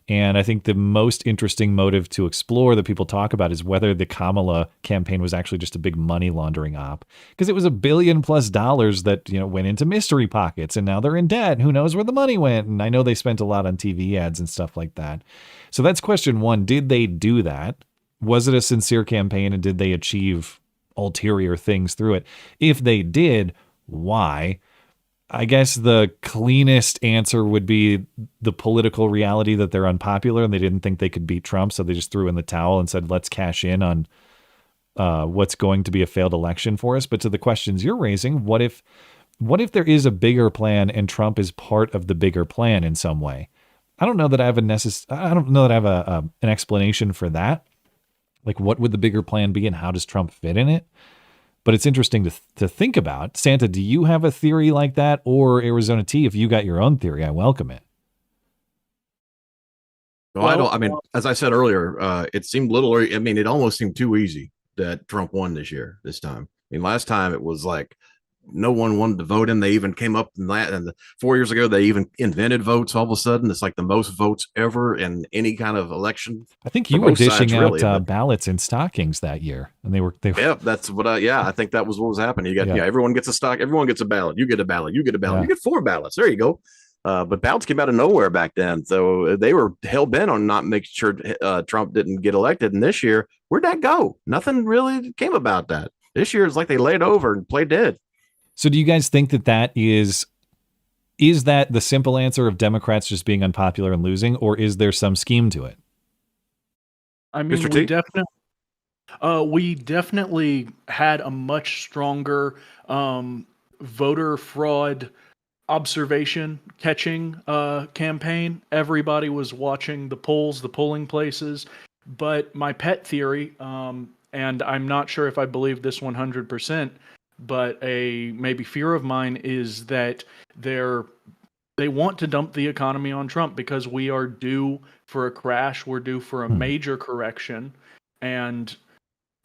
And I think the most interesting motive to explore that people talk about is whether the Kamala campaign was actually just a big money laundering op, because it was $1 billion+ that, you know, went into mystery pockets, and now they're in debt. Who knows where the money went? And I know they spent a lot on TV ads and stuff like that. So that's question one. Did they do that? Was it a sincere campaign, and did they achieve ulterior things through it? If they did, why? I guess the cleanest answer would be the political reality that they're unpopular and they didn't think they could beat Trump, so they just threw in the towel and said, let's cash in on what's going to be a failed election for us. But to the questions you're raising, what if there is a bigger plan and Trump is part of the bigger plan in some way? I don't know that I have an explanation for that. Like, what would the bigger plan be and how does Trump fit in it? But it's interesting to think about. Santa, do you have a theory like that? Or Arizona T, if you got your own theory, I welcome it. No, I don't. I mean, as I said earlier, it seemed it almost seemed too easy that Trump won this time. I mean, last time it was like no one wanted to vote in. They even came up and 4 years ago, they even invented votes. All of a sudden, it's like the most votes ever in any kind of election. I think you were dishing out ballots in stockings that year, and they were. Yeah, that's what. I think that was what was happening. You got everyone gets a stock. Everyone gets a ballot. You get a ballot. You get a ballot. Yeah. You get 4 ballots. There you go. But ballots came out of nowhere back then, so they were hell bent on not making sure Trump didn't get elected. And this year, where'd that go? Nothing really came about that. This year, it's like they laid over and played dead. So do you guys think that is that the simple answer of Democrats just being unpopular and losing, or is there some scheme to it? I mean, we definitely had a much stronger voter fraud observation catching campaign. Everybody was watching the polls, the polling places. But my pet theory, and I'm not sure if I believe this 100%, but a maybe fear of mine is that they want to dump the economy on Trump because we are due for a crash. We're due for a major correction. And,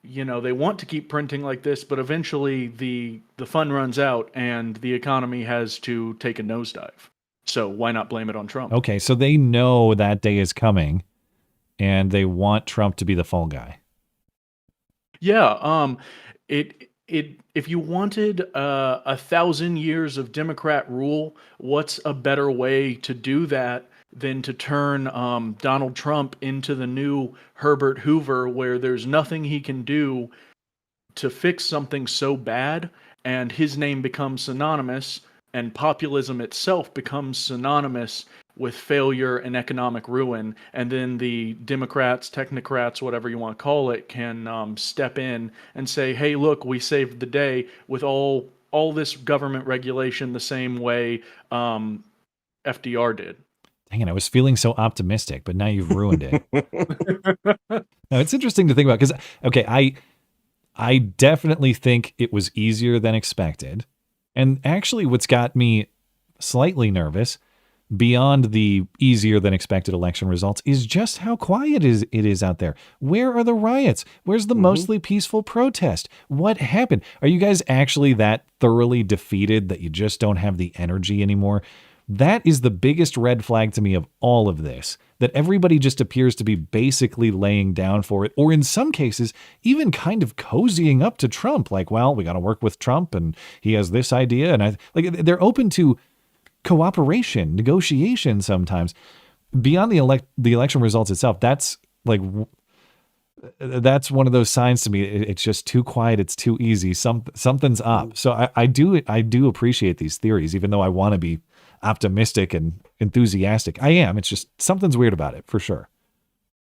you know, they want to keep printing like this, but eventually the fun runs out and the economy has to take a nosedive. So why not blame it on Trump? Okay, so they know that day is coming and they want Trump to be the fall guy. Yeah, if you wanted 1,000 years of Democrat rule, what's a better way to do that than to turn Donald Trump into the new Herbert Hoover, where there's nothing he can do to fix something so bad, and his name becomes synonymous, and populism itself becomes synonymous with failure and economic ruin, and then the Democrats, technocrats, whatever you want to call it, can step in and say, hey, look, we saved the day with all this government regulation the same way FDR did. Dang it, I was feeling so optimistic, but now you've ruined it. Now, it's interesting to think about, because, okay, I definitely think it was easier than expected. And actually what's got me slightly nervous, beyond the easier than expected election results is just how quiet it is out there. Where are the riots? Where's the mostly peaceful protest? What happened? Are you guys actually that thoroughly defeated that you just don't have the energy anymore? That is the biggest red flag to me of all of this, that everybody just appears to be basically laying down for it, or in some cases, even kind of cozying up to Trump. Like, well, we got to work with Trump and he has this idea. And they're open to cooperation, negotiation sometimes. Beyond the election results itself, that's one of those signs to me. It's just too quiet. It's too easy. Something's up. So I do appreciate these theories, even though I want to be optimistic and enthusiastic. I am. It's just something's weird about it for sure.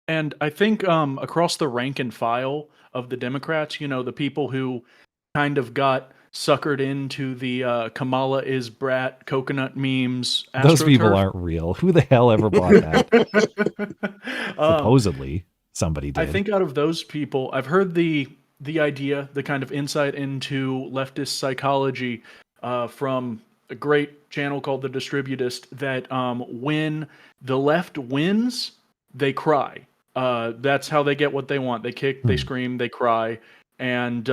And I think across the rank and file of the Democrats, the people who kind of got suckered into the Kamala is brat coconut memes. Those people aren't real. Who the hell ever bought that? Supposedly somebody did. I think out of those people, I've heard the idea, the kind of insight into leftist psychology from a great channel called The Distributist, that when the left wins, they cry. That's how they get what they want. They kick, they scream, they cry. And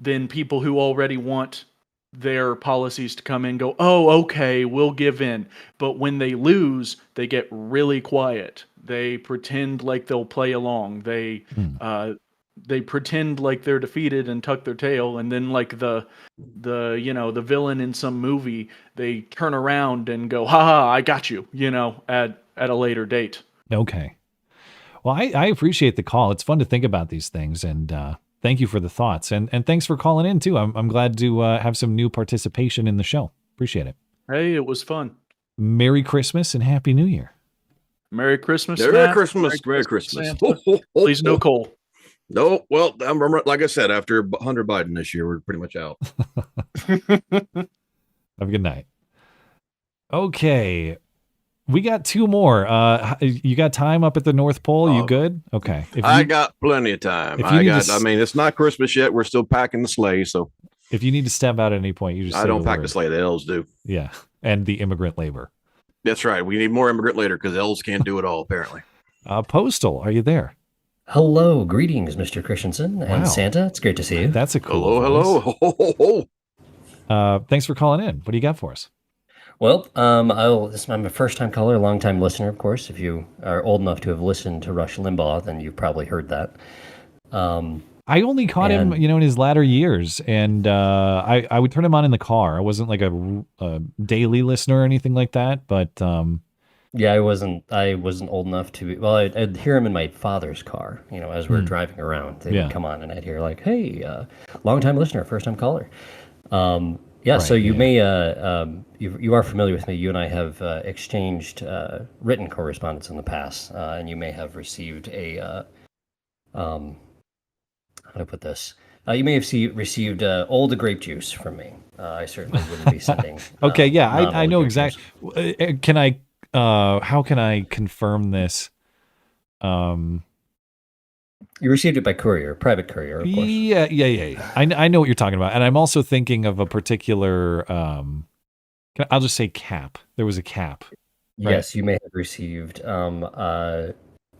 then people who already want their policies to come in go, oh, okay, we'll give in. But when they lose, they get really quiet. They pretend like they'll play along. They pretend like they're defeated and tuck their tail, and then like the villain in some movie, they turn around and go, ha, I got you, at a later date. Okay. Well, I appreciate the call. It's fun to think about these things, and thank you for the thoughts, and thanks for calling in too. I'm glad to have some new participation in the show. Appreciate it. Hey, it was fun. Merry Christmas and Happy New Year. Merry Christmas, Merry Matt. Christmas. Merry Christmas. Please no Cole. No, well, like I said, after Hunter Biden this year, we're pretty much out. Have a good night. Okay. We got two more. You got time up at the North Pole? You good? Okay. I got plenty of time. It's not Christmas yet. We're still packing the sleigh. So if you need to step out at any point, you just I don't pack the sleigh. The elves do. Yeah. And the immigrant labor. That's right. We need more immigrant labor because elves can't do it all, apparently. Postal, are you there? Hello. Greetings, Mr. Christiansen and Santa. It's great to see you. That's a cool Hello. Ho, ho, ho. Thanks for calling in. What do you got for us? Well, I'm a first-time caller, a long-time listener, of course. If you are old enough to have listened to Rush Limbaugh, then you've probably heard that. I only caught him, in his latter years, and I would turn him on in the car. I wasn't like a daily listener or anything like that, but yeah, I wasn't old enough to. Well, I'd hear him in my father's car, as we were driving around. They would come on, and I'd hear like, "Hey, long-time listener, first-time caller." Yeah, so you may you are familiar with me. You and I have exchanged written correspondence in the past, and you may have received a how do I put this? You may have received old grape juice from me. I certainly wouldn't be sending. Okay, yeah, I know exactly. Can I? How can I confirm this? You received it by courier, private courier, of course. Yeah. I know what you're talking about, and I'm also thinking of a particular. I'll just say cap. There was a cap. Right? Yes, you may have received.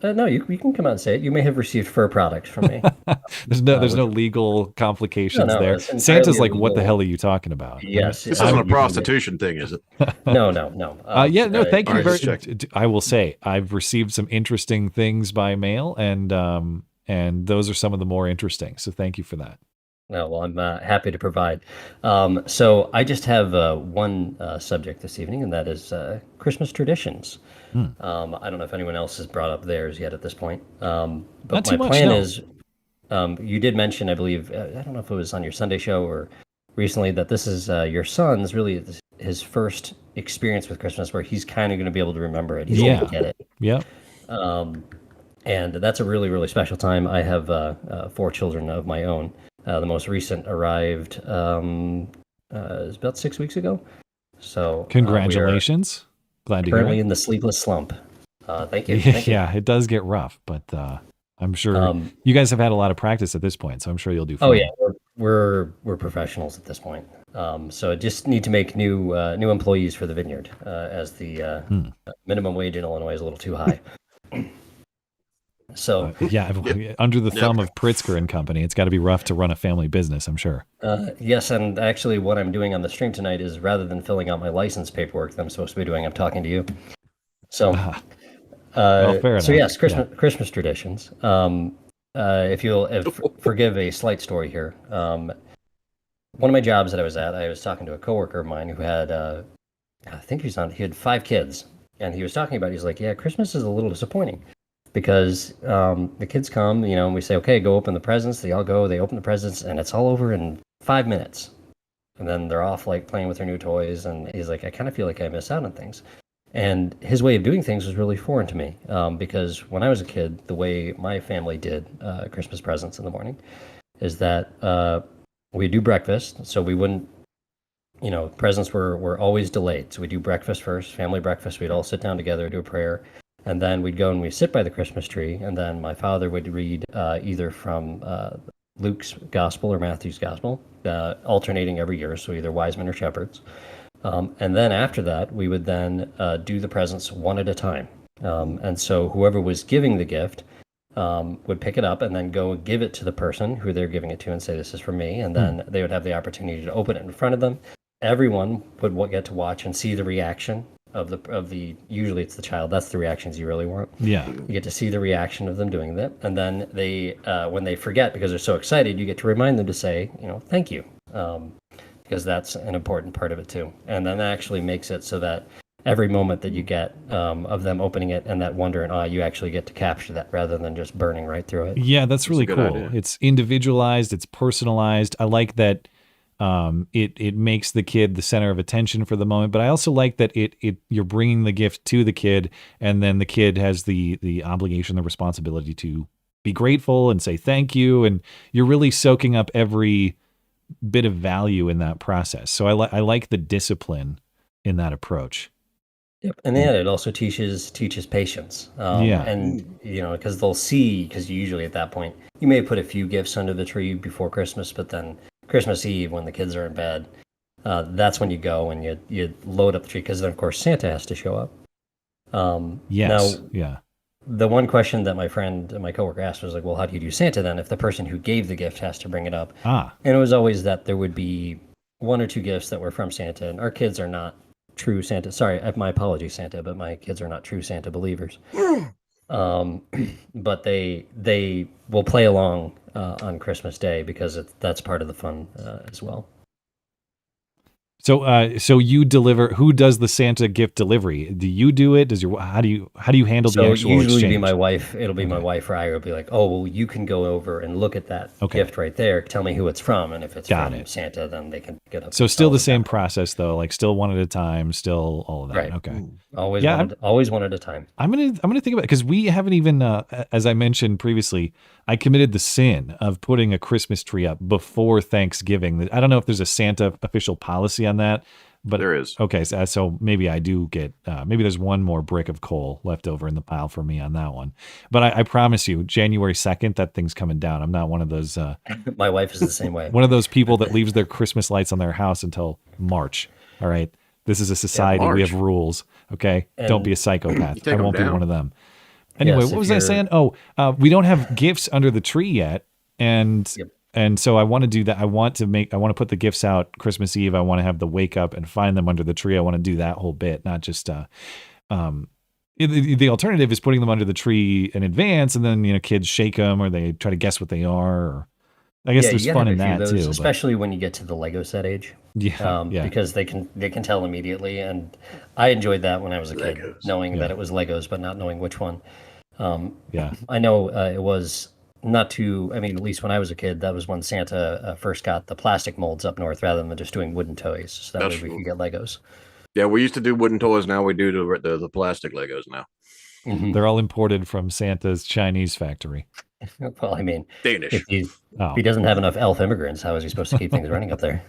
No, you can come out and say it. You may have received fur products from me. There's no legal complications there. Santa's like, what the hell are you talking about? Yes, this isn't a prostitution thing, is it? No. Thank you very much. I will say I've received some interesting things by mail, and those are some of the more interesting. So thank you for that. No, well, I'm happy to provide. So I just have one subject this evening, and that is Christmas traditions. I don't know if anyone else has brought up theirs yet at this point. But Not my much, plan no. is, you did mention, I believe, I don't know if it was on your Sunday show or recently, that this is your son's really his first experience with Christmas, where he's kind of going to be able to remember it. He's going to get it. Yeah. And that's a really, really special time. I have 4 children of my own. The most recent arrived about 6 weeks ago. So congratulations. Glad to hear it. Currently in the sleepless slump. Thank you. Yeah, it does get rough, but I'm sure you guys have had a lot of practice at this point, so I'm sure you'll do fine. Oh yeah, we're professionals at this point. So just need to make new employees for the vineyard, as the minimum wage in Illinois is a little too high. So under the thumb of Pritzker and Company, it's got to be rough to run a family business, I'm sure. Yes, and actually, what I'm doing on the stream tonight is rather than filling out my license paperwork that I'm supposed to be doing, I'm talking to you. So, fair enough. So yes, Christmas traditions. If you'll forgive a slight story here, one of my jobs that I was at, I was talking to a coworker of mine who had, I think he had 5 kids, and he was talking about, he's like, yeah, Christmas is a little disappointing because the kids come, and we say, okay, go open the presents. They all go, they open the presents, and it's all over in 5 minutes, and then they're off like playing with their new toys. And he's like, I kind of feel like I miss out on things. And his way of doing things was really foreign to me, because when I was a kid, the way my family did Christmas presents in the morning is that we do breakfast. So we wouldn't, presents were always delayed. So we do breakfast first, family breakfast. We'd all sit down together, do a prayer, and then we'd go and we sit by the Christmas tree. And then my father would read either from Luke's gospel or Matthew's gospel, alternating every year. So either wise men or shepherds. And then after that, we would then do the presents one at a time. And so whoever was giving the gift would pick it up and then go give it to the person who they're giving it to and say, this is for me. And then they would have the opportunity to open it in front of them. Everyone would get to watch and see the reaction of the usually it's the child. That's the reactions you really want. Yeah. You get to see the reaction of them doing that. And then they, when they forget because they're so excited, you get to remind them to say, thank you. Because that's an important part of it too. And then that actually makes it so that every moment that you get of them opening it and that wonder and awe, you actually get to capture that rather than just burning right through it. Yeah, that's really cool. Idea. It's individualized, it's personalized. I like that it makes the kid the center of attention for the moment, but I also like that you're bringing the gift to the kid, and then the kid has the obligation, the responsibility to be grateful and say thank you, and you're really soaking up every bit of value in that process. So I like the discipline in that approach. Yep, and then it also teaches patience. And because they'll see, because usually at that point you may put a few gifts under the tree before Christmas, but then Christmas Eve when the kids are in bed, that's when you go and you load up the tree, because then of course Santa has to show up. Yes. The one question that my friend and my coworker asked was like, well, how do you do Santa then if the person who gave the gift has to bring it up? And it was always that there would be 1 or 2 gifts that were from Santa, and our kids are not true Santa. Sorry, my apologies, Santa, but my kids are not true Santa believers. But they will play along on Christmas Day because that's part of the fun as well. So you deliver. Who does the Santa gift delivery? Do you do it? How do you handle the actual exchange? So usually be my wife. It'll be my wife, or I will be like, oh, well, you can go over and look at that gift right there. Tell me who it's from, and if it's from Santa, then they can get up. So still the same process though, like still one at a time, still all of that. Right. Okay. Always one at a time. I'm gonna think about it because we haven't even, as I mentioned previously, I committed the sin of putting a Christmas tree up before Thanksgiving. I don't know if there's a Santa official policy on that, but there is. Okay, so maybe I do get, maybe there's one more brick of coal left over in the pile for me on that one. But I promise you, January 2nd, that thing's coming down. I'm not one of those. My wife is the same way. One of those people that leaves their Christmas lights on their house until March. All right. This is a society. We have rules. Okay. And don't be a psychopath. I won't be one of them. Anyway, what was I saying? Oh, we don't have gifts under the tree yet. And so I want to do that. I want to put the gifts out Christmas Eve. I want to have the wake up and find them under the tree. I want to do that whole bit, not just, the alternative is putting them under the tree in advance, and then, kids shake them or they try to guess what they are. Or I guess there's fun in that too. Especially when you get to the Lego set age. Because they can tell immediately. And I enjoyed that when I was a kid, knowing that it was Legos, but not knowing which one. I know it was not too, at least when I was a kid, that was when Santa first got the plastic molds up north rather than just doing wooden toys. So that way we could get Legos. Yeah, we used to do wooden toys. Now we do the plastic Legos now. Mm-hmm. They're all imported from Santa's Chinese factory. Well, Danish. If he doesn't have enough elf immigrants, how is he supposed to keep things running up there?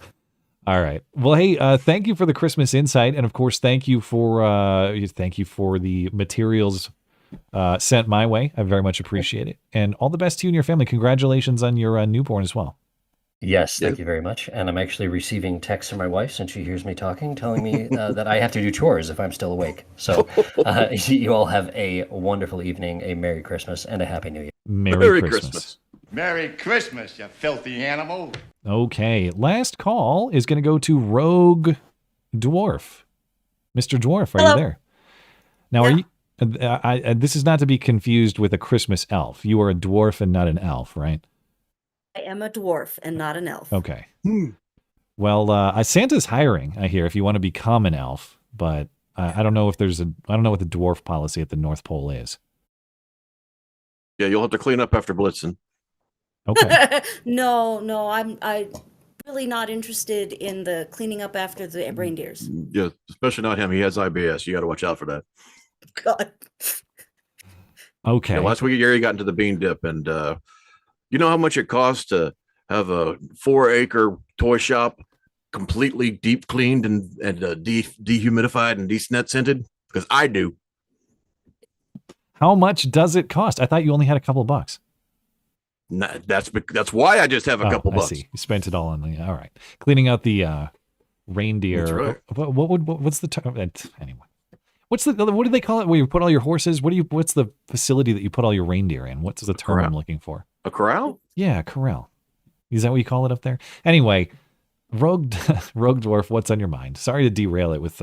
All right. Well, hey, thank you for the Christmas insight, and of course, thank you for the materials sent my way. I very much appreciate it, and all the best to you and your family. Congratulations on your newborn as well. Yes, thank you very much. And I'm actually receiving texts from my wife since she hears me talking, telling me that I have to do chores if I'm still awake. So you all have a wonderful evening, a Merry Christmas, and a Happy New Year. Merry Christmas. Merry Christmas, you filthy animal. Okay, last call is going to go to Rogue Dwarf. Mr. Dwarf, are you there? Now, are you? This is not to be confused with a Christmas elf. You are a dwarf and not an elf, right? I am a dwarf and not an elf. Okay. Well, Santa's hiring, I hear, if you want to become an elf, but I don't know if I don't know what the dwarf policy at the North Pole is. Yeah, you'll have to clean up after Blitzen. Okay. No, I'm really not interested in the cleaning up after the reindeers. Yeah, especially not him. He has IBS. You got to watch out for that. God. Okay. Yeah, last week Gary got into the bean dip, and you know how much it costs to have a 4-acre toy shop completely deep cleaned and dehumidified and de-snet scented? Because I do. How much does it cost? I thought you only had a couple of bucks. Nah, that's why I just have a couple bucks. I see. You spent it all on the all right. Cleaning out the reindeer. That's right. What's the term? Anyway. What do they call it where you put all your horses? What's the facility that you put all your reindeer in? What's the term I'm looking for? A corral? Yeah, corral. Is that what you call it up there? Anyway, Rogue Dwarf, what's on your mind? Sorry to derail it with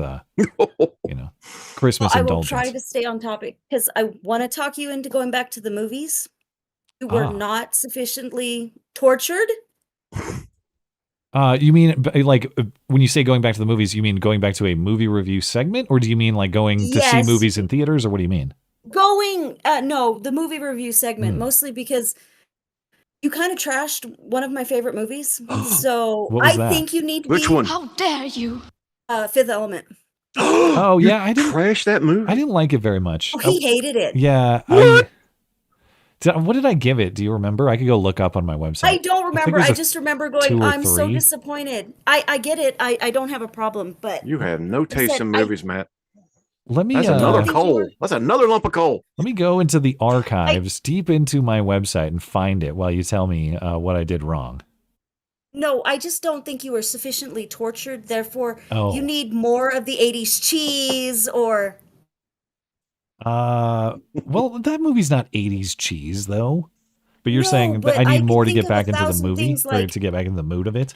Christmas I will indulgence. try to stay on topic because I want to talk you into going back to the movies. You were not sufficiently tortured. You mean like when you say going back to the movies, you mean going back to a movie review segment, or do you mean like going to see movies in theaters, or what do you mean? No, the movie review segment, mostly because you kind of trashed one of my favorite movies. So I think you need to Which one? How dare you? Fifth Element. Oh yeah, I didn't trash that movie. I didn't like it very much. Oh, he hated it. Yeah. What did I give it? Do you remember? I could go look up on my website. I don't remember. I just remember going, I'm so 3. disappointed. I get it. I don't have a problem, but You have no taste in movies, Matt. Let me. That's another coal. That's another lump of coal. Let me go into the archives, deep into my website, and find it while you tell me what I did wrong. No, I just don't think you were sufficiently tortured. Therefore, Oh. you need more of the 80s cheese or... Well, that movie's not 80s cheese, though. But you're saying but that I need I more to think get of back into the 1,000 movie, things or like- to get back into the mood of it?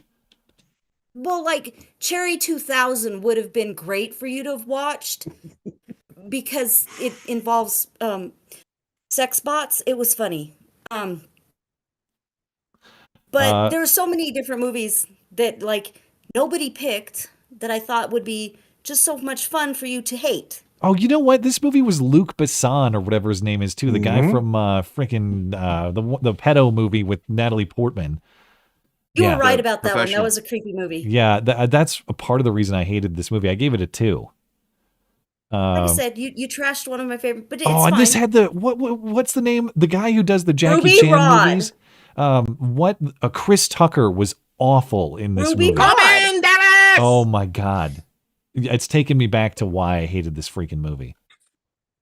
Well, like, Cherry 2000 would have been great for you to have watched because it involves sex bots. It was funny. But there are so many different movies that, like, nobody picked that I thought would be just so much fun for you to hate. Oh, you know what? This movie was Luc Besson, or whatever his name is, too. The guy from freaking the pedo movie with Natalie Portman. You were right about that one. That was a creepy movie. Yeah, that's a part of the reason I hated this movie. I gave it a 2. Like I said, you trashed one of my favorite, but it's and fine. this had the what's the name? The guy who does the Jackie Ruby Chan Rod. movies. Chris Tucker was awful in this Ruby movie. Rod. Oh my god, it's taken me back to why I hated this freaking movie.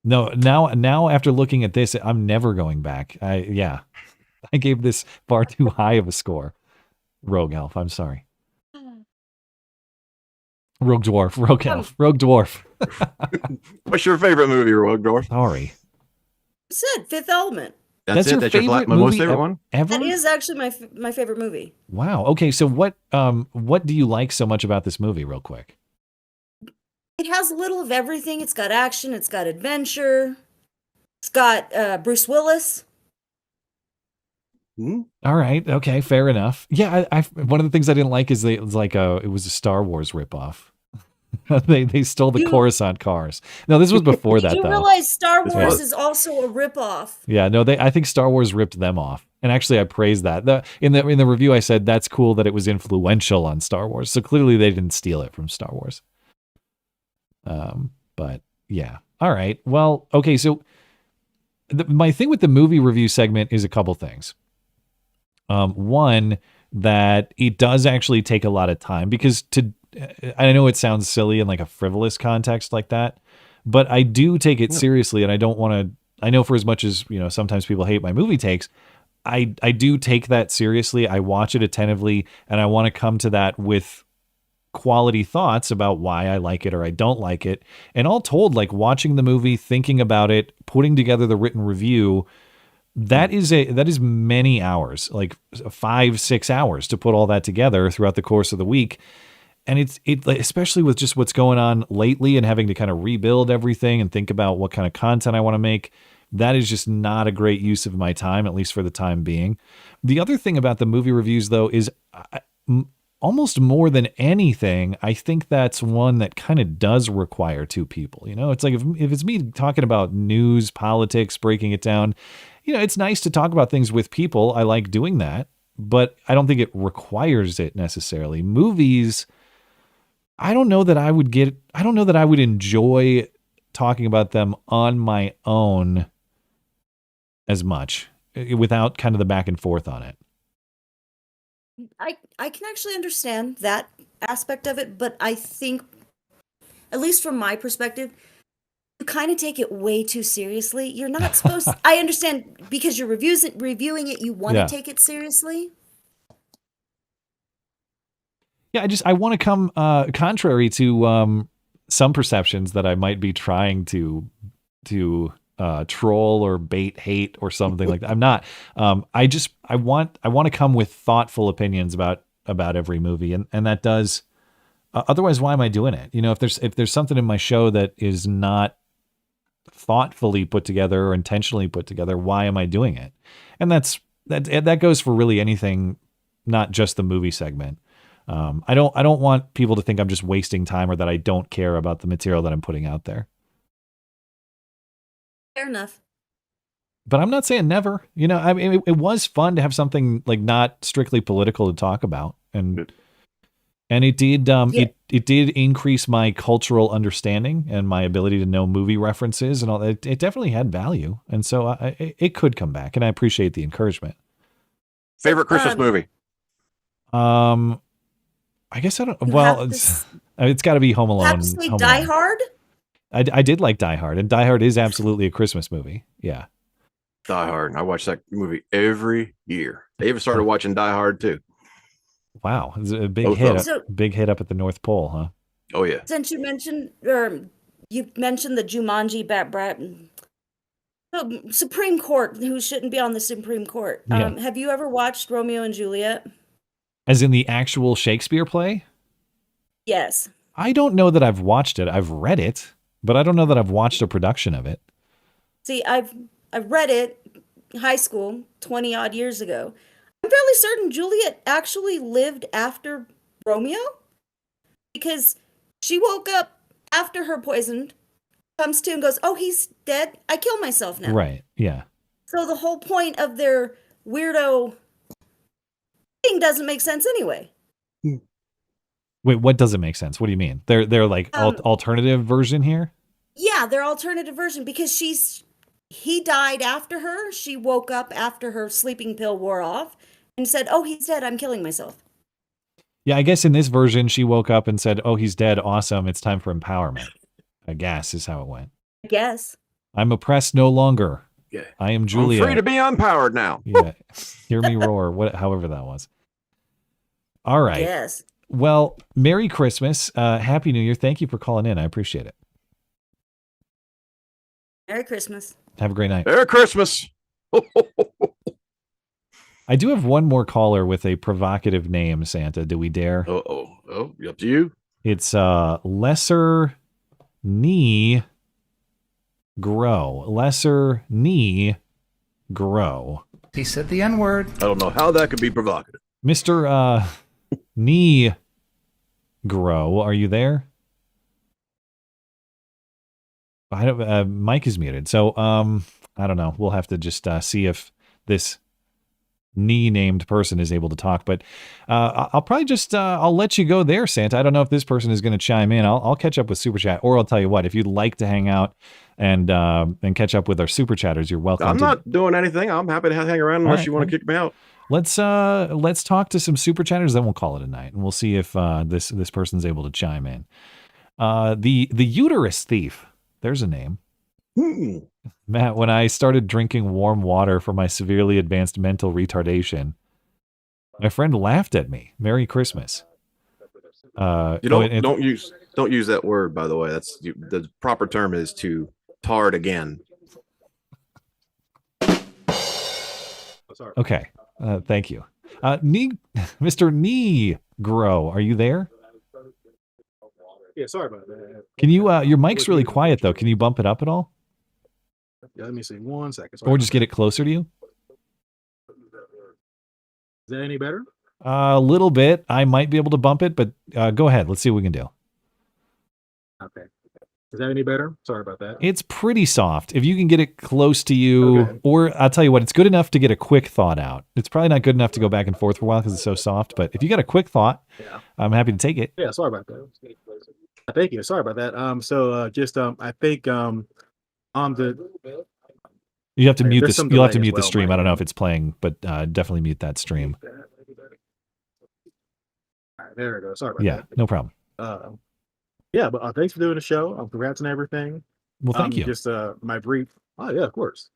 No, now after looking at this, I'm never going back. I gave this far too high of a score. Rogue Elf, I'm sorry. Rogue Dwarf, Rogue Elf, Rogue Dwarf. What's your favorite movie, Rogue Dwarf? Sorry. I said Fifth Element. That's it? your That's your favorite most movie favorite one? ever? That is actually my favorite movie. Wow. Okay, so what do you like so much about this movie, real quick? It has a little of everything. It's got action. It's got adventure. It's got Bruce Willis. All right. Okay. Fair enough. Yeah. I one of the things I didn't like is it was a Star Wars ripoff. they stole the Coruscant cars. No, this was before that, You though. realize Star Wars is also a ripoff. Yeah. No, I think Star Wars ripped them off. And actually, I praised that. In the review, I said that's cool that it was influential on Star Wars. So clearly, they didn't steal it from Star Wars. But yeah. All right. Well. Okay. So my thing with the movie review segment is a couple things. One, that it does actually take a lot of time because I know it sounds silly in like a frivolous context like that, but I do take it seriously, and I don't want to. I know for as much as sometimes people hate my movie takes, I do take that seriously. I watch it attentively, and I want to come to that with quality thoughts about why I like it or I don't like it. And all told, like watching the movie, thinking about it, putting together the written review, that is many hours, like 5-6 hours to put all that together throughout the course of the week. And it especially with just what's going on lately and having to kind of rebuild everything and think about what kind of content I want to make. That is just not a great use of my time, at least for the time being. The other thing about the movie reviews, though, is almost more than anything, I think that's one that kind of does require two people. You know, it's like if it's me talking about news, politics, breaking it down, you know, it's nice to talk about things with people. I like doing that, but I don't think it requires it necessarily. Movies, I don't know that I would enjoy talking about them on my own as much without kind of the back and forth on it. I can actually understand that aspect of it, but I think, at least from my perspective, you kind of take it way too seriously. You're not supposed to, I understand because you're reviewing it, you want to take it seriously. Yeah, I want to come contrary to some perceptions that I might be trying to troll or bait hate or something like that. I'm not. I want to come with thoughtful opinions about every movie, and that does. Otherwise, why am I doing it? You know, if there's something in my show that is not thoughtfully put together or intentionally put together, why am I doing it? And that goes for really anything, not just the movie segment. I don't want people to think I'm just wasting time or that I don't care about the material that I'm putting out there. Fair enough. But I'm not saying never. You know, I mean, it was fun to have something like not strictly political to talk about, and it did it did increase my cultural understanding and my ability to know movie references and all that. It definitely had value, and so it could come back, and I appreciate the encouragement. Favorite Christmas movie? I guess I don't. Well, it's got to be Home Alone. Have to say Die Hard. I did like Die Hard, and Die Hard is absolutely a Christmas movie. Yeah. Die Hard. I watch that movie every year. They even started watching Die Hard too. Wow, it's a big hit. Big hit up at the North Pole, huh? Oh yeah. Since you mentioned the Jumanji Supreme Court, who shouldn't be on the Supreme Court. Have you ever watched Romeo and Juliet? As in the actual Shakespeare play? Yes. I don't know that I've watched it. I've read it, but I don't know that I've watched a production of it. See, I've read it in high school 20 odd years ago. I'm fairly certain Juliet actually lived after Romeo, because she woke up after her poisoned, comes to and goes, "Oh, he's dead. I kill myself now." Right. Yeah. So the whole point of their weirdo thing doesn't make sense anyway. Wait, what doesn't make sense? What do you mean? They're like alternative version here? Yeah, their alternative version, because he died after her. She woke up after her sleeping pill wore off and said, "Oh, he's dead. I'm killing myself." Yeah, I guess in this version, she woke up and said, "Oh, he's dead. Awesome. It's time for empowerment." I guess is how it went. I guess. I'm oppressed no longer. Yeah. I am Julia. I'm free to be unpowered now. Yeah. Hear me roar. However that was. All right. Yes. Well, Merry Christmas. Happy New Year. Thank you for calling in. I appreciate it. Merry Christmas. Have a great night. Merry Christmas. I do have one more caller with a provocative name, Santa. Do we dare? Oh, up to you. It's Lesser Knee Grow. Lesser Knee Grow. He said the N-word. I don't know how that could be provocative. Mr. Knee Grow, are you there? I don't. Mike is muted, so I don't know. We'll have to just see if this named person is able to talk. But I'll probably just I'll let you go there, Santa. I don't know if this person is going to chime in. I'll catch up with Superchat, or I'll tell you what. If you'd like to hang out and catch up with our Super Chatters, you're welcome. I'm not doing anything. I'm happy to hang around unless you want to kick me out. Let's talk to some Super Chatters, then we'll call it a night, and we'll see if this person's able to chime in. The Uterus Thief. There's a name. Matt, when I started drinking warm water for my severely advanced mental retardation, my friend laughed at me. Merry Christmas. You don't use that word, by the way. The proper term is to tard again. Okay. Thank you. Mr. Negro, are you there? Yeah, sorry about that. Can you your mic's really quiet though. Can you bump it up at all? Yeah, let me see. 1 second. Or just get it closer to you? Is that any better? A little bit. I might be able to bump it, but go ahead. Let's see what we can do. Okay. Is that any better? Sorry about that. It's pretty soft. If you can get it close to you, or I'll tell you what, it's good enough to get a quick thought out. It's probably not good enough to go back and forth for a while because it's so soft, but if you got a quick thought, I'm happy to take it. Yeah, sorry about that. Thank you. Sorry about that. I think on the You have to mute there's this. some You'll have to delay mute as the well, stream. Mike. I don't know if it's playing, but definitely mute that stream. All right, there we go. Sorry about Yeah, that. no problem. Yeah, but thanks for doing the show. Congrats on everything. Well, thank you. Just my brief. Oh yeah, of course.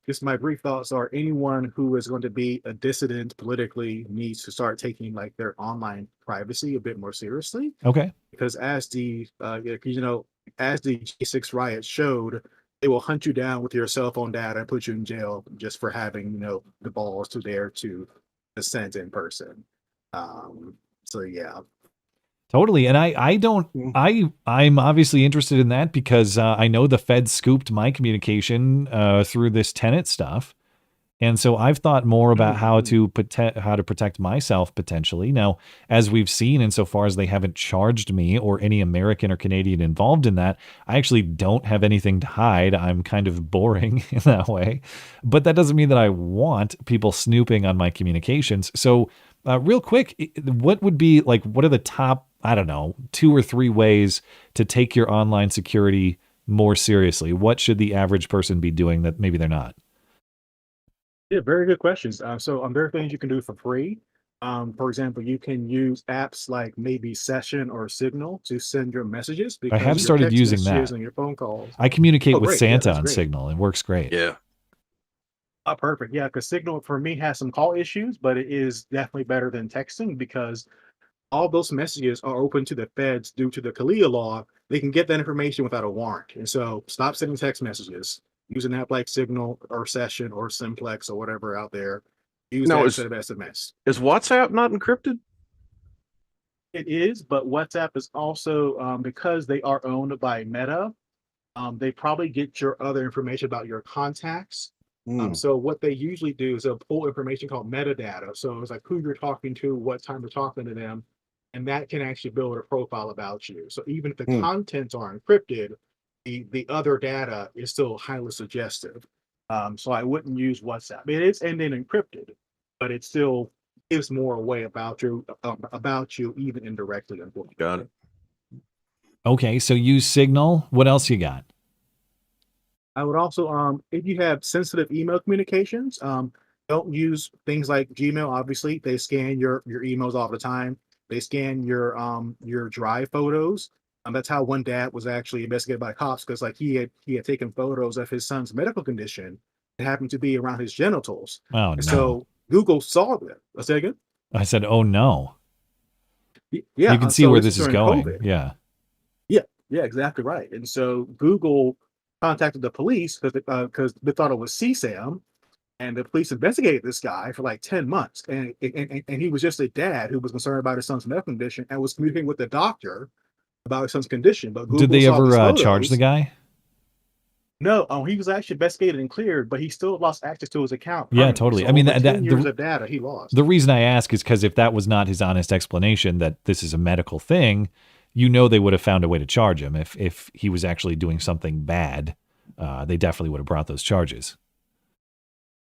Just my brief thoughts are: anyone who is going to be a dissident politically needs to start taking like their online privacy a bit more seriously. Okay. Because as the as the G6 riot showed, they will hunt you down with your cell phone data and put you in jail just for having the balls to dare to dissent in person. So yeah. Totally. And I'm obviously interested in that because I know the Fed scooped my communication through this Tenet stuff. And so I've thought more about how to protect myself potentially. Now, as we've seen, insofar as they haven't charged me or any American or Canadian involved in that, I actually don't have anything to hide. I'm kind of boring in that way. But that doesn't mean that I want people snooping on my communications. So real quick, what would be like, what are the top, I don't know, 2 or 3 ways to take your online security more seriously? What should the average person be doing that maybe they're not? Yeah, very good questions. So there are things you can do for free. For example, you can use apps like maybe Session or Signal to send your messages. I have Your started text using messages that. and your phone calls. I communicate with Great. Yeah, Santa that's on great. Signal. It works great. Yeah. Oh, perfect. Yeah, because Signal for me has some call issues, but it is definitely better than texting because all those messages are open to the feds due to the CALEA law. They can get that information without a warrant. And so stop sending text messages. Use an app like Signal or Session or Simplex or whatever out there. Use that instead of SMS. Is WhatsApp not encrypted? It is, but WhatsApp is also because they are owned by Meta. They probably get your other information about your contacts. So what they usually do is they'll pull information called metadata. So it's like who you're talking to, what time you're talking to them, and that can actually build a profile about you. So even if the contents are encrypted, the other data is still highly suggestive. So I wouldn't use WhatsApp. It is ending encrypted, but it still gives more away about you even indirectly. Unfortunately. Got it. Okay, so use Signal. What else you got? I would also, if you have sensitive email communications, don't use things like Gmail. Obviously, they scan your emails all the time. They scan your Drive photos. That's how one dad was actually investigated by cops because like he had taken photos of his son's medical condition. It happened to be around his genitals. Oh, and no. So Google saw that. Let's say again. I said, oh no. Yeah, you can see where this is going. COVID. Yeah. Yeah, exactly right. And so Google contacted the police because they thought it was CSAM, and the police investigated this guy for like 10 months. And he was just a dad who was concerned about his son's medical condition and was communicating with the doctor about his son's condition. But Google Did they saw these ever photos. charge the guy? No, he was actually investigated and cleared, but he still lost access to his account. Yeah, totally. So I mean, over 10 the years of data he lost. The reason I ask is because if that was not his honest explanation that this is a medical thing, they would have found a way to charge him. If he was actually doing something bad, they definitely would have brought those charges.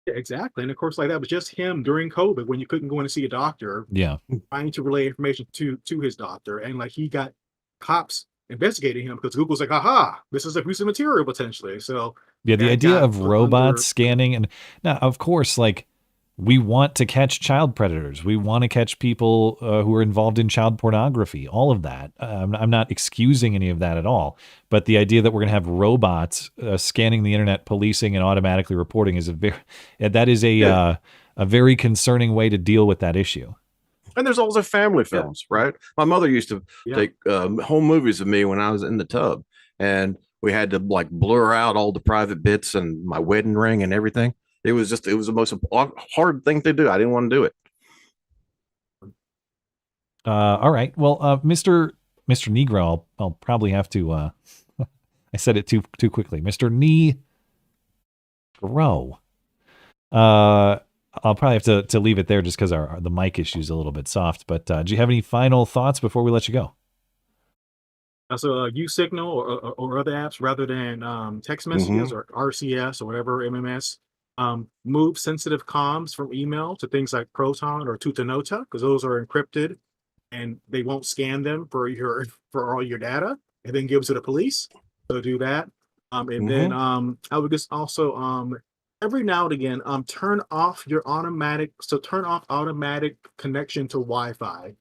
Yeah, exactly. And of course, like that was just him during COVID when you couldn't go in to see a doctor. Yeah. Trying to relay information to his doctor. And like he got cops investigating him because Google's like, aha, this is a piece of material potentially. So yeah, the idea of robots scanning, and now of course, like We want to catch child predators. We want to catch people who are involved in child pornography, all of that. I'm not excusing any of that at all. But the idea that we're going to have robots scanning the internet, policing, and automatically reporting is a very concerning way to deal with that issue. And there's also family films, right? My mother used to take home movies of me when I was in the tub, and we had to like blur out all the private bits and my wedding ring and everything. It was the most hard thing to do. I didn't want to do it. All right. Well, Mr. Negro, I'll probably have to, I said it too quickly. Mr. Negro. I'll probably have to leave it there just because the mic issue is a little bit soft. But do you have any final thoughts before we let you go? So use Signal or other apps rather than text messages or RCS or whatever MMS. Move sensitive comms from email to things like Proton or Tutanota, because those are encrypted and they won't scan them for all your data and then give it to the police. So do that. Then I would just also every now and again turn off automatic connection to Wi-Fi.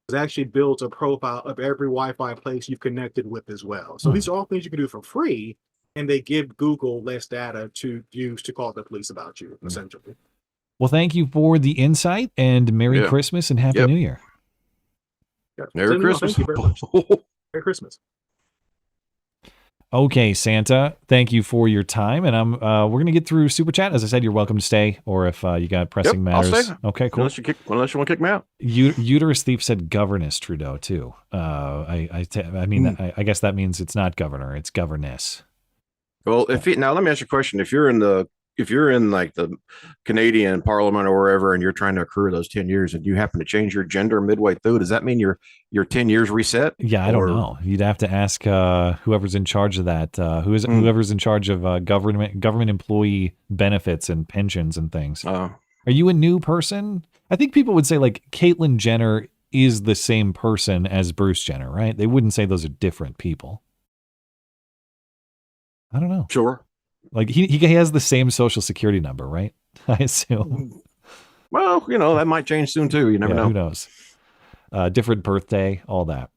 It actually builds a profile of every Wi-Fi place you've connected with as well. So these are all things you can do for free. And they give Google less data to use to call the police about you, essentially. Well, thank you for the insight, and Merry Christmas and Happy New Year. Merry Christmas. Thank you very much. Merry Christmas. Okay, Santa, thank you for your time, and we're gonna get through Super Chat. As I said, you're welcome to stay, or if you got pressing matters. I'll stay. Okay, cool. Unless you want to kick me out. Uterus Thief said governess Trudeau too. I guess that means it's not governor, it's governess. Well, now let me ask you a question. If you're in like the Canadian Parliament or wherever, and you're trying to accrue those 10 years, and you happen to change your gender midway through, does that mean your 10 years reset? Yeah, I don't know. You'd have to ask whoever's in charge of that. Whoever's in charge of government employee benefits and pensions and things. Are you a new person? I think people would say like Caitlyn Jenner is the same person as Bruce Jenner, right? They wouldn't say those are different people. I don't know. Sure. Like he has the same social security number, right? I assume. Well, that might change soon too. You never know. Who knows? Different birthday, all that.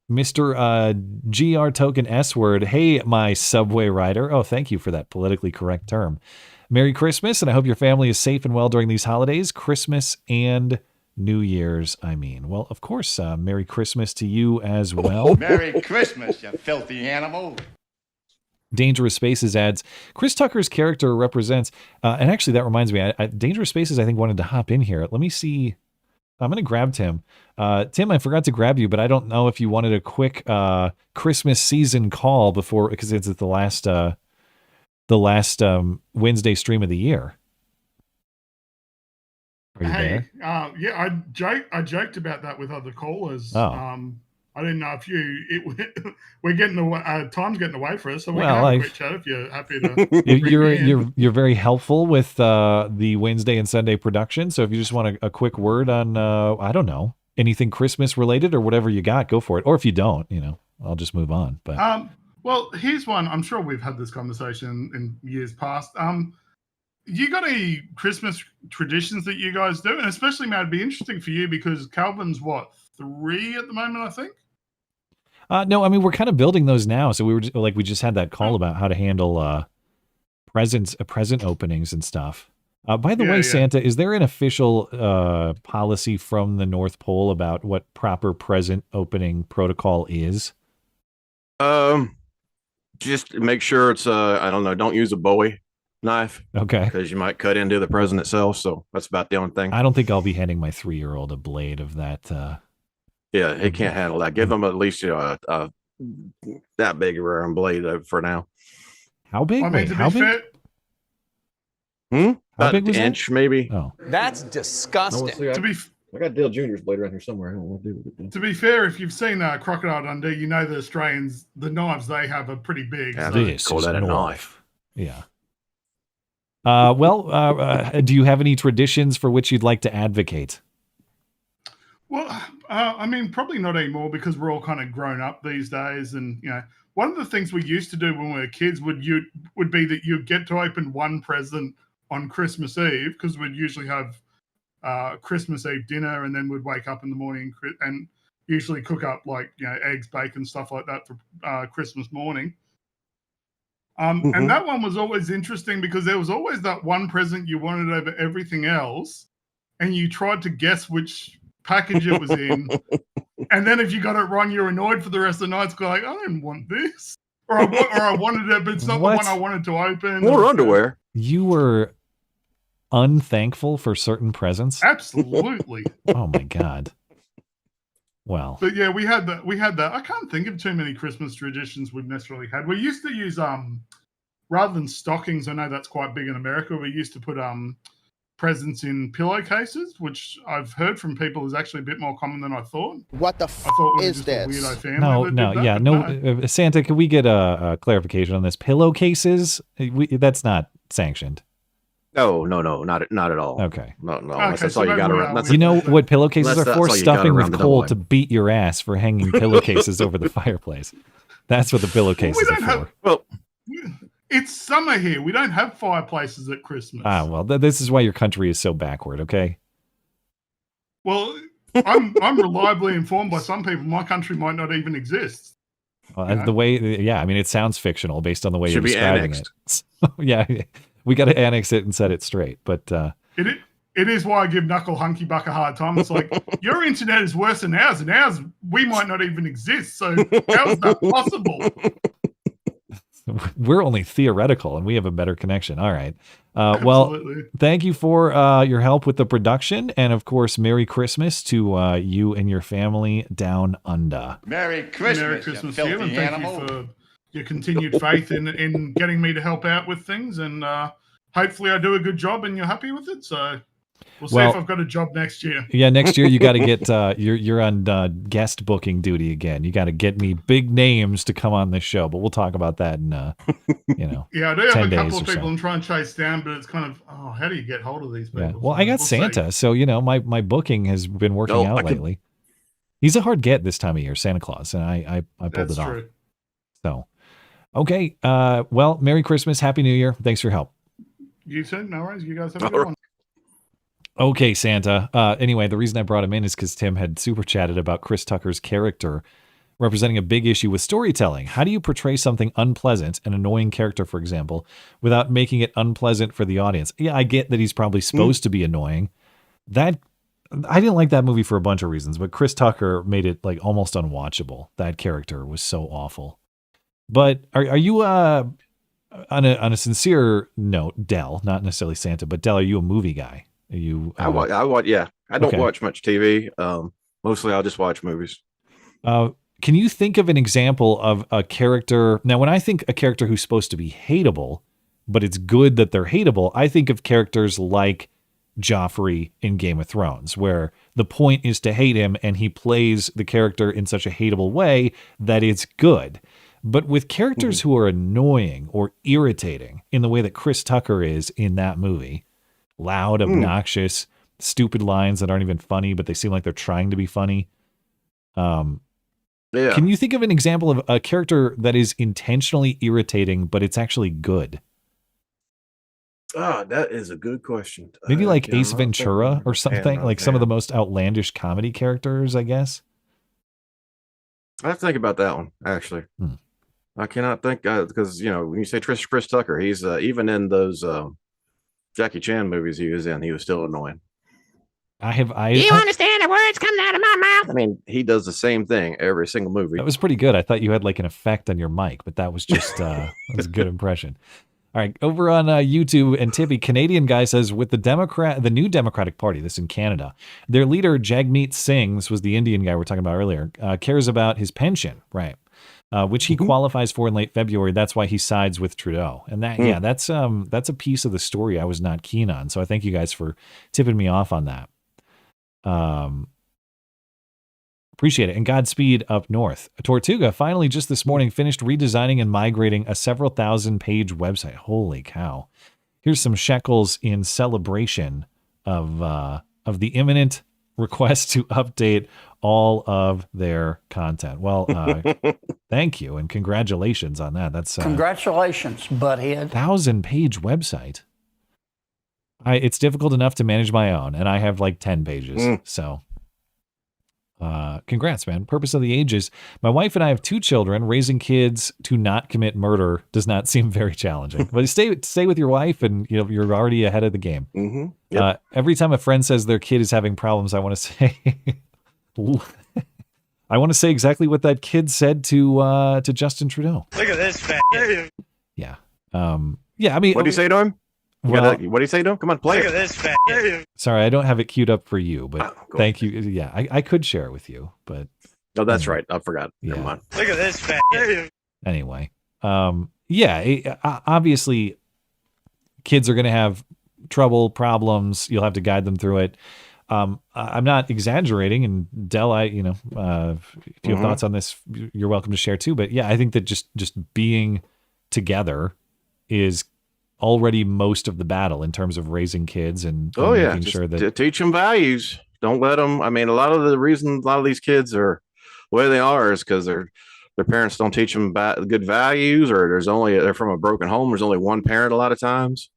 Mr. GR Token S word. Hey, my subway rider. Oh, thank you for that politically correct term. Merry Christmas, and I hope your family is safe and well during these holidays. Christmas and New Year's, I mean. Well, of course, Merry Christmas to you as well. Merry Christmas, you filthy animal. Dangerous Spaces adds, Chris Tucker's character represents, and actually that reminds me, Dangerous Spaces I think wanted to hop in here. Let me see. I'm going to grab Tim. Tim, I forgot to grab you, but I don't know if you wanted a quick Christmas season call before, because it's the last Wednesday stream of the year. Are you there? Yeah, I joked about that with other callers. I didn't know if we're getting time's getting away for us, so we can have a quick chat if you're happy to. You're very helpful with the Wednesday and Sunday production. So if you just want a quick word on I don't know, anything Christmas related or whatever you got, go for it. Or if you don't, I'll just move on. But well, here's one. I'm sure we've had this conversation in years past. You got any Christmas traditions that you guys do? And especially, Matt, it'd be interesting for you because Calvin's 3 at the moment, I think. No, I mean, we're kind of building those now. So we just had that call about how to handle present openings and stuff. By the way, Santa, is there an official policy from the North Pole about what proper present opening protocol is? Just make sure it's I don't know, don't use a Bowie knife. Okay. Because you might cut into the present itself. So that's about the only thing. I don't think I'll be handing my 3-year-old a blade of that. Yeah, he can't handle that. Give him at least that big of a blade for now. How big? How big? How About big was an inch, maybe. Oh, that's disgusting. I got Dale Jr.'s blade around here somewhere. I don't know what to do with it. To be fair, if you've seen Crocodile Dundee, you know the Australians, the knives they have are pretty big. Yeah, this call is that a North. knife. Yeah. Do you have any traditions for which you'd like to advocate? Well, I mean, probably not anymore because we're all kind of grown up these days. And, one of the things we used to do when we were kids would be that you'd get to open one present on Christmas Eve, because we'd usually have Christmas Eve dinner, and then we'd wake up in the morning and usually cook up like, you know, eggs, bacon, stuff like that for Christmas morning. And that one was always interesting because there was always that one present you wanted over everything else, and you tried to guess which package it was in. And then if you got it wrong, you're annoyed for the rest of the night. It's like, I didn't want this. Or I wanted it, but it's not the one I wanted to open. More underwear. You were unthankful for certain presents? Absolutely. Oh my God. Well. But yeah, we had that. I can't think of too many Christmas traditions we've necessarily had. We used to use rather than stockings, I know that's quite big in America, we used to put presents in pillowcases, which I've heard from people is actually a bit more common than I thought. What the is this? Santa, can we get a clarification on this? Pillowcases? That's not sanctioned. No, not at all. Okay. No. Okay, that's all you got around. You know what pillowcases are for? Stuffing with coal to beat your ass for hanging pillowcases over the fireplace. That's what the pillowcases are for. It's summer here. We don't have fireplaces at Christmas. Well, this is why your country is so backward, okay? Well, I'm reliably informed by some people my country might not even exist. Well, the way, I mean, it sounds fictional based on the way you're describing it. So, yeah, we got to annex it and set it straight. But it is why I give Knuckle Hunky Buck a hard time. It's like, your internet is worse than ours, and ours, we might not even exist. So how is that possible? We're only theoretical, and we have a better connection. All right. Well, thank you for your help with the production, and of course, Merry Christmas to you and your family down under. Merry Christmas, Merry Christmas you to you, and filthy thank animal. you for your continued faith in getting me to help out with things, and hopefully I do a good job and you're happy with it. So we'll see if I've got a job next year. Yeah, next year you got to get you're on guest booking duty again. You got to get me big names to come on this show, but we'll talk about that in yeah, I do have a couple of people I'm trying to chase down, but it's kind of how do you get hold of these people? Yeah. Well, I got Santa, so my booking has been working out lately. He's a hard get this time of year, Santa Claus, and I pulled it off. So, okay, well, Merry Christmas, Happy New Year. Thanks for your help. You too. No worries. You guys have a good one. Okay, Santa. Anyway, the reason I brought him in is because Tim had super chatted about Chris Tucker's character representing a big issue with storytelling. How do you portray something unpleasant, an annoying character, for example, without making it unpleasant for the audience? Yeah, I get that he's probably supposed to be annoying. I didn't like that movie for a bunch of reasons, but Chris Tucker made it like almost unwatchable. That character was so awful. But are you on a sincere note, Del, not necessarily Santa, but Del, are you a movie guy? Are you? I watch. Yeah, I don't watch much TV. Mostly, I'll just watch movies. Can you think of an example of a character? Now, when I think a character who's supposed to be hateable, but it's good that they're hateable, I think of characters like Joffrey in Game of Thrones, where the point is to hate him, and he plays the character in such a hateable way that it's good. But with characters who are annoying or irritating in the way that Chris Tucker is in that movie, loud, obnoxious, stupid lines that aren't even funny, but they seem like they're trying to be funny. Can you think of an example of a character that is intentionally irritating, but it's actually good? That is a good question. Maybe like Ace Ventura or something, like some of the most outlandish comedy characters, I guess. I have to think about that one, actually. I cannot think, because, when you say Chris Tucker, he's even in those Jackie Chan movies he was in, he was still annoying. Do you understand the words coming out of my mouth? I mean, he does the same thing every single movie. That was pretty good. I thought you had like an effect on your mic, but that was just that was a good impression. All right, over on YouTube, and Tippy, Canadian guy says, with the new Democratic Party, this in Canada, their leader, Jagmeet Singh, this was the Indian guy we were talking about earlier, cares about his pension, right? Which he qualifies for in late February. That's why he sides with Trudeau. And that's a piece of the story I was not keen on. So I thank you guys for tipping me off on that. Appreciate it. And Godspeed up north. Tortuga finally just this morning finished redesigning and migrating a several thousand page website. Holy cow. Here's some shekels in celebration of the imminent request to update all of their content. Well, thank you and congratulations on that. That's congratulations, butthead. 1,000-page website. It's difficult enough to manage my own, and I have like 10 pages. So, congrats, man. Purpose of the ages. My wife and I have 2 children. Raising kids to not commit murder does not seem very challenging. But stay with your wife, and you're already ahead of the game. Mm-hmm. Yep. Every time a friend says their kid is having problems, I want to say, I want to say exactly what that kid said to Justin Trudeau. Look at this fat. Yeah. Yeah. I mean, what do you say to him? What do you say to him? Come on, play Look it. at this fat. Sorry, I don't have it queued up for you, but thank you. Yeah, I could share it with you, but no, that's right. I forgot. Yeah. Never mind. Look at this fat. Anyway, obviously, kids are going to have problems. You'll have to guide them through it. I'm not exaggerating, and Del, if you have thoughts on this, you're welcome to share too. But yeah, I think that just being together is already most of the battle in terms of raising kids and making sure that to teach them values. Don't let them. I mean, a lot of the reason a lot of these kids are the way they are is because their parents don't teach them good values, or they're from a broken home. There's only one parent a lot of times.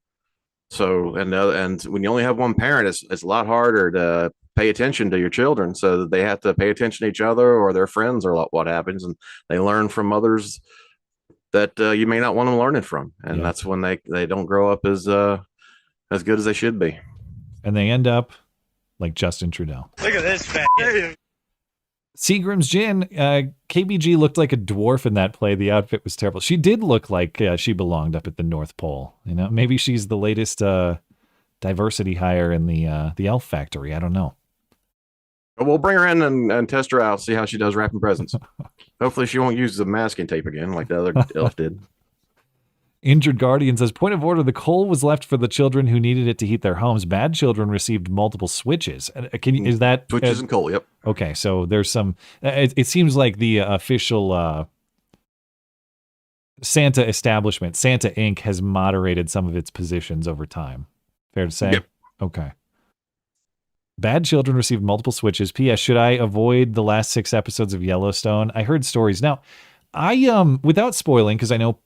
So and when you only have one parent, it's a lot harder to pay attention to your children. So that they have to pay attention to each other or their friends or what happens, and they learn from others that you may not want them learning from, and that's when they don't grow up as good as they should be, and they end up like Justin Trudeau. Look at this fat. Seagram's Gin, KBG looked like a dwarf in that play. The outfit was terrible. She did look like she belonged up at the North Pole. Maybe she's the latest diversity hire in the Elf Factory. I don't know. We'll bring her in and test her out, see how she does wrapping presents. Hopefully she won't use the masking tape again like the other elf did. Injured Guardian says, point of order, the coal was left for the children who needed it to heat their homes. Bad children received multiple switches. Is that... Switches and coal, yep. Okay, so there's some... It seems like the official Santa establishment, Santa Inc., has moderated some of its positions over time. Fair to say? Yep. Okay. Bad children received multiple switches. P.S. Should I avoid the last 6 episodes of Yellowstone? I heard stories. Now, I without spoiling, because I know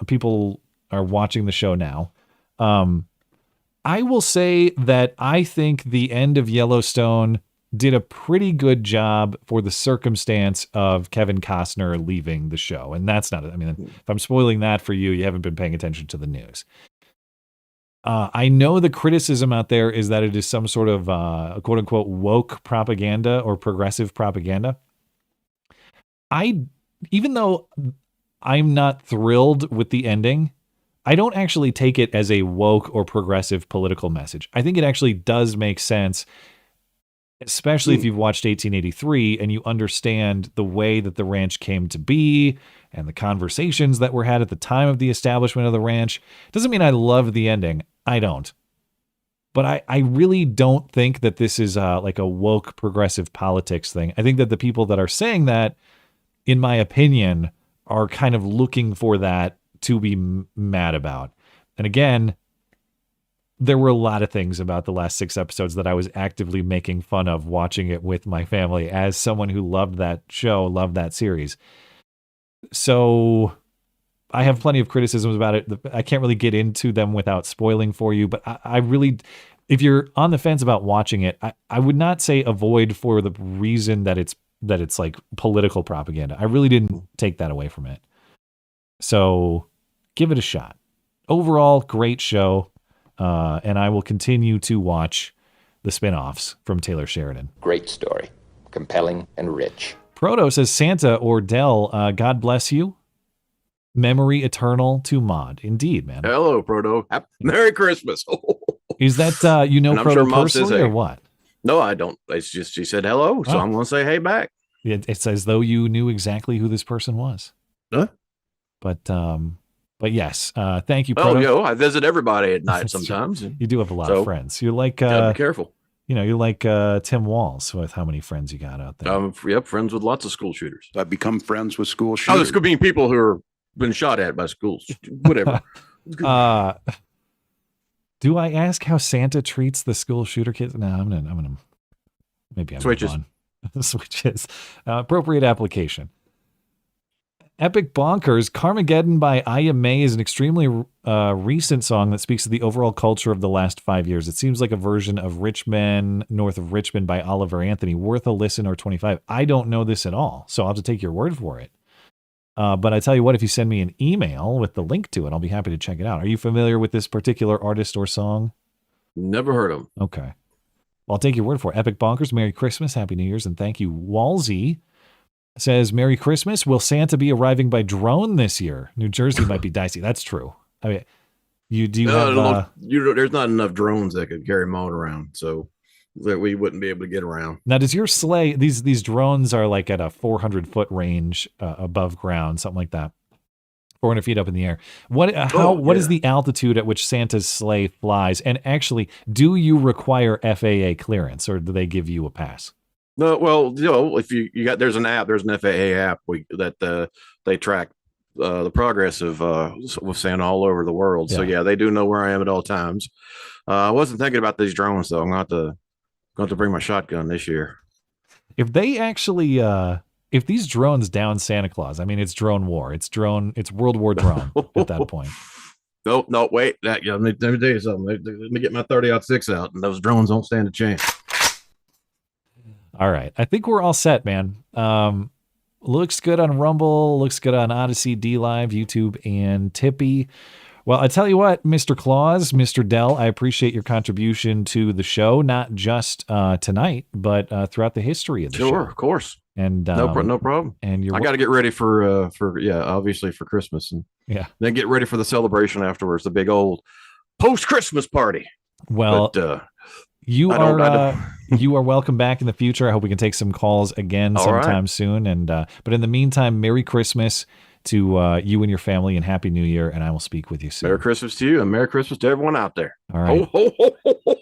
people are watching the show now, I will say that I think the end of Yellowstone did a pretty good job for the circumstance of Kevin Costner leaving the show. And that's not, I mean, if I'm spoiling that for you, you haven't been paying attention to the news. I know the criticism out there is that it is some sort of quote unquote woke propaganda or progressive propaganda. Even though I'm not thrilled with the ending, I don't actually take it as a woke or progressive political message. I think it actually does make sense, especially if you've watched 1883 and you understand the way that the ranch came to be and the conversations that were had at the time of the establishment of the ranch. Doesn't mean I love the ending. I don't. But I really don't think that this is like a woke progressive politics thing. I think that the people that are saying that, in my opinion, are kind of looking for that to be mad about. And again, there were a lot of things about the last 6 episodes that I was actively making fun of watching it with my family as someone who loved that show, loved that series. So I have plenty of criticisms about it. I can't really get into them without spoiling for you, but I really, if you're on the fence about watching it, I would not say avoid for the reason that it's like political propaganda. I really didn't take that away from it. So give it a shot. Overall, great show. And I will continue to watch the spin-offs from Taylor Sheridan. Great story. Compelling and rich. Proto says, Santa or Dell, God bless you. Memory eternal to Mod. Indeed, man. Hello, Proto. Merry Christmas. Is that, Proto sure personally or what? No, I don't. It's just she said hello, so I'm going to say hey back. It's as though you knew exactly who this person was. Huh? But yes, thank you, Proto. Oh, I visit everybody at night sometimes. You do have a lot of friends. You're like, gotta be careful. You're like Tim Walls with how many friends you got out there. Yep, friends with lots of school shooters. I've become friends with school shooters. Oh, this could be people who are been shot at by schools. Whatever. Do I ask how Santa treats the school shooter kids? No, I'm gonna maybe I'm switches. Switches. Appropriate application. Epic Bonkers, Carmageddon by Aya May is an extremely recent song that speaks to the overall culture of the last 5 years. It seems like a version of Rich Men North of Richmond by Oliver Anthony. Worth a listen or 25. I don't know this at all, so I'll have to take your word for it. But I tell you what, if you send me an email with the link to it, I'll be happy to check it out. Are you familiar with this particular artist or song? Never heard of him. Okay. Well, I'll take your word for it. Epic Bonkers, Merry Christmas, Happy New Year's, and thank you. Walsey says, Merry Christmas. Will Santa be arriving by drone this year? New Jersey might be dicey. That's true. I mean, there's not enough drones that could carry them all around, so that we wouldn't be able to get around. Now, does your sleigh, these drones are like at a 400-foot range above ground, something like that, 400 feet up in the air. What is the altitude at which Santa's sleigh flies? And actually, do you require FAA clearance, or do they give you a pass? No, well, if there's an FAA app that they track the progress of with Santa all over the world. Yeah. So yeah, they do know where I am at all times. I wasn't thinking about these drones though. I'm going to bring my shotgun this year. If they actually, if these drones down Santa Claus, I mean, it's drone war. It's World War drone at that point. No, wait. Let me tell you something. Let me get my 30-06 out, and those drones don't stand a chance. All right. I think we're all set, man. Looks good on Rumble, looks good on Odyssey, DLive, YouTube, and Tippy. Well, I tell you what, Mr. Claus, Mr. Dell, I appreciate your contribution to the show, not just tonight, but throughout the history of the show. Sure, of course. And no problem. And I got to get ready for obviously for Christmas, and then get ready for the celebration afterwards, the big old post-Christmas party. Well, you are welcome back in the future. I hope we can take some calls again sometime soon. And but in the meantime, Merry Christmas to you and your family, and Happy New Year. And I will speak with you soon. Merry Christmas to you, and Merry Christmas to everyone out there. All right. Ho, ho, ho, ho, ho.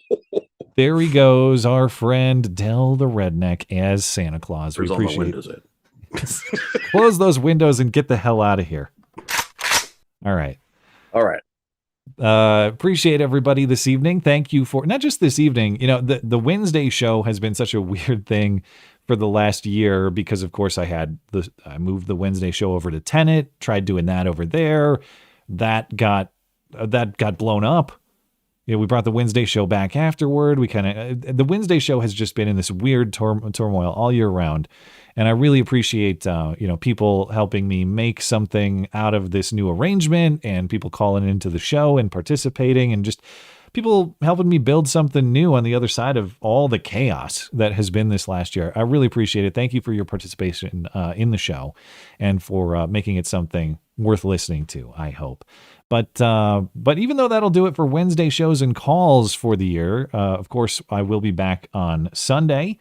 There he goes, our friend Dell the Redneck as Santa Claus. There's we appreciate all my windows it. Close those windows and get the hell out of here. All right. Appreciate everybody this evening. Thank you for not just this evening. The Wednesday show has been such a weird thing for the last year because, of course, I moved the Wednesday show over to Tenet, tried doing that over there. That got blown up. We brought the Wednesday show back afterward. The Wednesday show has just been in this weird turmoil all year round. And I really appreciate, people helping me make something out of this new arrangement, and people calling into the show and participating, and just people helping me build something new on the other side of all the chaos that has been this last year. I really appreciate it. Thank you for your participation in the show, and for making it something worth listening to, I hope. But even though that'll do it for Wednesday shows and calls for the year, of course, I will be back on Sunday.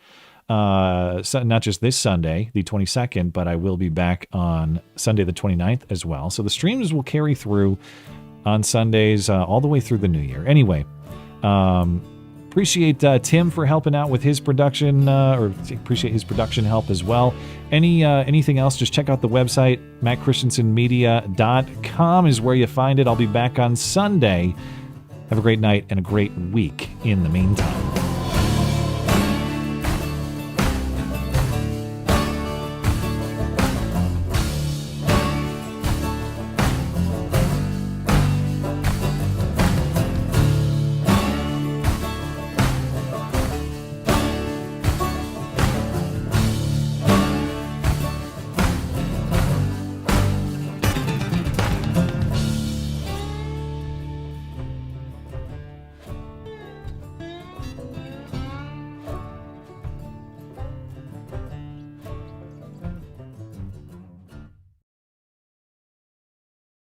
Not just this Sunday, the 22nd, but I will be back on Sunday the 29th as well. So the streams will carry through on Sundays all the way through the new year. Anyway, appreciate Tim for helping out with his production, or appreciate his production help as well. Anything else, just check out the website. MattChristiansenmedia.com is where you find it. I'll be back on Sunday. Have a great night and a great week in the meantime.